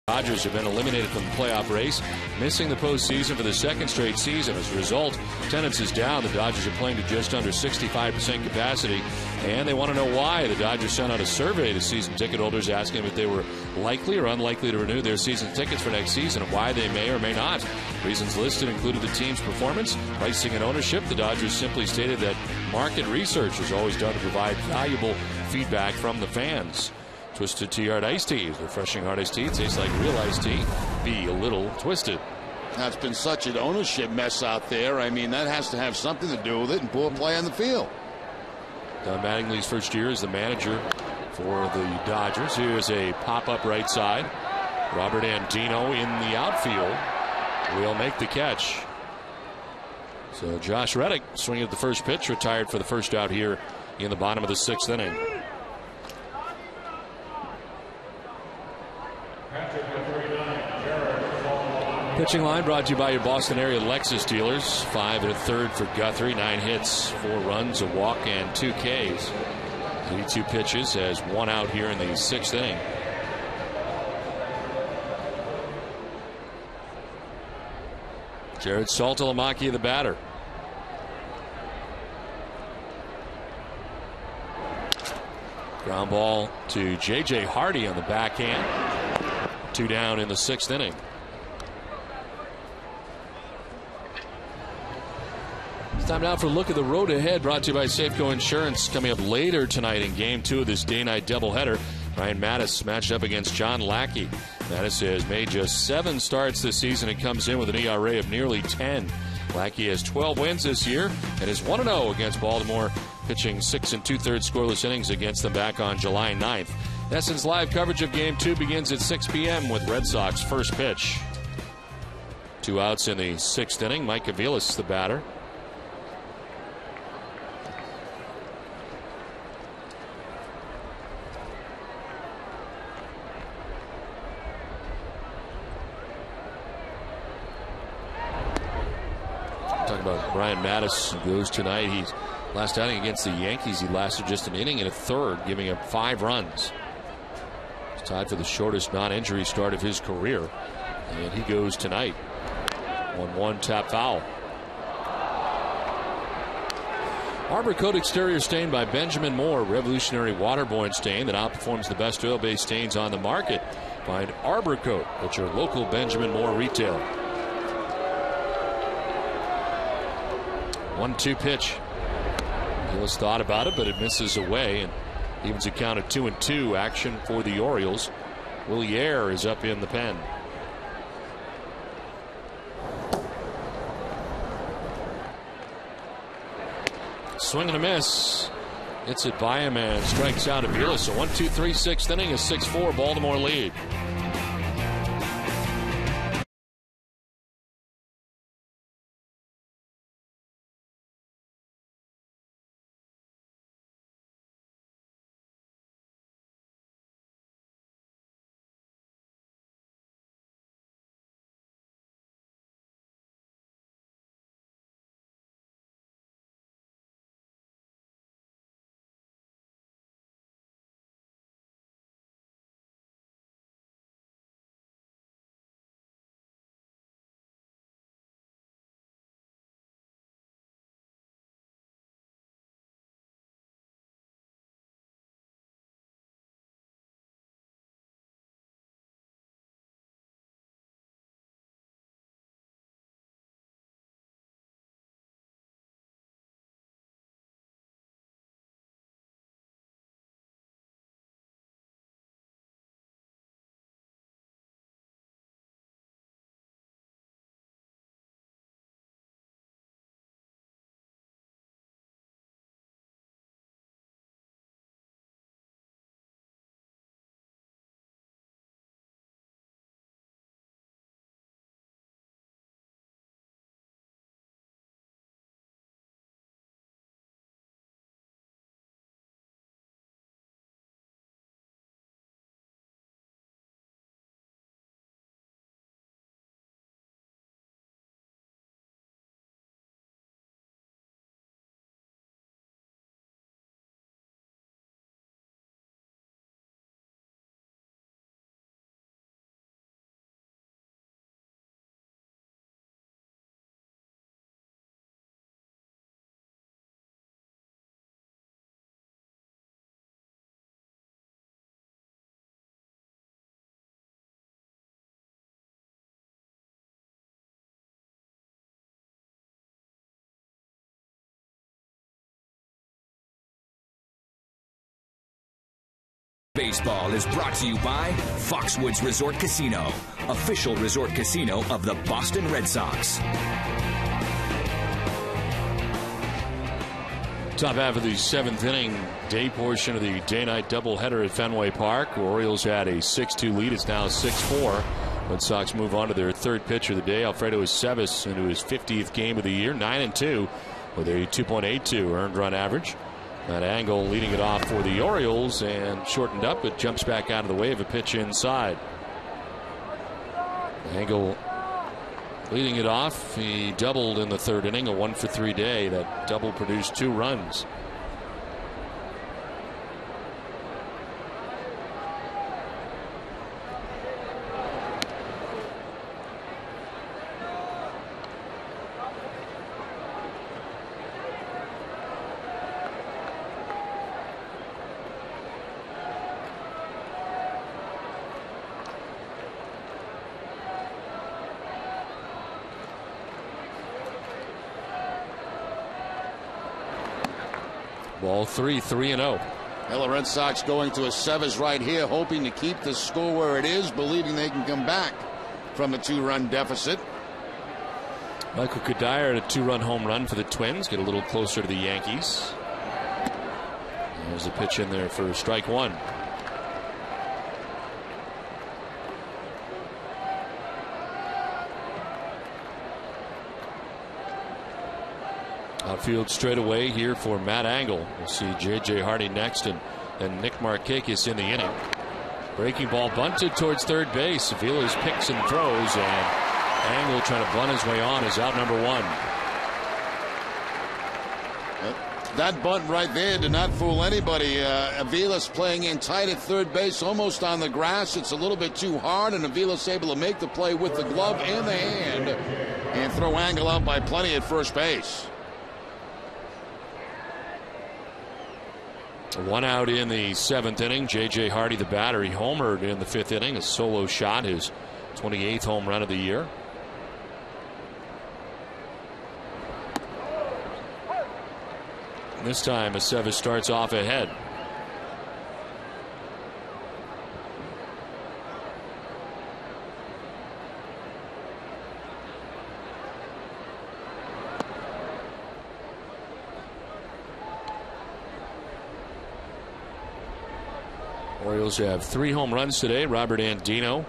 Dodgers have been eliminated from the playoff race, missing the postseason for the second straight season. As a result, attendance is down. The Dodgers are playing to just under 65% capacity, and they want to know why. The Dodgers sent out a survey to season ticket holders asking if they were likely or unlikely to renew their season tickets for next season and why they may or may not. Reasons listed included the team's performance, pricing, and ownership. The Dodgers simply stated that market research is always done to provide valuable feedback from the fans. Twisted Tea Hard Iced Tea. Refreshing hard iced tea. Tastes like real iced tea. Be a little twisted.
That's been such an ownership mess out there. I mean, that has to have something to do with it and poor play on the field.
Don Mattingly's first year as the manager for the Dodgers. Here's a pop-up right side. Robert Andino in the outfield will make the catch. So Josh Reddick swinging at the first pitch, retired for the first out here in the bottom of the sixth inning. Pitching line brought to you by your Boston area Lexus dealers. 5 1/3 for Guthrie, 9 hits, 4 runs, a walk, and 2 Ks. 82 pitches, has 1 out here in the sixth inning. Jared Saltalamacchia, the batter. Ground ball to J.J. Hardy on the backhand. 2 down in the sixth inning. Time now for a look at the road ahead, brought to you by Safeco Insurance. Coming up later tonight in Game 2 of this day-night doubleheader, Ryan Mattis matched up against John Lackey. Mattis has made just 7 starts this season and comes in with an ERA of nearly 10. Lackey has 12 wins this year and is 1-0 against Baltimore, pitching 6 2/3 scoreless innings against them back on July 9th. NESN's live coverage of Game 2 begins at 6 p.m. with Red Sox first pitch. 2 outs in the sixth inning. Mike Aviles, the batter. Talking about Brian Mattis goes tonight. He's last outing against the Yankees. He lasted just an inning and a third, giving up 5 runs. He's tied for the shortest non-injury start of his career, and he goes tonight. 1-1 tap foul. Arbor Coat exterior stain by Benjamin Moore, revolutionary waterborne stain that outperforms the best oil-based stains on the market. Find Arbor Coat at your local Benjamin Moore retailer. 1-2 pitch. Gillis thought about it, but it misses away and evens a count of 2-2. Action for the Orioles. Willier is up in the pen. Swing and a miss. Hits it by him and strikes out Aviles. So 1-2-3 sixth inning, a 6-4 Baltimore lead.
Baseball is brought to you by Foxwoods Resort Casino, official resort casino of the Boston Red Sox.
Top half of the 7th inning, day portion of the day-night doubleheader at Fenway Park. Orioles had a 6-2 lead. It's now 6-4. Red Sox move on to their third pitcher of the day, Alfredo Aceves, into his 50th game of the year, 9-2 with a 2.82 earned run average. That angle leading it off for the Orioles and shortened up. It jumps back out of the way of a pitch inside. Angle leading it off. He doubled in the third inning, a 1-for-3 day. That double produced 2 runs. Ball 3-0.
Well, the Red Sox going to Aceves right here, hoping to keep the score where it is, believing they can come back from a 2-run deficit.
Michael Cuddyer had a 2-run home run for the Twins, get a little closer to the Yankees. There's a pitch in there for strike 1. Outfield straight away here for Matt Angle. We'll see J.J. Hardy next, and Nick Markakis in the inning. Breaking ball bunted towards third base. Avila's picks and throws, and Angle trying to bunt his way on is out number 1.
That bunt right there did not fool anybody. Avila's playing in tight at third base, almost on the grass. It's a little bit too hard, and Avila's able to make the play with the glove and the hand and throw Angle out by plenty at first base.
1 out in the 7th inning. J.J. Hardy, the batter, he homered in the 5th inning. A solo shot, his 28th home run of the year. This time, Aceves starts off ahead. Orioles have 3 home runs today. Robert Andino,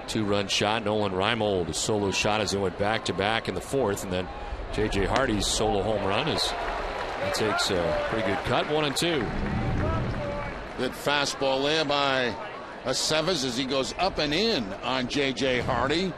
2-run shot. Nolan Reimold, a solo shot as they went back-to-back in the 4th. And then J.J. Hardy's solo home run that takes a pretty good cut. 1-2.
Good fastball there by Aceves as he goes up and in on J.J. Hardy.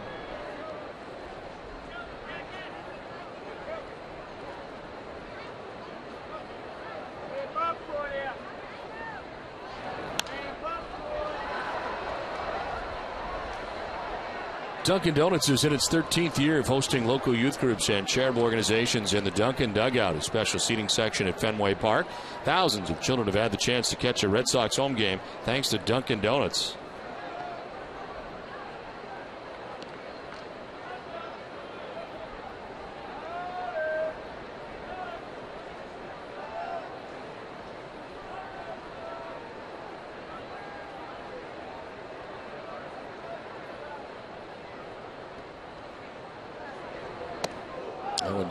Dunkin' Donuts is in its 13th year of hosting local youth groups and charitable organizations in the Dunkin' Dugout, a special seating section at Fenway Park. Thousands of children have had the chance to catch a Red Sox home game thanks to Dunkin' Donuts.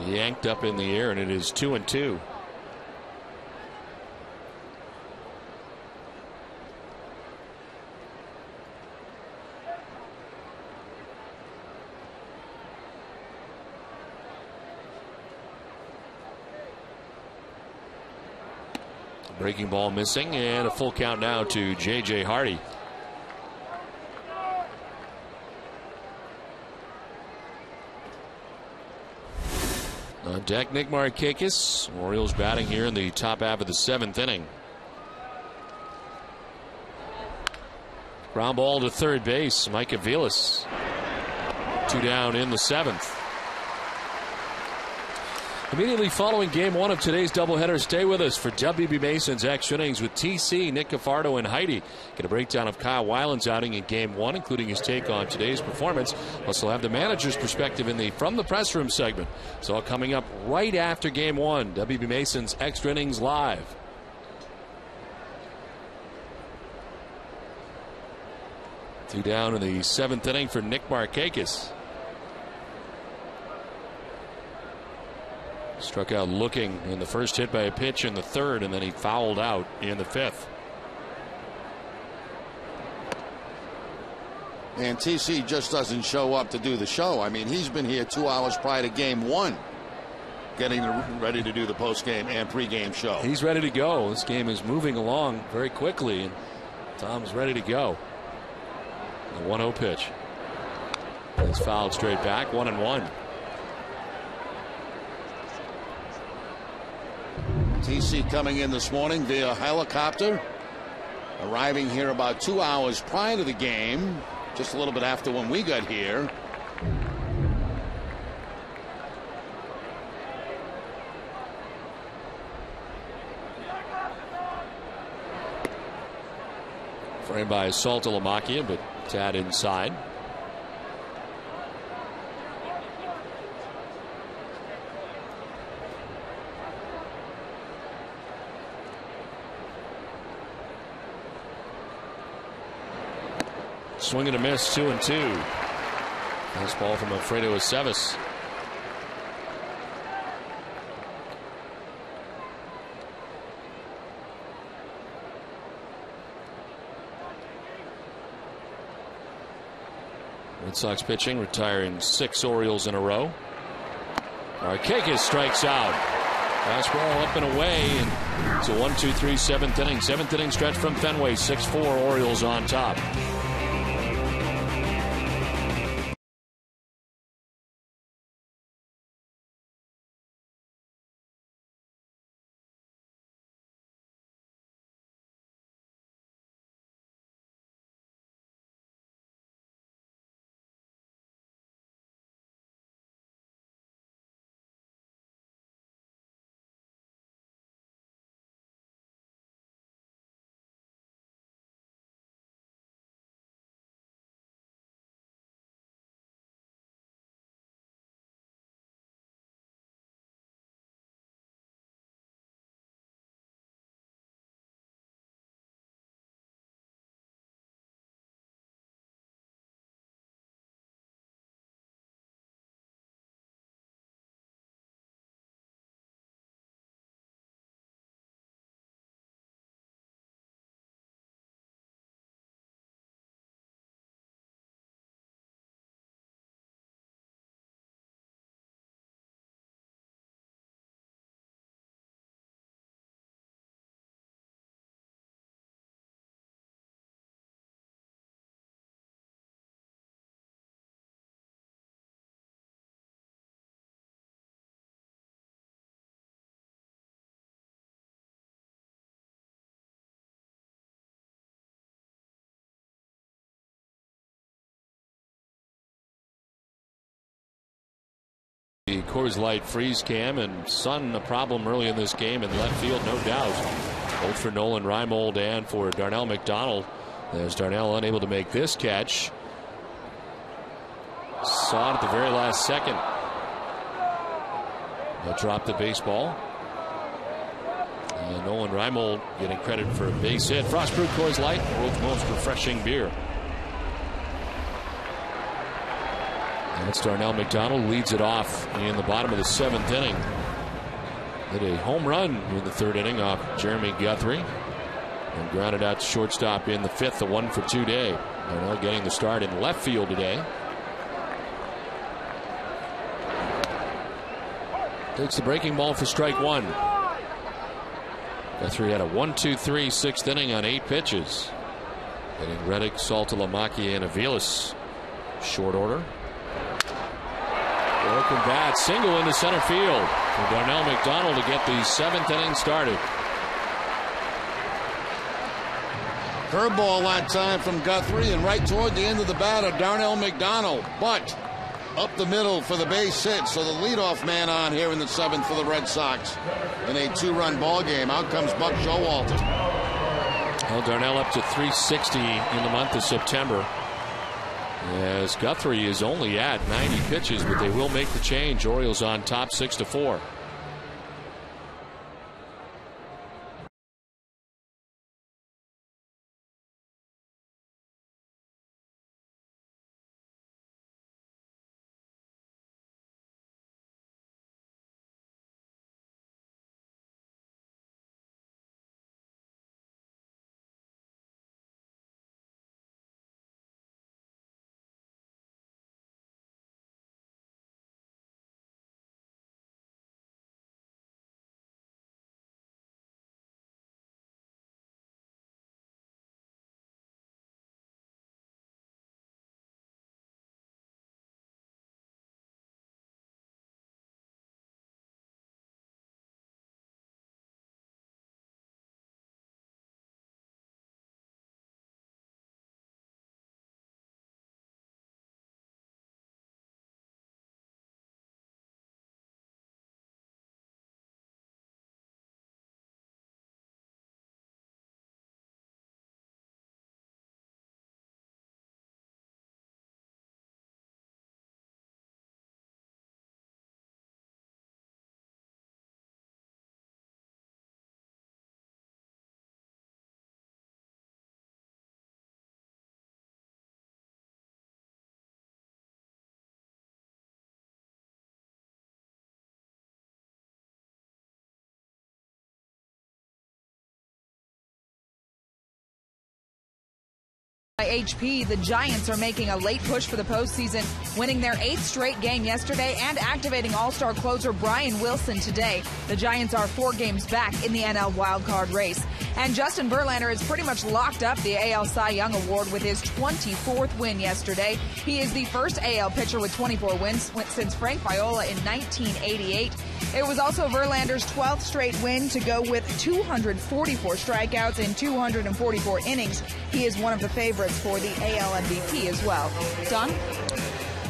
Yanked up in the air, and it is 2-2. Breaking ball missing, and a full count now to J.J. Hardy. On deck, Nick Markakis. Orioles batting here in the top half of the 7th inning. Ground ball to third base. Mike Aviles. 2 down in the 7th. Immediately following game 1 of today's doubleheader, stay with us for WB Mason's extra innings with TC, Nick Cafardo, and Heidi. Get a breakdown of Kyle Weiland's outing in game 1, including his take on today's performance. Plus, we'll have the manager's perspective in the From the Press Room segment. It's all coming up right after game 1. WB Mason's extra innings live. Two down in the 7th inning for Nick Markakis. Struck out looking in the first, hit by a pitch in the 3rd, and then he fouled out in the 5th.
And TC just doesn't show up to do the show. I mean, he's been here 2 hours prior to game 1, getting ready to do the post-game and pre-game show.
He's ready to go. This game is moving along very quickly, and Tom's ready to go. The 1-0 pitch. It's fouled straight back, 1-1.
TC coming in this morning via helicopter, arriving here about 2 hours prior to the game, just a little bit after when we got here.
Framed by Saltalamacchia, but tad inside. Swing and a miss, 2-2. Nice ball from Alfredo Aceves. Red Sox pitching, retiring 6 Orioles in a row. Markakis strikes out. Fastball up and away, and it's a 1-2-3 7th inning. 7th inning stretch from Fenway. 6-4 Orioles on top. The Coors Light freeze cam and sun a problem early in this game in left field, no doubt. Both for Nolan Reimold and for Darnell McDonald. There's Darnell unable to make this catch. Saw it at the very last second. He'll drop the baseball. And Nolan Reimold getting credit for a base hit. Frost Brewed Coors Light, world's most refreshing beer. That's Darnell McDonald, leads it off in the bottom of the 7th inning. Hit a home run in the 3rd inning off Jeremy Guthrie, and grounded out to shortstop in the 5th, a 1-for-2 day. Darnell getting the start in left field today. Takes the breaking ball for strike 1. Guthrie had a 1-2-3 6th inning on 8 pitches. Hitting Reddick, Saltalamacchia, and Aviles. Short order. Broken bat, single into center field for Darnell McDonald to get the 7th inning started.
Curveball that time from Guthrie, and right toward the end of the batter, Darnell McDonald. But up the middle for the base hit, so the leadoff man on here in the 7th for the Red Sox in a 2-run ball game. Out comes Buck Showalter.
Well, Darnell up to 360 in the month of September. As Guthrie is only at 90 pitches, but they will make the change. Orioles on top 6-4.
By HP, the Giants are making a late push for the postseason, winning their 8th straight game yesterday and activating all-star closer Brian Wilson today. The Giants are 4 games back in the NL wildcard race. And Justin Verlander has pretty much locked up the AL Cy Young Award with his 24th win yesterday. He is the first AL pitcher with 24 wins since Frank Viola in 1988. It was also Verlander's 12th straight win to go with 244 strikeouts in 244 innings. He is one of the favorites for the AL MVP as well. Don?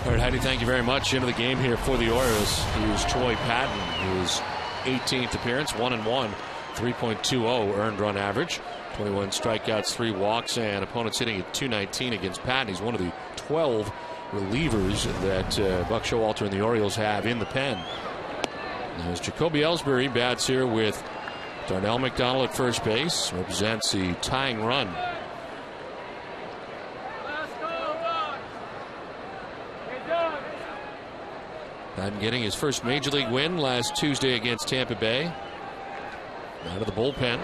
All right, Heidi, thank you very much. Into the game here for the Orioles. Here's Troy Patton, his 18th appearance, 1-1, 3.20 earned run average, 21 strikeouts, 3 walks, and opponents hitting at .219 against Patton. He's one of the 12 relievers that Buck Showalter and the Orioles have in the pen. There's Jacoby Ellsbury, bats here with Darnell McDonald at first base, represents the tying run. Patton getting his first major league win last Tuesday against Tampa Bay. Out of the bullpen.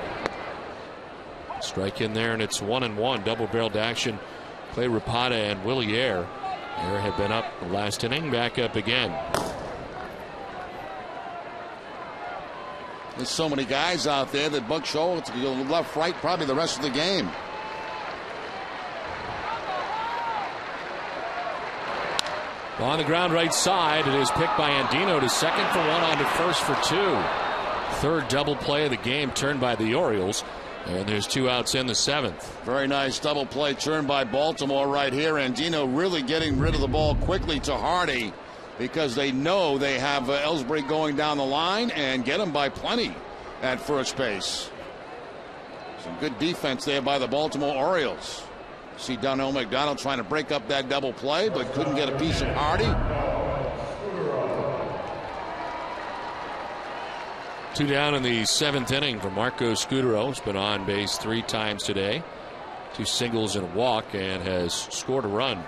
Strike in there, and it's 1-1. Double-barreled action. Clay Rapata and Willie Air. Air had been up the last inning, back up again.
There's so many guys out there that Buck Showalter will go left, right, probably the rest of the game.
On the ground right side, it is picked by Andino to second for 1, on to first for 2. Third double play of the game turned by the Orioles, and there's 2 outs in the 7th.
Very nice double play turned by Baltimore right here. Andino really getting rid of the ball quickly to Hardy, because they know they have Ellsbury going down the line, and get him by plenty at first base. Some good defense there by the Baltimore Orioles. See Darnell McDonald trying to break up that double play, but couldn't get a piece of Hardy.
2 down in the 7th inning for Marco Scutaro. He's been on base 3 times today, 2 singles and a walk, and has scored a run.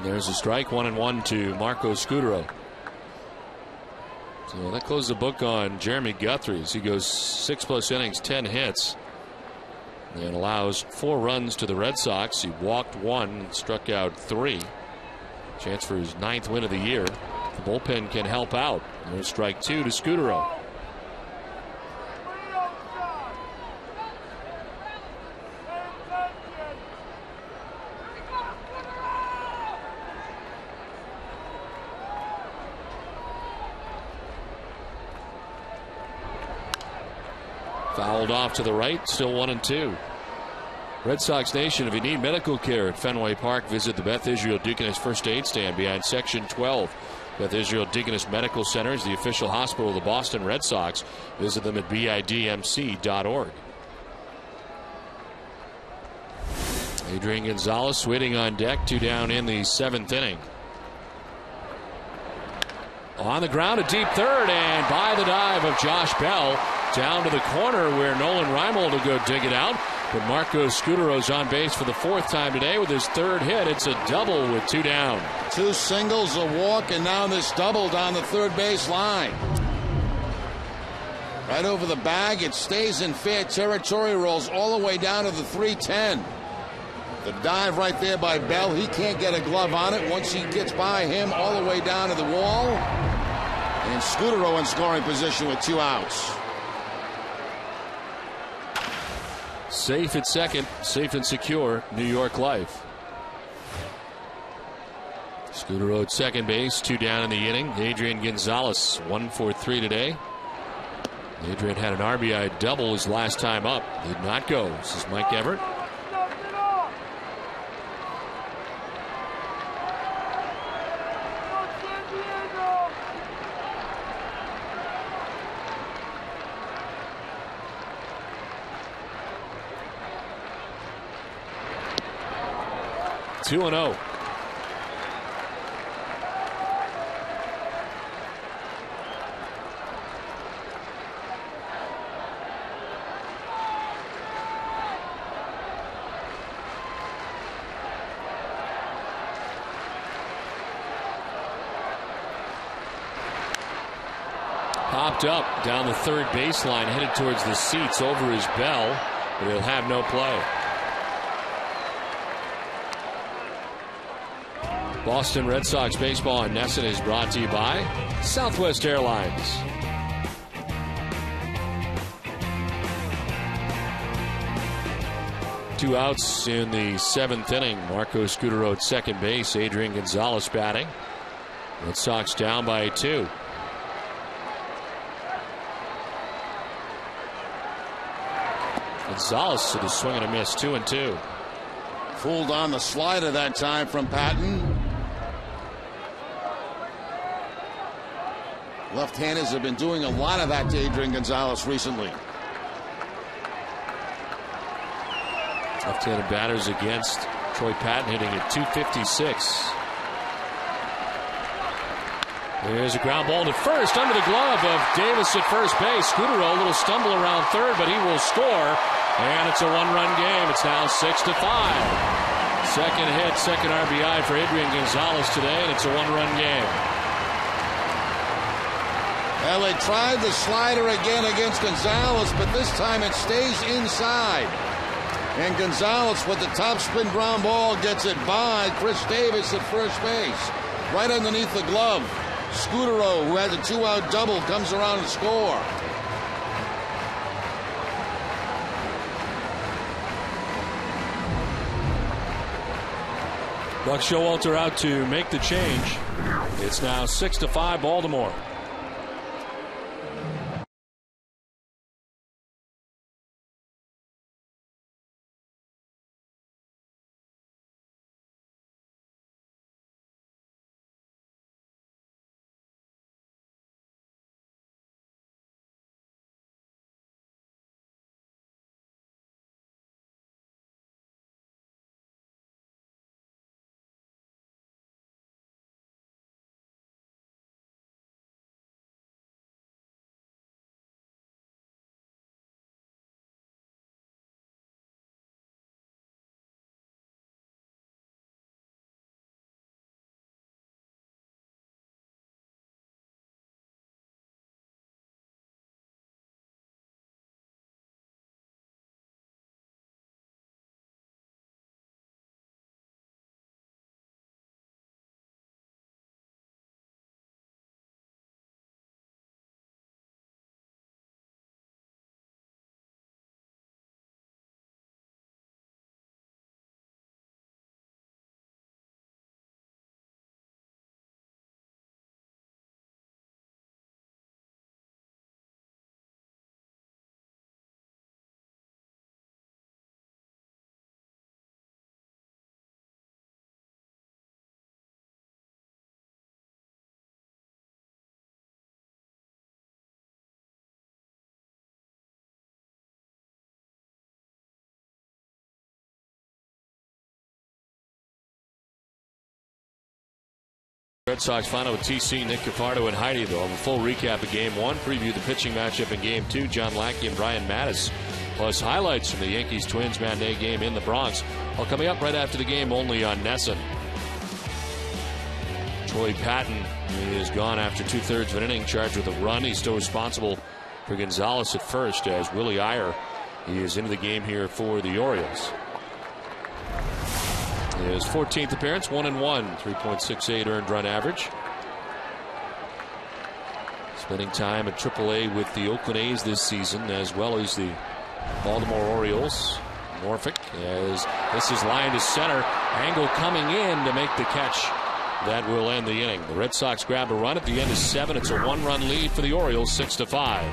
There's a strike, 1-1 to Marco Scutaro. So that closes the book on Jeremy Guthrie as he goes 6+ innings, 10 hits, and allows 4 runs to the Red Sox. He walked 1, struck out 3. Chance for his 9th win of the year. The bullpen can help out. There's strike 2 to Scutaro. Fouled off to the right, still 1-2. Red Sox Nation, if you need medical care at Fenway Park, visit the Beth Israel Deaconess First Aid Stand behind Section 12. Beth Israel Deaconess Medical Center is the official hospital of the Boston Red Sox. Visit them at bidmc.org. Adrian Gonzalez waiting on deck, 2 down in the 7th inning. On the ground, a deep third, and by the dive of Josh Bell, down to the corner where Nolan Reimold will go dig it out. But Marco Scutaro's on base for the 4th time today with his 3rd hit. It's a double with 2 down.
2 singles, a walk, and now this double down the third base line. Right over the bag. It stays in fair territory, rolls all the way down to the 310. The dive right there by Bell. He can't get a glove on it. Once he gets by him, all the way down to the wall. And Scutaro in scoring position with 2 outs.
Safe at second, safe and secure, New York life. Scutaro at second base, 2 down in the inning. Adrian Gonzalez, 1 for 3 today. Adrian had an RBI double his last time up. Did not go. This is Mike Everett. Two 2-0. Popped up down the third baseline, headed towards the seats over his bell, but he'll have no play. Boston Red Sox baseball on NESN is brought to you by Southwest Airlines. Two outs in the seventh inning. Marco Scutaro at second base. Adrian Gonzalez batting. Red Sox down by 2. Gonzalez to the swing and a miss. 2-2.
Fooled on the slider that time from Patton. Left-handers have been doing a lot of that to Adrian Gonzalez recently.
Left-handed batters against Troy Patton, hitting at 256. There's a ground ball to first under the glove of Davis at first base. Scutaro, a little stumble around third, but he will score. And it's a one-run game. It's now 6-5. Second hit, second RBI for Adrian Gonzalez today, and it's a one-run game.
Well, they tried the slider again against Gonzalez, but this time it stays inside. And Gonzalez with the top spin ground ball gets it by Chris Davis at first base. Right underneath the glove. Scutaro, who has a 2-out double, comes around to score.
Buck Showalter out to make the change. It's now 6-5 Baltimore. Red Sox final with TC, Nick Capardo, and Heidi. They'll have a full recap of Game 1, preview the pitching matchup in Game 2, John Lackey and Brian Mattis, plus highlights from the Yankees-Twins matinee game in the Bronx. All coming up right after the game, only on NESN. Troy Patton is gone after 2/3 of an inning, charged with a run. He's still responsible for Gonzalez at first, as Willie Iyer, he is into the game here for the Orioles. His 14th appearance, 1-1, 3.68 earned run average. Spending time at AAA with the Oakland A's this season, as well as the Baltimore Orioles. Norfolk, as this is lined to center. Angle coming in to make the catch. That will end the inning. The Red Sox grab a run at the end of 7. It's a 1-run lead for the Orioles, 6-5.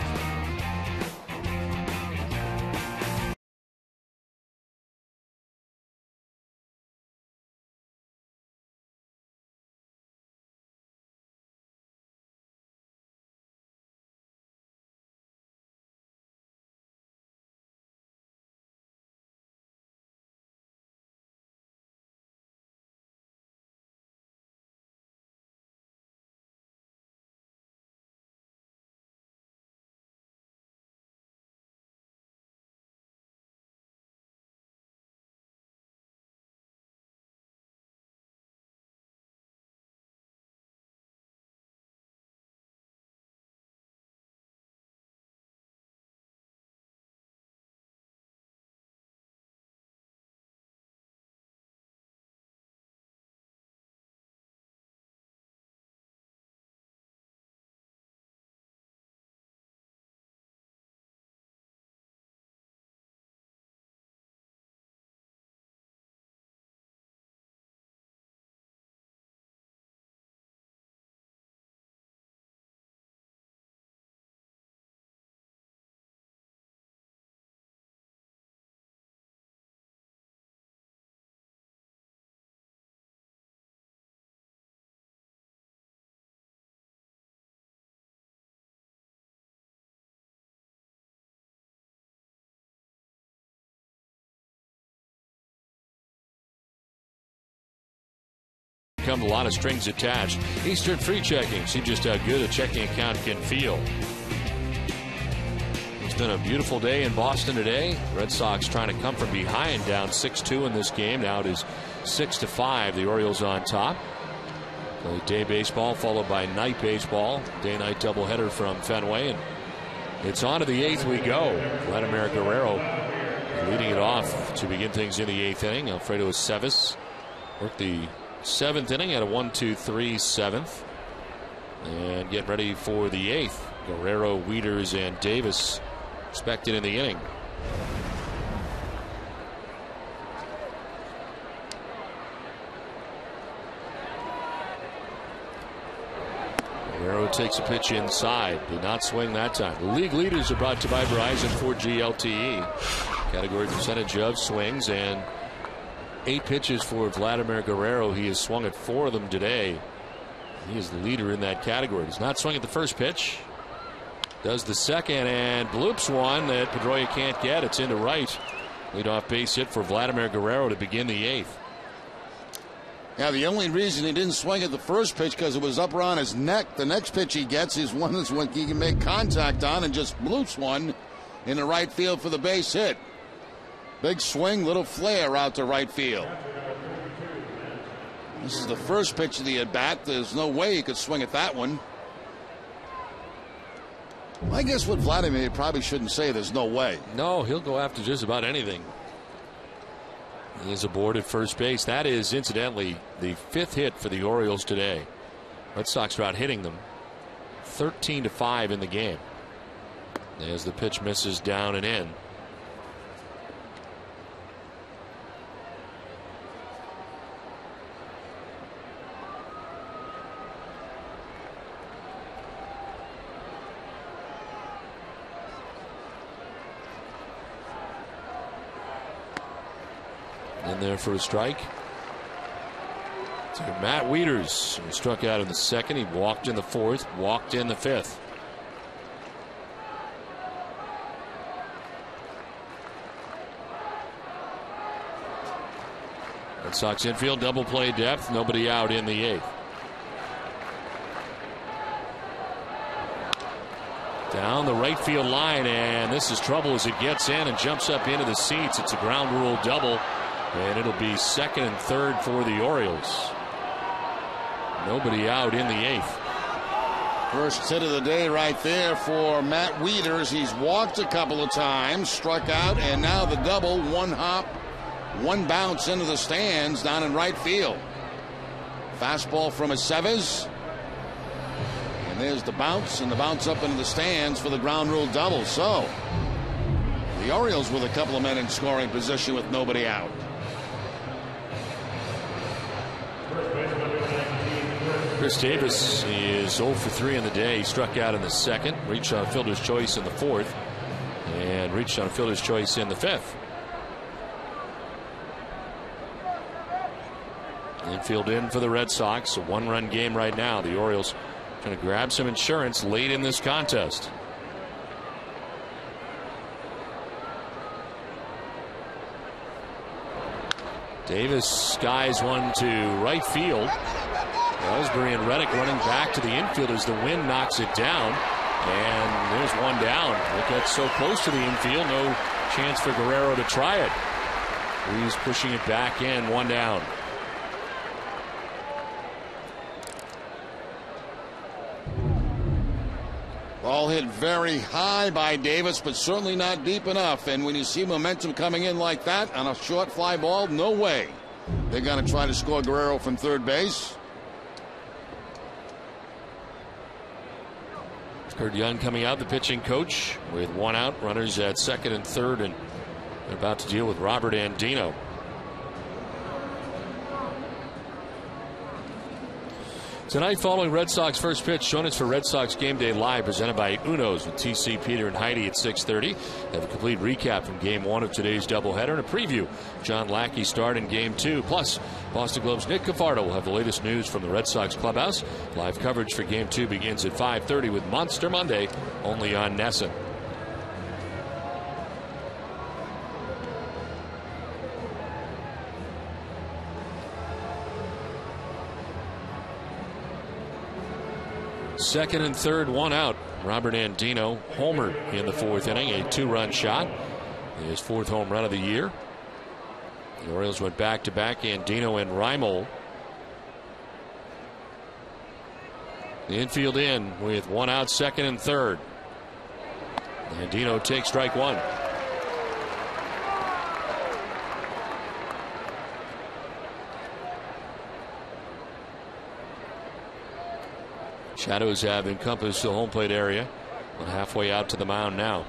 come with a lot of strings attached. Eastern Free Checking. See just how good a checking account can feel. It's been a beautiful day in Boston today. Red Sox trying to come from behind, down 6-2 in this game. Now it is 6-5. The Orioles on top. Play day baseball followed by night baseball. Day-night doubleheader from Fenway. And it's on to the 8th we go. Vladimir Guerrero leading it off to begin things in the 8th inning. Alfredo Aceves worked the 7th inning at a 1-2-3 7th. And get ready for the 8th. Guerrero, Wieters, and Davis expected in the inning. Guerrero takes a pitch inside. Did not swing that time. The league leaders are brought to you by Verizon 4G LTE. Category percentage of swings, and 8 pitches for Vladimir Guerrero. He has swung at 4 of them today. He is the leader in that category. Does not swing at the first pitch. Does the second and bloops one that Pedroia can't get. It's into right. Leadoff base hit for Vladimir Guerrero to begin the 8th.
Yeah, the only reason he didn't swing at the first pitch because it was up around his neck. The next pitch he gets is one that's when he can make contact on and just bloops one in the right field for the base hit. Big swing, little flare out to right field. This is the first pitch of the at-bat. There's no way he could swing at that one. I guess with Vladimir, you probably shouldn't say there's no way.
No, he'll go after just about anything. He is aboard at first base. That is, incidentally, the 5th hit for the Orioles today. Red Sox are out hitting them 13-5 in the game. As the pitch misses down and in. In there for a strike. To Matt Wieters. He struck out in the 2nd. He walked in the 4th. Walked in the 5th. Red Sox infield double play depth. Nobody out in the 8th. Down the right field line, and this is trouble as it gets in and jumps up into the seats. It's a ground rule double. And it'll be 2nd and 3rd for the Orioles. Nobody out in the 8th.
First hit of the day right there for Matt Wieters. He's walked a couple of times, struck out, and now the double. One hop, one bounce into the stands down in right field. Fastball from Aceves. And there's the bounce, and the bounce up into the stands for the ground rule double. So the Orioles with a couple of men in scoring position with nobody out.
Chris Davis is 0 for 3 in the day. He struck out in the 2nd, reached on a fielder's choice in the 4th, and reached on a fielder's choice in the 5th. Infield in for the Red Sox. A 1-run game right now. The Orioles trying to grab some insurance late in this contest. Davis skies one to right field. Ellsbury and Reddick running back to the infield as the wind knocks it down. And there's one down. It got so close to the infield, no chance for Guerrero to try it. He's pushing it back in, one down.
Ball hit very high by Davis, but certainly not deep enough. And when you see momentum coming in like that on a short fly ball, no way they're going to try to score Guerrero from third base.
Kurt Young coming out, the pitching coach, with 1 out, runners at 2nd and 3rd, and they're about to deal with Robert Andino. Tonight, following Red Sox first pitch, join us for Red Sox Game Day Live, presented by Uno's with TC, Peter, and Heidi at 6:30. Have a complete recap from Game 1 of today's doubleheader and a preview of John Lackey's start in Game 2. Plus, Boston Globe's Nick Cafardo will have the latest news from the Red Sox clubhouse. Live coverage for Game 2 begins at 5:30 with Monster Monday, only on NESN. Second and third, one out. Robert Andino homered in the fourth inning, a 2-run shot. His fourth home run of the year. The Orioles went back-to-back, Andino and Reimold. The infield in with one out, second and third. Andino takes strike one. Shadows have encompassed the home plate area. We're halfway out to the mound now.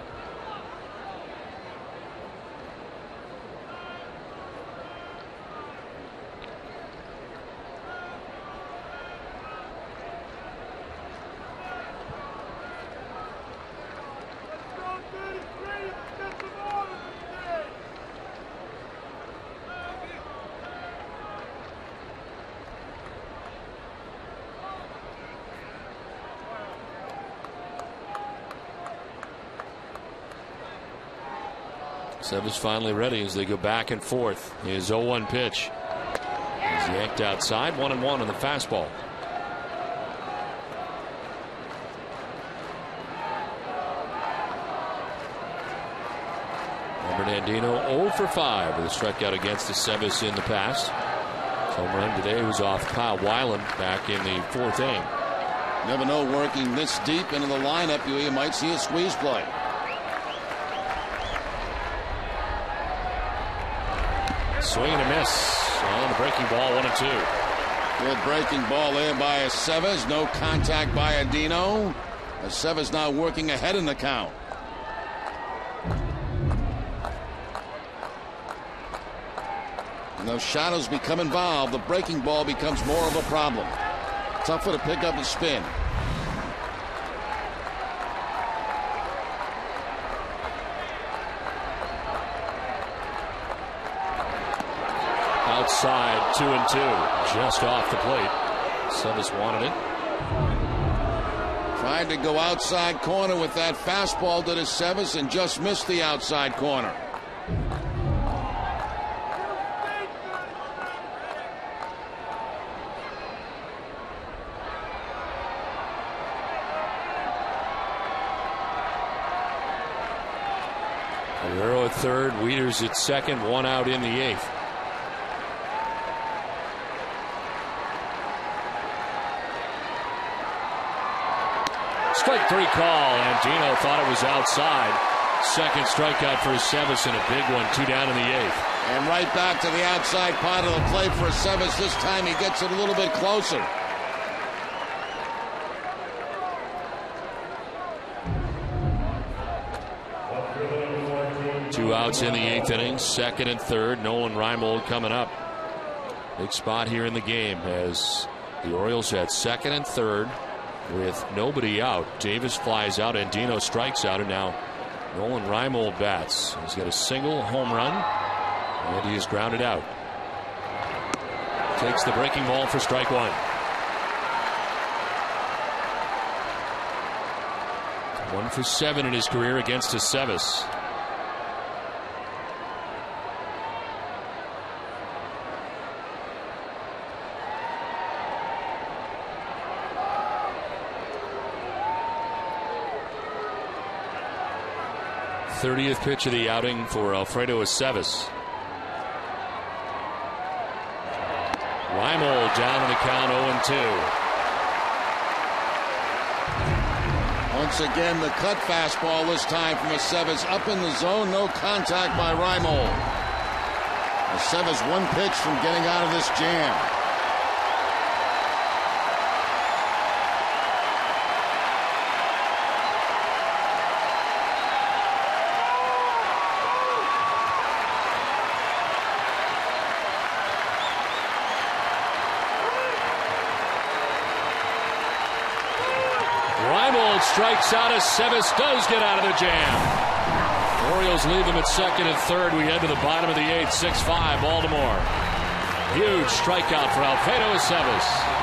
Sevis finally ready as they go back and forth. His 0-1 pitch. He's yanked outside, 1-1 on the fastball. Robert Andino 0 for 5 with a strikeout against the Sevis in the past. His home run today was off Kyle Weiland back in the fourth inning.
Never know, working this deep into the lineup, you might see a squeeze play.
Swing and a miss on the breaking ball, 1-2.
Good breaking ball there by Aceves. No contact by Andino. Aceves now working ahead in the count. And those shadows become involved. The breaking ball becomes more of a problem. Tougher to pick up and spin.
Outside, 2-2, just off the plate. Sevis wanted it.
Tried to go outside corner with that fastball to Aceves and just missed the outside corner.
Guerrero at third, Wieters at second, one out in the eighth. Strike three call. Andino thought it was outside. Second strikeout for Aceves and a big one. 2 down in the eighth.
And right back to the outside part of the plate for Aceves. This time he gets it a little bit closer.
Two outs in the eighth inning. Second and third. Nolan Reimold coming up. Big spot here in the game as the Orioles had second and third with nobody out. Davis flies out, Andino strikes out, and now Nolan Reimold bats. He's got a single, home run, and he is grounded out. Takes the breaking ball for strike one. One for 7 in his career against Aceves. Thirtieth pitch of the outing for Alfredo Aceves. Reimold down in the count, 0-2.
Once again, the cut fastball this time from Aceves up in the zone. No contact by Reimold. Aceves one pitch from getting out of this jam.
Strikes out as Aceves does get out of the jam. Orioles leave him at second and third. We head to the bottom of the eighth, 6-5 Baltimore. Huge strikeout for Alfredo Aceves.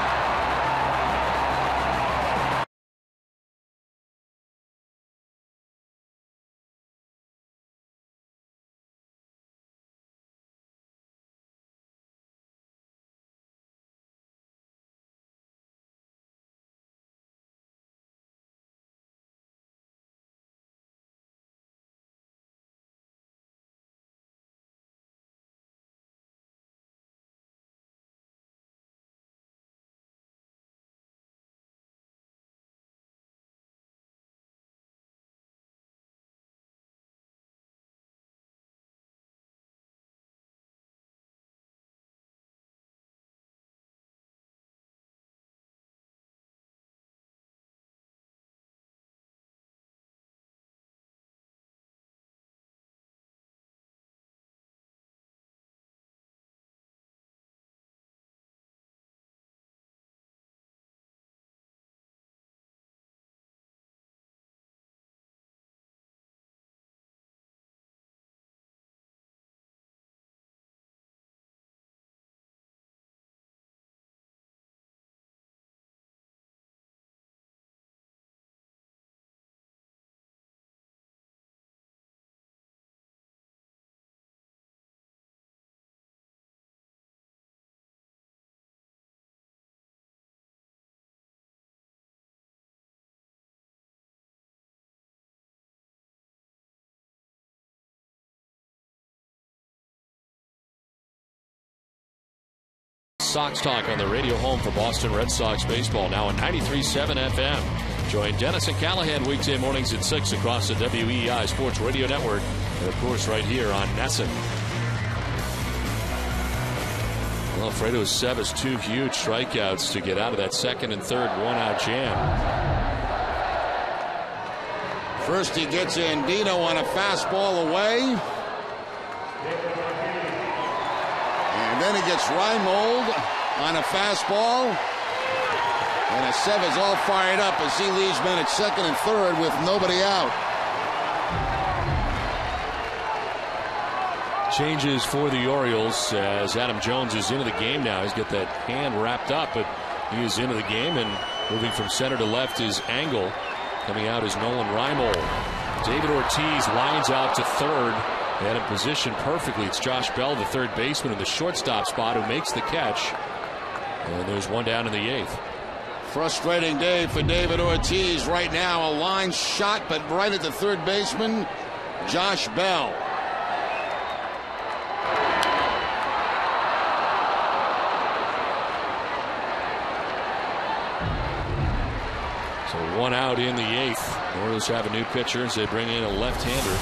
Sox Talk on the radio home for Boston Red Sox baseball, now on 93.7 FM. Join Dennis and Callahan weekday mornings at 6 across the WEI Sports Radio Network, and of course right here on NESN. Well, Alfredo Sevas, 2 huge strikeouts to get out of that second and third one-out jam.
First he gets Andino on a fastball away. And then he gets Reimold on a fastball. And Aceves all fired up as he leaves men at second and third with nobody out.
Changes for the Orioles as Adam Jones is into the game now. He's got that hand wrapped up, but he is into the game, and moving from center to left is Angle. Coming out is Nolan Reimold. David Ortiz lines out to third. And in position perfectly. It's Josh Bell, the third baseman, in the shortstop spot, who makes the catch. And there's one down in the 8th.
Frustrating day for David Ortiz right now. A line shot, but right at the third baseman, Josh Bell.
So one out in the 8th. The Orioles have a new pitcher as they bring in a left-hander.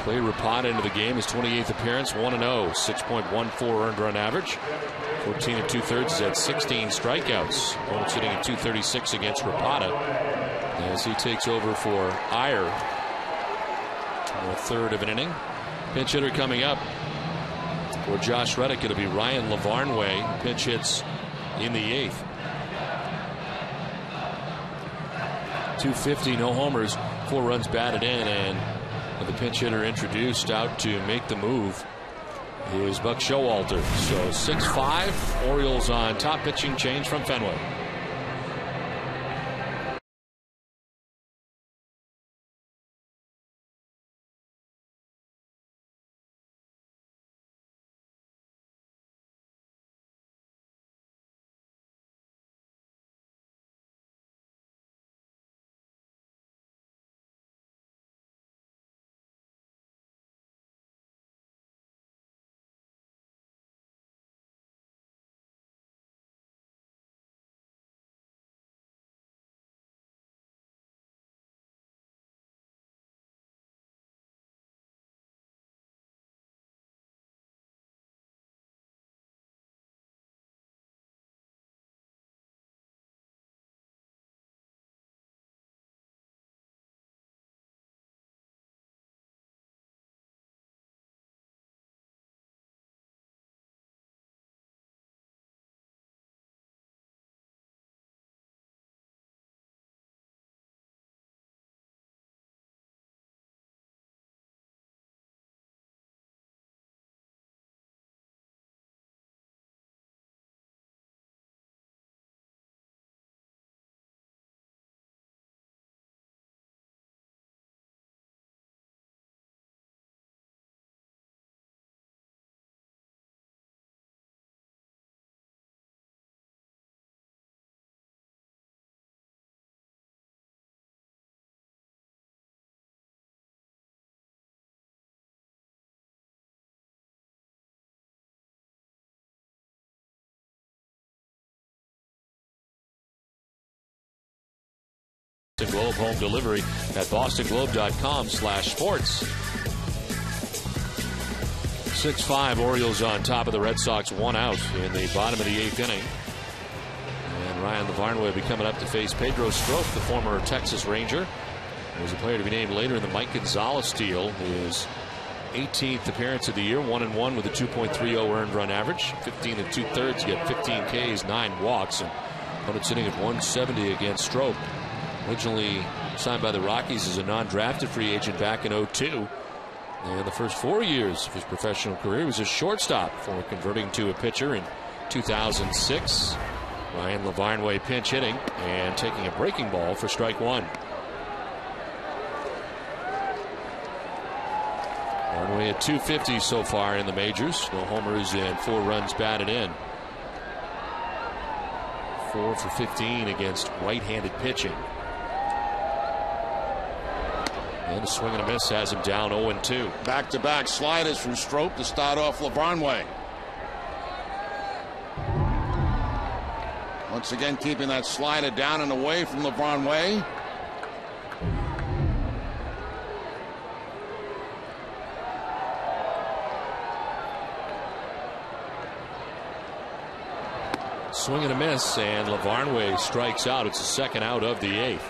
Clay Rapata into the game, his 28th appearance, 1-0, 6.14 earned run average. 14 2/3 has had 16 strikeouts. Opponent sitting at 236 against Rapata as he takes over for Iyer in the third of an inning. Pinch hitter coming up for Josh Reddick. It'll be Ryan Lavarnway. Pinch hits in the 8th. 250, no homers, 4 runs batted in, and the pinch hitter introduced out to make the move is Buck Showalter. So 6-5, Orioles on top. Pitching change from Fenway. Globe home delivery at bostonglobe.com/sports. 6-5, Orioles on top of the Red Sox, 1 out in the bottom of the 8th inning. And Ryan Lavarnway will be coming up to face Pedro Strop, the former Texas Ranger. There's a player to be named later in the Mike Gonzalez deal. His 18th appearance of the year, 1-1 with a 2.30 earned run average. 15 2/3, get 15 Ks, 9 walks, and opponent sitting at 170 against Strop. Originally signed by the Rockies as a non-drafted free agent back in 2002. And the first 4 years of his professional career was a shortstop before converting to a pitcher in 2006. Ryan Lavarnway pinch hitting and taking a breaking ball for strike 1. Lavarnway at 250 so far in the majors. No homers and 4 runs batted in. 4 for 15 against right-handed pitching. And a swing and a miss has him down 0-2.
Back-to-back sliders from Strop to start off Lavarnway. Once again, keeping that slider down and away from LeBron Way.
Swing and a miss, and LeVarnway strikes out. It's the second out of the 8th.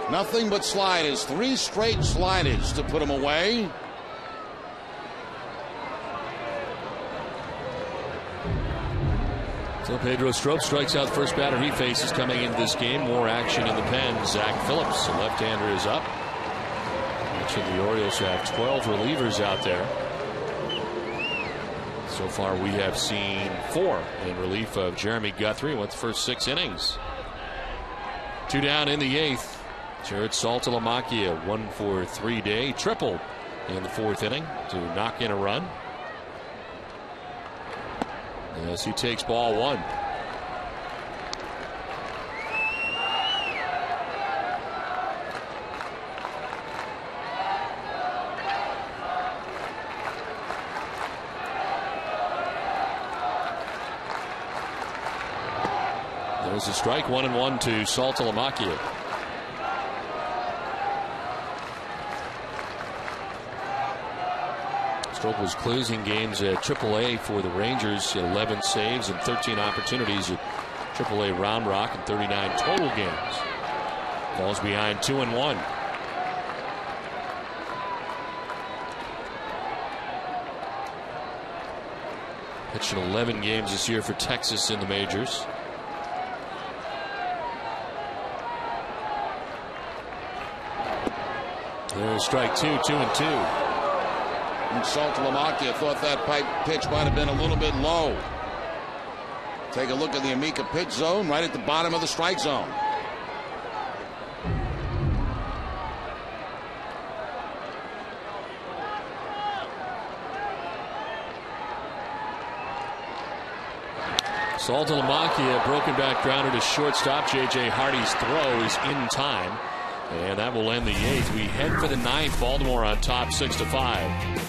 Nothing but sliders. 3 straight sliders to put him away.
So Pedro Strop strikes out the first batter he faces coming into this game. More action in the pen. Zach Phillips, the left-hander, is up. Mentioned the Orioles have 12 relievers out there. So far we have seen 4 in relief of Jeremy Guthrie. Went the first 6 innings. 2 down in the 8th. Jared Saltalamacchia, 1-for-3 day. Triple in the 4th inning to knock in a run. As he takes ball 1. There's a strike, 1-1 to Saltalamacchia. Strop was closing games at AAA for the Rangers. 11 saves and 13 opportunities at AAA Round Rock and 39 total games. Falls behind 2-1. Pitched in 11 games this year for Texas in the majors. There's strike 2, 2-2.
And Saltalamacchia thought that pipe pitch might have been a little bit low. Take a look at the Amica pitch zone right at the bottom of the strike zone.
Saltalamacchia, broken back grounder to shortstop. J.J. Hardy's throw is in time. And that will end the 8th. We head for the 9th. Baltimore on top 6-5.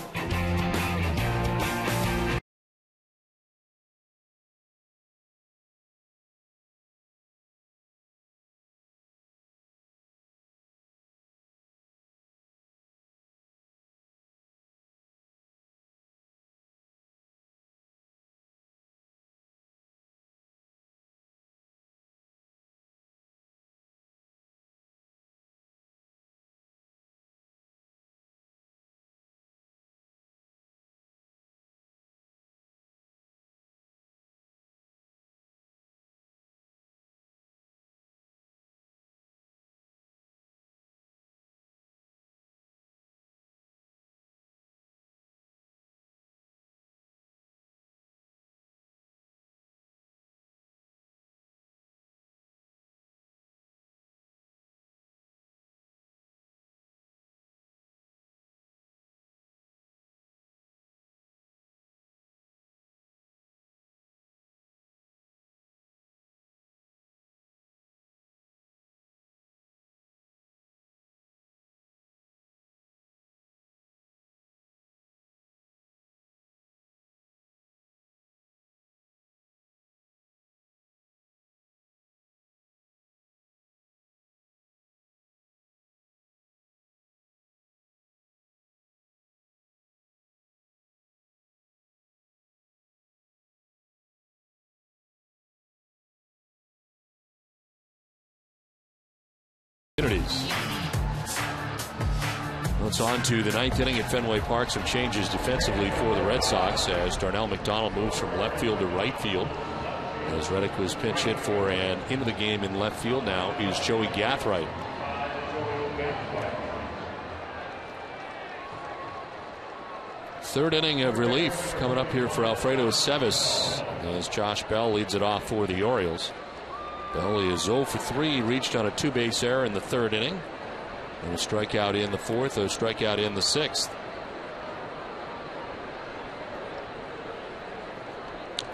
Well, it's on to the 9th inning at Fenway Park. Some changes defensively for the Red Sox as Darnell McDonald moves from left field to right field. As Reddick was pinch hit for and into the game in left field now is Joey Gathright. Third inning of relief coming up here for Alfredo Cevis as Josh Bell leads it off for the Orioles. Bell is 0 for 3, reached on a 2-base error in the 3rd inning. And a strikeout in the 4th, a strikeout in the 6th.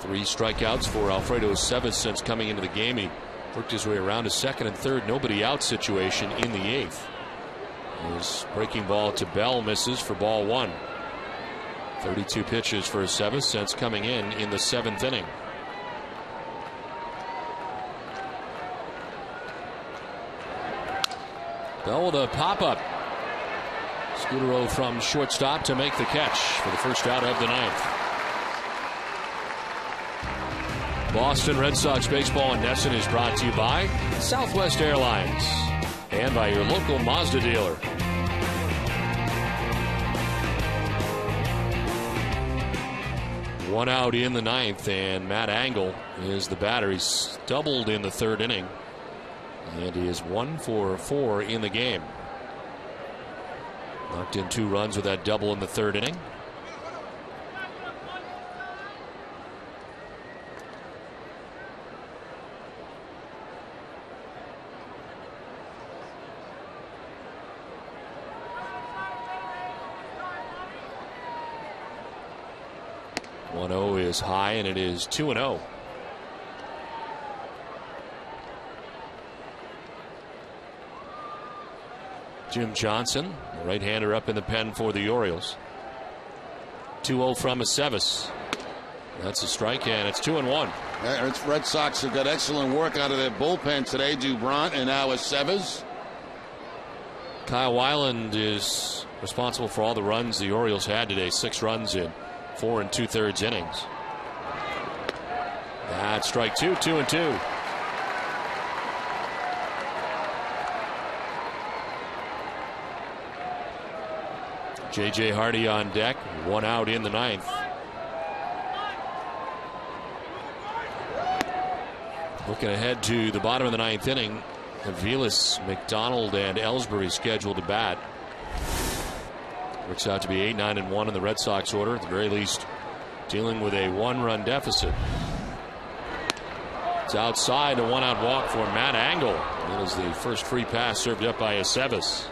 3 strikeouts for Alfredo Cevis since coming into the game. He worked his way around to 2nd and 3rd, nobody out situation in the 8th. His breaking ball to Bell misses for ball 1. 32 pitches for Cevis since coming in the 7th inning. Bell with a pop-up. Scudero from shortstop to make the catch for the first out of the ninth. Boston Red Sox baseball in Nesson is brought to you by Southwest Airlines and by your local Mazda dealer. One out in the ninth, and Matt Angle is the batter. He's doubled in the third inning, and he is 1 for 4 in the game. Knocked in 2 runs with that double in the third inning. Is high, and it is 2-0. Jim Johnson, the right-hander, up in the pen for the Orioles. 2-0 from Aceves. That's a strike, and it's 2-1.
Red Sox have got excellent work out of their bullpen today. Dubront and now Aceves.
Kyle Weiland is responsible for all the runs the Orioles had today. 6 runs in 4 2/3 innings. That's strike 2, 2-2. J.J. Hardy on deck, 1 out in the ninth. Looking ahead to the bottom of the ninth inning, Aviles, McDonald, and Ellsbury scheduled to bat. Works out to be 8, 9, and 1 in the Red Sox order. At the very least, dealing with a 1-run deficit. It's outside, a 1-out walk for Matt Angle. That is the first free pass served up by Aceves.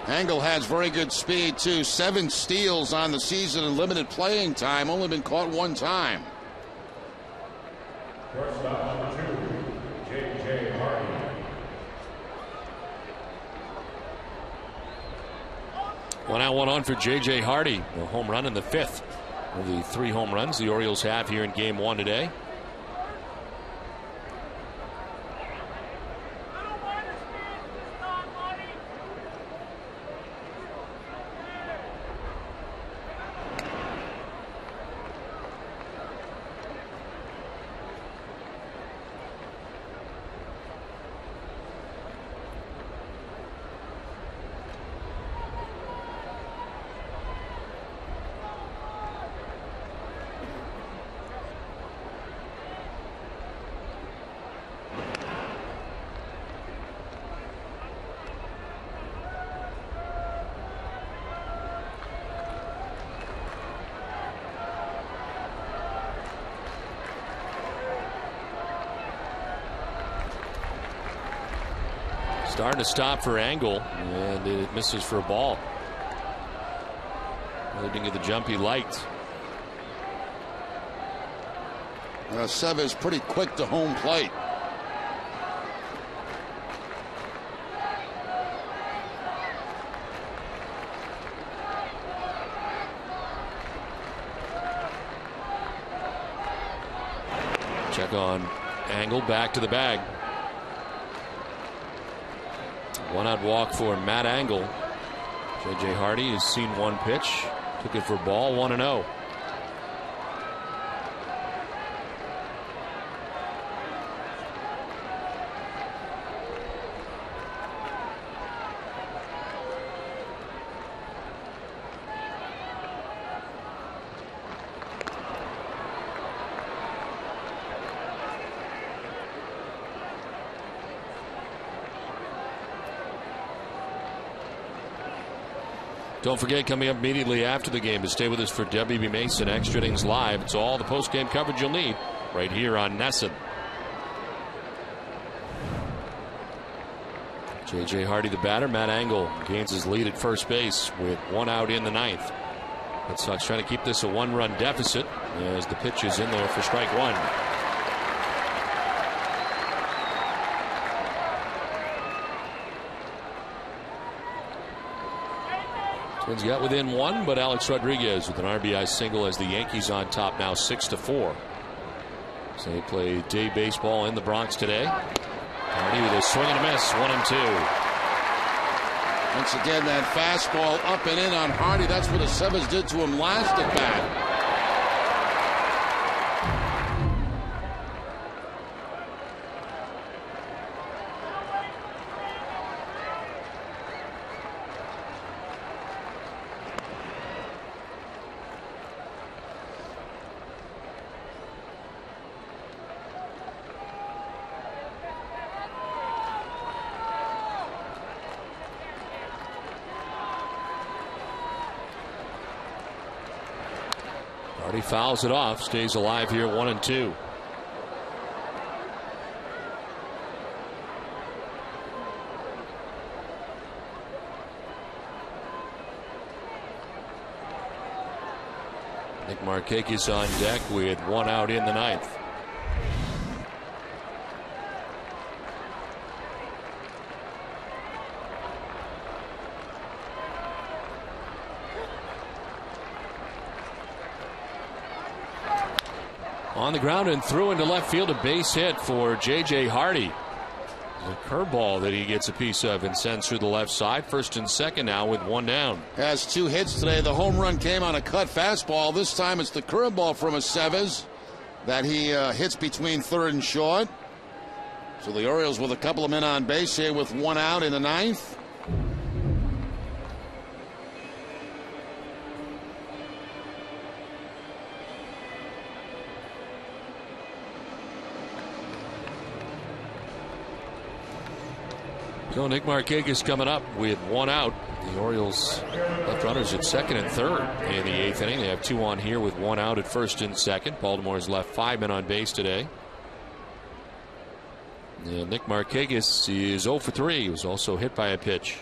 Angle has very good speed too. 7 steals on the season and limited playing time. Only been caught 1 time.
Shortstop number 2, J.J. Hardy.
One out, 1 on for J.J. Hardy. A home run in the 5th of the 3 home runs the Orioles have here in Game 1 today. Starting to stop for Angle, and it misses for a ball. Really didn't get the jump he liked.
Aceves pretty quick to home plate.
Check on Angle, back to the bag. 1-out walk for Matt Angle. J.J. Hardy has seen 1 pitch. Took it for ball, 1-0. Don't forget, coming up immediately after the game, to stay with us for WB Mason Extra Innings Live. It's all the post-game coverage you'll need right here on Nesson. J.J. Hardy, the batter. Matt Angle gains his lead at first base with 1 out in the ninth. Red Sox trying to keep this a 1-run deficit as the pitch is in there for strike 1. Twins got within 1, but Alex Rodriguez with an RBI single as the Yankees on top now 6-4. So they play day baseball in the Bronx today. Hardy with a swing and a miss, 1-2.
Once again, that fastball up and in on Hardy. That's what the Sevens did to him last at bat.
Hardy fouls it off, stays alive here, 1-2. Nick Markakis on deck with one out in the ninth. On the ground and through into left field, a base hit for J.J. Hardy. The curveball that he gets a piece of and sends through the left side. First and second now with one down.
Has 2 hits today. The home run came on a cut fastball. This time it's the curveball from Aceves that he hits between third and short. So the Orioles with a couple of men on base here with one out in the ninth.
So Nick Markakis coming up with one out. The Orioles left runners at second and third in the eighth inning. They have 2 on here with one out at first and second. Baltimore's left 5 men on base today. And Nick Markakis is 0 for 3. He was also hit by a pitch.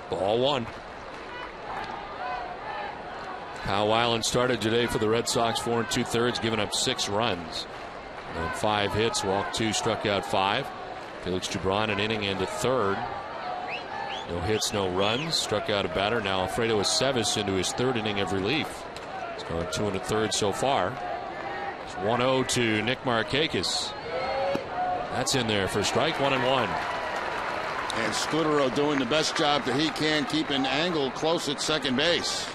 Ball 1. Kyle Weiland started today for the Red Sox, 4 2/3, giving up 6 runs. On 5 hits, walked 2, struck out 5. Felix Dubron an inning into third. No hits, no runs. Struck out a batter. Now Alfredo Aceves into his 3rd inning of relief. He's gone 2 1/3 so far. It's 1-0 to Nick Markakis. That's in there for strike 1-1.
And Scudero doing the best job that he can, keeping Angle close at second base.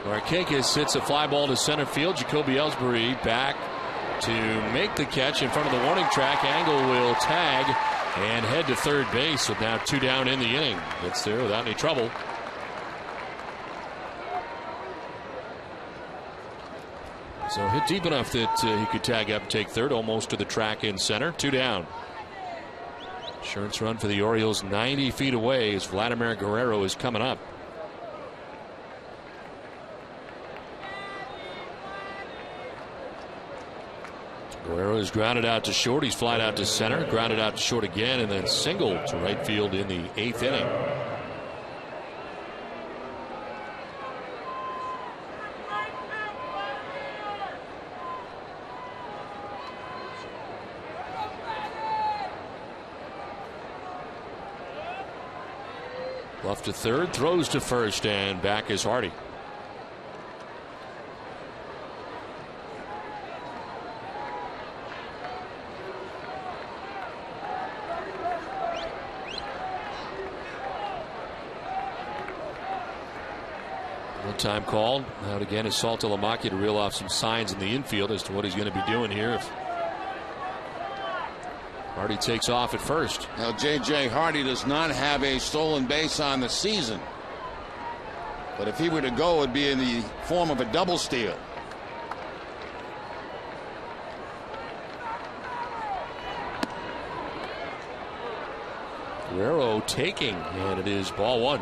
Markakis hits a fly ball to center field. Jacoby Ellsbury back to make the catch in front of the warning track. Angle will tag and head to third base with now 2 down in the inning. Gets there without any trouble. So hit deep enough that he could tag up and take third, almost to the track in center. 2 down. Insurance run for the Orioles 90 feet away as Vladimir Guerrero is coming up. Guerrero is grounded out to short. He's flied out to center, grounded out to short again, and then singled to right field in the 8th inning. Bluff to third, throws to first, and back is Hardy. Time called out again is Salta Lamacchia to reel off some signs in the infield as to what he's going to be doing here if Hardy takes off at first.
Now J.J. Hardy does not have a stolen base on the season, but if he were to go, it would be in the form of a double steal.
Guerrero taking, and it is ball 1.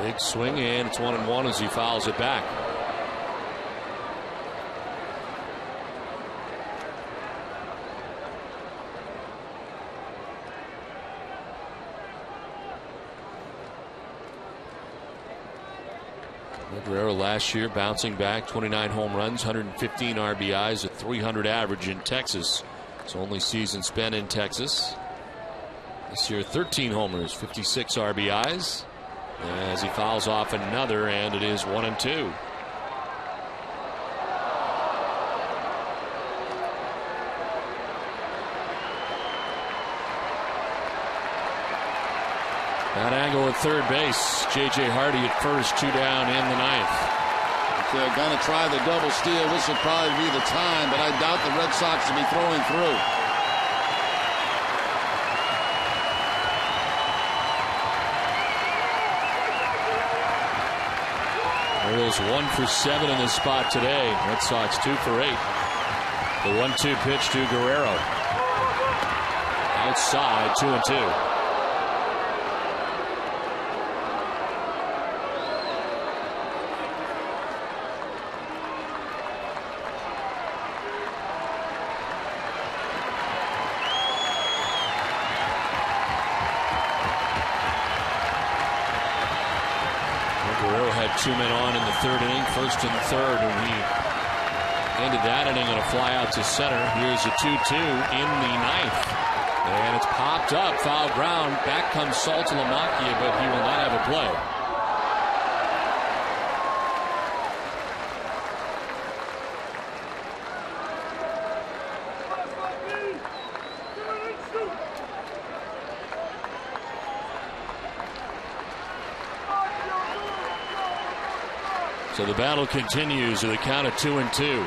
Big swing, and it's 1-1 as he fouls it back. Guerrero last year bouncing back, 29 home runs, 115 RBIs, a 300 average in Texas. His only season spent in Texas. This year 13 homers, 56 RBIs. As he fouls off another, and it is 1-2. That angle at third base. J.J. Hardy at first, 2 down in the ninth.
If they're going to try the double steal, this will probably be the time, but I doubt the Red Sox will be throwing through.
Orioles 1 for 7 in this spot today. Red Sox 2 for 8. The 1-2 pitch to Guerrero. Outside, 2-2. Guerrero had 2 men on in the third inning, first and third, and he ended that inning on a fly out to center. Here's a 2-2 in the ninth, and it's popped up, foul ground. Back comes Saltalamacchia, but he will not have a play. So the battle continues with a count of 2-2.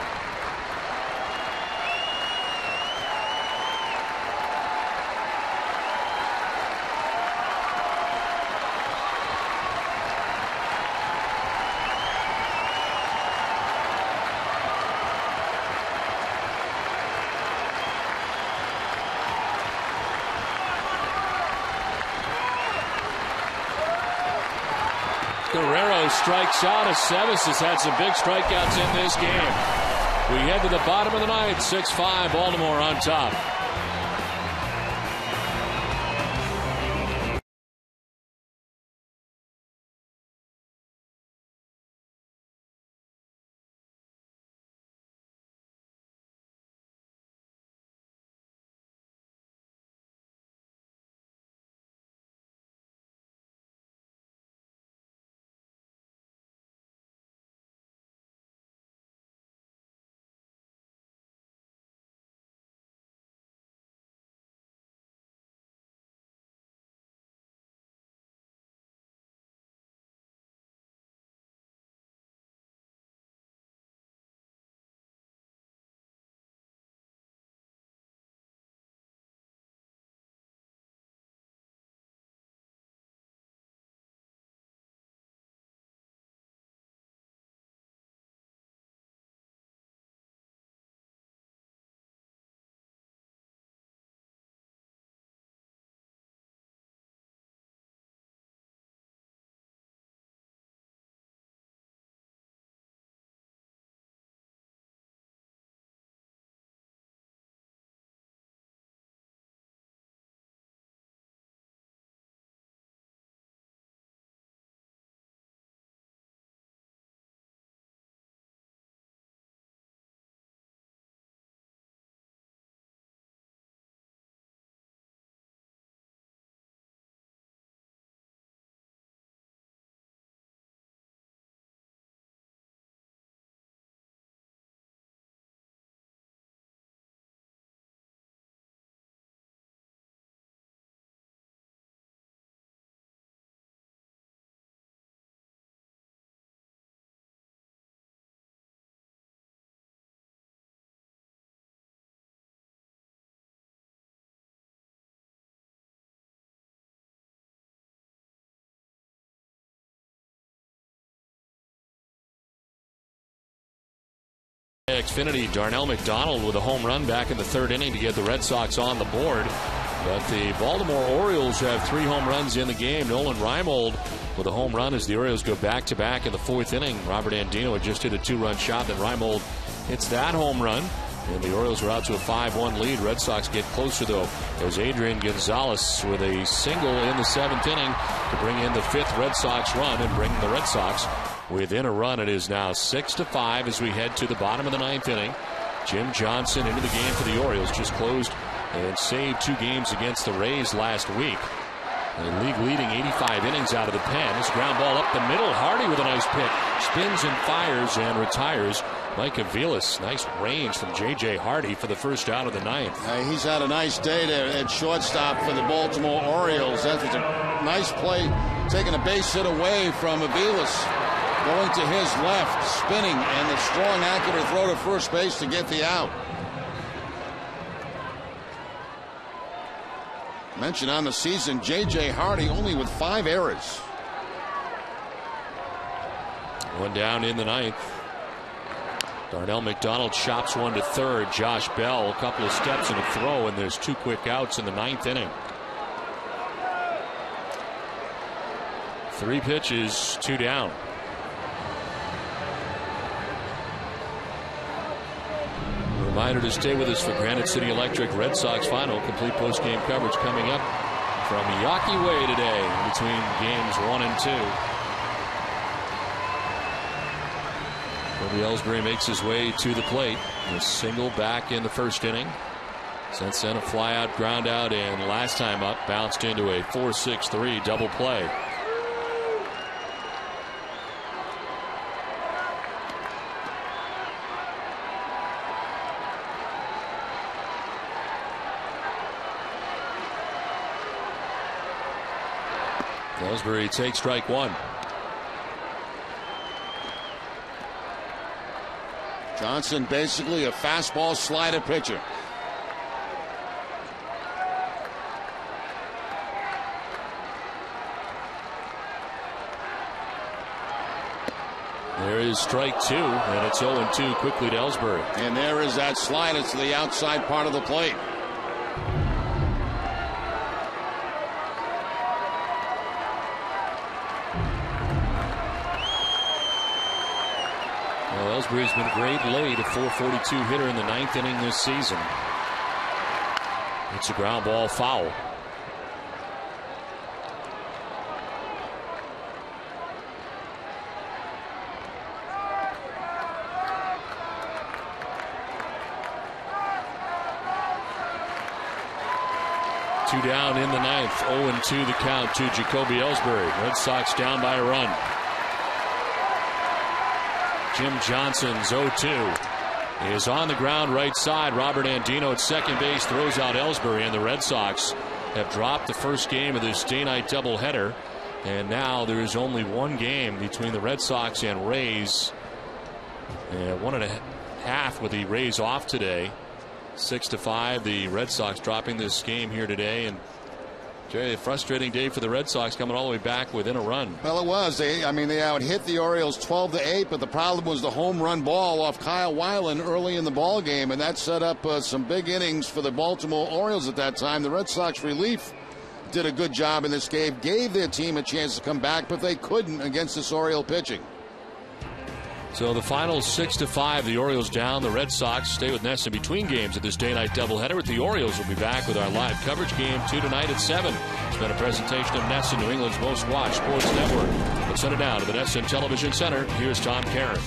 Guerrero strikes out. Aceves has had some big strikeouts in this game. We head to the bottom of the ninth. 6-5, Baltimore on top. Xfinity, Darnell McDonald with a home run back in the third inning to get the Red Sox on the board. But the Baltimore Orioles have 3 home runs in the game. Nolan Reimold with a home run as the Orioles go back-to-back in the 4th inning. Robert Andino had just hit a 2-run shot. Then Reimold hits that home run. And the Orioles are out to a 5-1 lead. Red Sox get closer, though, as Adrian Gonzalez with a single in the 7th inning to bring in the 5th Red Sox run and bring the Red Sox within a run. It is now 6-5 as we head to the bottom of the 9th inning. Jim Johnson into the game for the Orioles. Just closed and saved 2 games against the Rays last week. A league-leading 85 innings out of the pen. This ground ball up the middle. Hardy with a nice pick. Spins and fires and retires. Mike Aviles, nice range from J.J. Hardy for the first out of the 9th.
He's had a nice day there at shortstop for the Baltimore Orioles. That was a nice play, taking a base hit away from Aviles. Going to his left, spinning, and the strong, accurate throw to first base to get the out. Mentioned on the season, J.J. Hardy only with 5 errors.
One down in the 9th. Darnell McDonald chops one to third. Josh Bell, a couple of steps and a throw, and there's 2 quick outs in the 9th inning. 3 pitches, 2 down. Reminder to stay with us for Granite City Electric Red Sox final. Complete post-game coverage coming up from Yawkey Way today between games 1 and 2. Kobe Ellsbury makes his way to the plate. A single back in the 1st inning. Since then, a fly-out, ground-out, and last time up, bounced into a 4-6-3 double play. Ellsbury takes strike 1.
Johnson basically a fastball slider pitcher.
There is strike 2, and it's 0-2 quickly to Ellsbury.
And there is that slider to the outside part of the plate.
Ellsbury's been great late, a 442 hitter in the 9th inning this season. It's a ground ball foul. Two down in the 9th, 0-2 the count to Jacoby Ellsbury. Red Sox down by a run. Jim Johnson's 0-2 is on the ground right side. Robert Andino at second base throws out Ellsbury, and the Red Sox have dropped the first game of this day-night doubleheader. And now there is only one game between the Red Sox and Rays. And 1.5 with the Rays off today. 6-5, the Red Sox dropping this game here today. And Jerry, a frustrating day for the Red Sox, coming all the way back within a run.
Well, it was. They out hit the Orioles 12-8, but the problem was the home run ball off Kyle Weiland early in the ball game, and that set up some big innings for the Baltimore Orioles at that time. The Red Sox relief did a good job in this game, gave their team a chance to come back, but they couldn't against this Oriole pitching.
So the final 6-5, the Orioles down. The Red Sox stay with Ness in between games at this day-night doubleheader. The Orioles will be back with our live coverage game 2 tonight at 7. It's been a presentation of NESN, New England's most watched sports network. Let's send it down to the NESN Television Center. Here's Tom Caron.